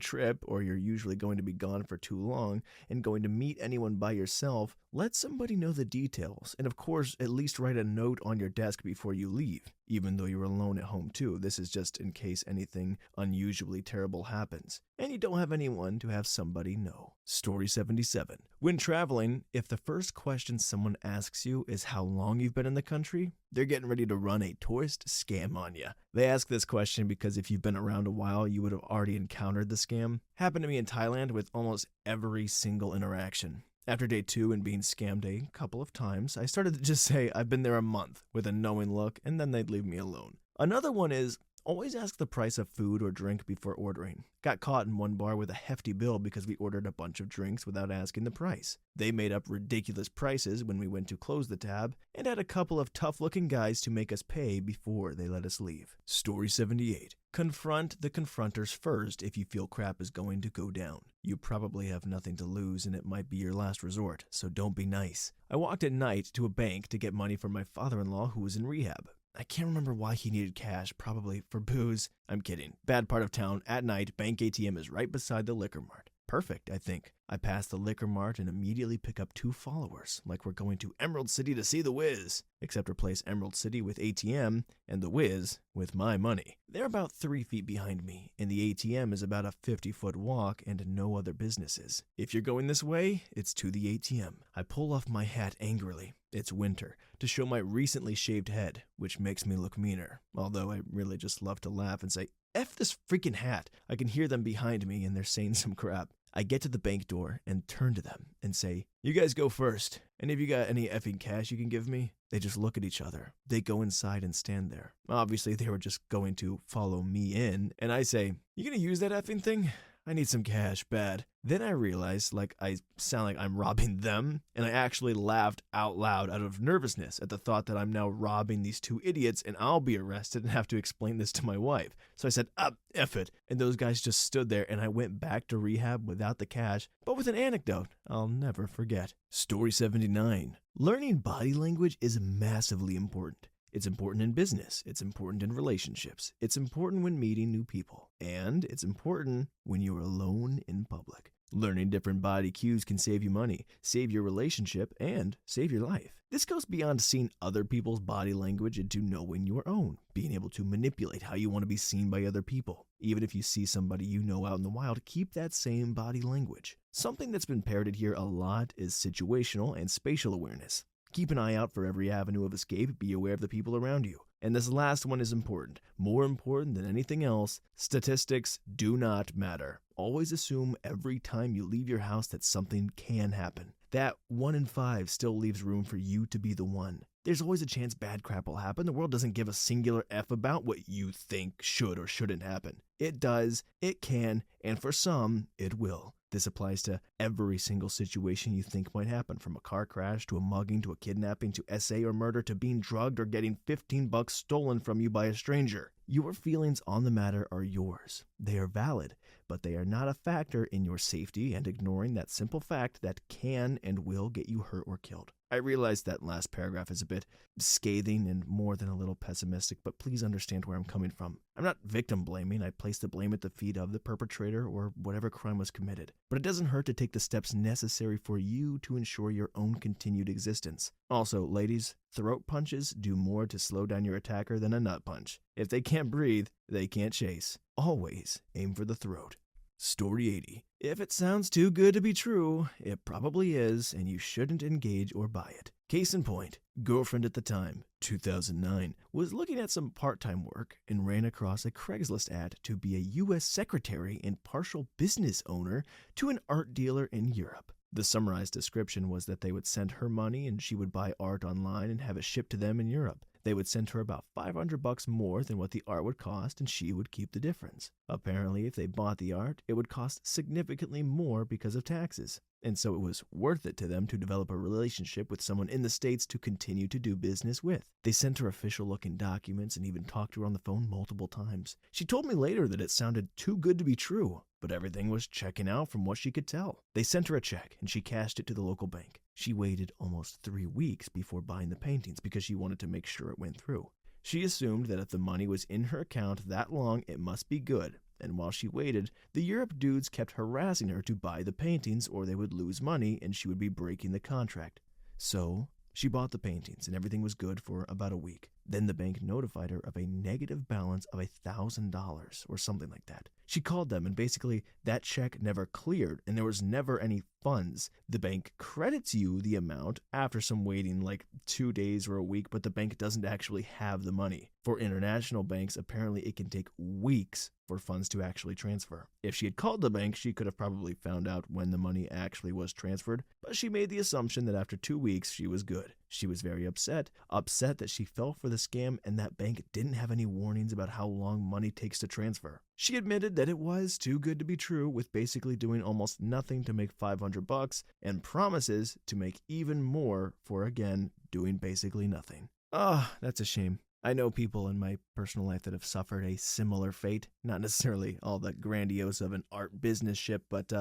trip, or you're usually going to be gone for too long, and going to meet anyone by yourself, let somebody know the details, and of course, at least write a note on your desk before you leave, even though you're alone at home too. This is just in case anything unusually terrible happens, and you don't have anyone to have somebody know. Story 77. When traveling, if the first question someone asks you is how long you've been in the country, they're getting ready to run a tourist scam on you. They ask this question because if you've been around a while, you would have already encountered the scam. Happened to me in Thailand with almost every single interaction. After day 2 and being scammed a couple of times, I started to just say I've been there a month with a knowing look, and then they'd leave me alone. Another one is, always ask the price of food or drink before ordering. Got caught in one bar with a hefty bill because we ordered a bunch of drinks without asking the price. They made up ridiculous prices when we went to close the tab, and had a couple of tough-looking guys to make us pay before they let us leave. Story 78. Confront the confronters first if you feel crap is going to go down. You probably have nothing to lose and it might be your last resort, so don't be nice. I walked at night to a bank to get money for my father-in-law who was in rehab. I can't remember why he needed cash, probably for booze. I'm kidding. Bad part of town, at night, bank ATM is right beside the liquor mart. Perfect, I think. I pass the liquor mart and immediately pick up 2 followers, like we're going to Emerald City to see the Wiz, except replace Emerald City with ATM and the Wiz with my money. They're about 3 feet behind me, and the ATM is about a 50-foot walk and no other businesses. If you're going this way, it's to the ATM. I pull off my hat angrily. It's winter, to show my recently shaved head, which makes me look meaner, although I really just love to laugh and say, F this freaking hat. I can hear them behind me and they're saying some crap. I get to the bank door and turn to them and say, you guys go first, and if you got any effing cash you can give me? They just look at each other. They go inside and stand there. Obviously, they were just going to follow me in, and I say, you gonna use that effing thing? I need some cash, bad. Then I realized, like, I sound like I'm robbing them, and I actually laughed out loud out of nervousness at the thought that I'm now robbing these two idiots and I'll be arrested and have to explain this to my wife. So I said, F it. And those guys just stood there, and I went back to rehab without the cash, but with an anecdote I'll never forget. Story 79. Learning body language is massively important. It's important in business, it's important in relationships, it's important when meeting new people, and it's important when you're alone in public. Learning different body cues can save you money, save your relationship, and save your life. This goes beyond seeing other people's body language into knowing your own, being able to manipulate how you want to be seen by other people. Even if you see somebody you know out in the wild, keep that same body language. Something that's been parroted here a lot is situational and spatial awareness. Keep an eye out for every avenue of escape, be aware of the people around you. And this last one is important. More important than anything else, statistics do not matter. Always assume every time you leave your house that something can happen. That 1 in 5 still leaves room for you to be the one. There's always a chance bad crap will happen. The world doesn't give a singular F about what you think should or shouldn't happen. It does, it can, and for some, it will. This applies to every single situation you think might happen, from a car crash to a mugging to a kidnapping to SA or murder to being drugged or getting $15 stolen from you by a stranger. Your feelings on the matter are yours. They are valid, but they are not a factor in your safety, and ignoring that simple fact that can and will get you hurt or killed. I realize that last paragraph is a bit scathing and more than a little pessimistic, but please understand where I'm coming from. I'm not victim blaming. I place the blame at the feet of the perpetrator or whatever crime was committed. But it doesn't hurt to take the steps necessary for you to ensure your own continued existence. Also, ladies, throat punches do more to slow down your attacker than a nut punch. If they can't breathe, they can't chase. Always aim for the throat. Story 80. If it sounds too good to be true, it probably is, and you shouldn't engage or buy it. Case in point, girlfriend at the time, 2009, was looking at some part-time work and ran across a Craigslist ad to be a U.S. secretary and partial business owner to an art dealer in Europe. The summarized description was that they would send her money and she would buy art online and have it shipped to them in Europe. They would send her about $500 more than what the art would cost, and she would keep the difference. Apparently, if they bought the art, it would cost significantly more because of taxes. And so it was worth it to them to develop a relationship with someone in the States to continue to do business with. They sent her official-looking documents and even talked to her on the phone multiple times. She told me later that it sounded too good to be true, but everything was checking out from what she could tell. They sent her a check, and she cashed it to the local bank. She waited almost 3 weeks before buying the paintings because she wanted to make sure it went through. She assumed that if the money was in her account that long, it must be good. And while she waited, the Europe dudes kept harassing her to buy the paintings or they would lose money and she would be breaking the contract. So she bought the paintings and everything was good for about a week. Then the bank notified her of a negative balance of $1,000 or something like that. She called them and basically that check never cleared and there was never any funds. The bank credits you the amount after some waiting, like 2 days or a week, but the bank doesn't actually have the money. For international banks, apparently it can take weeks for funds to actually transfer. If she had called the bank, she could have probably found out when the money actually was transferred, but she made the assumption that after 2 weeks she was good. She was very upset that she fell for the scam and that bank didn't have any warnings about how long money takes to transfer. She admitted that it was too good to be true, with basically doing almost nothing to make $500 and promises to make even more for, again, doing basically nothing. That's a shame. I know people in my personal life that have suffered a similar fate. Not necessarily all the grandiose of an art business ship, but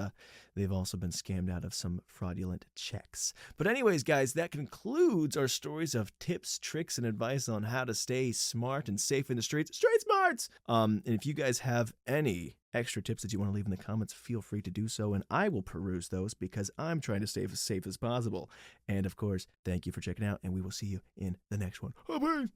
they've also been scammed out of some fraudulent checks. But anyways, guys, that concludes our stories of tips, tricks, and advice on how to stay smart and safe in the streets. Street smarts! And if you guys have any extra tips that you want to leave in the comments, feel free to do so, and I will peruse those because I'm trying to stay as safe as possible. And of course, thank you for checking out, and we will see you in the next one. Bye-bye!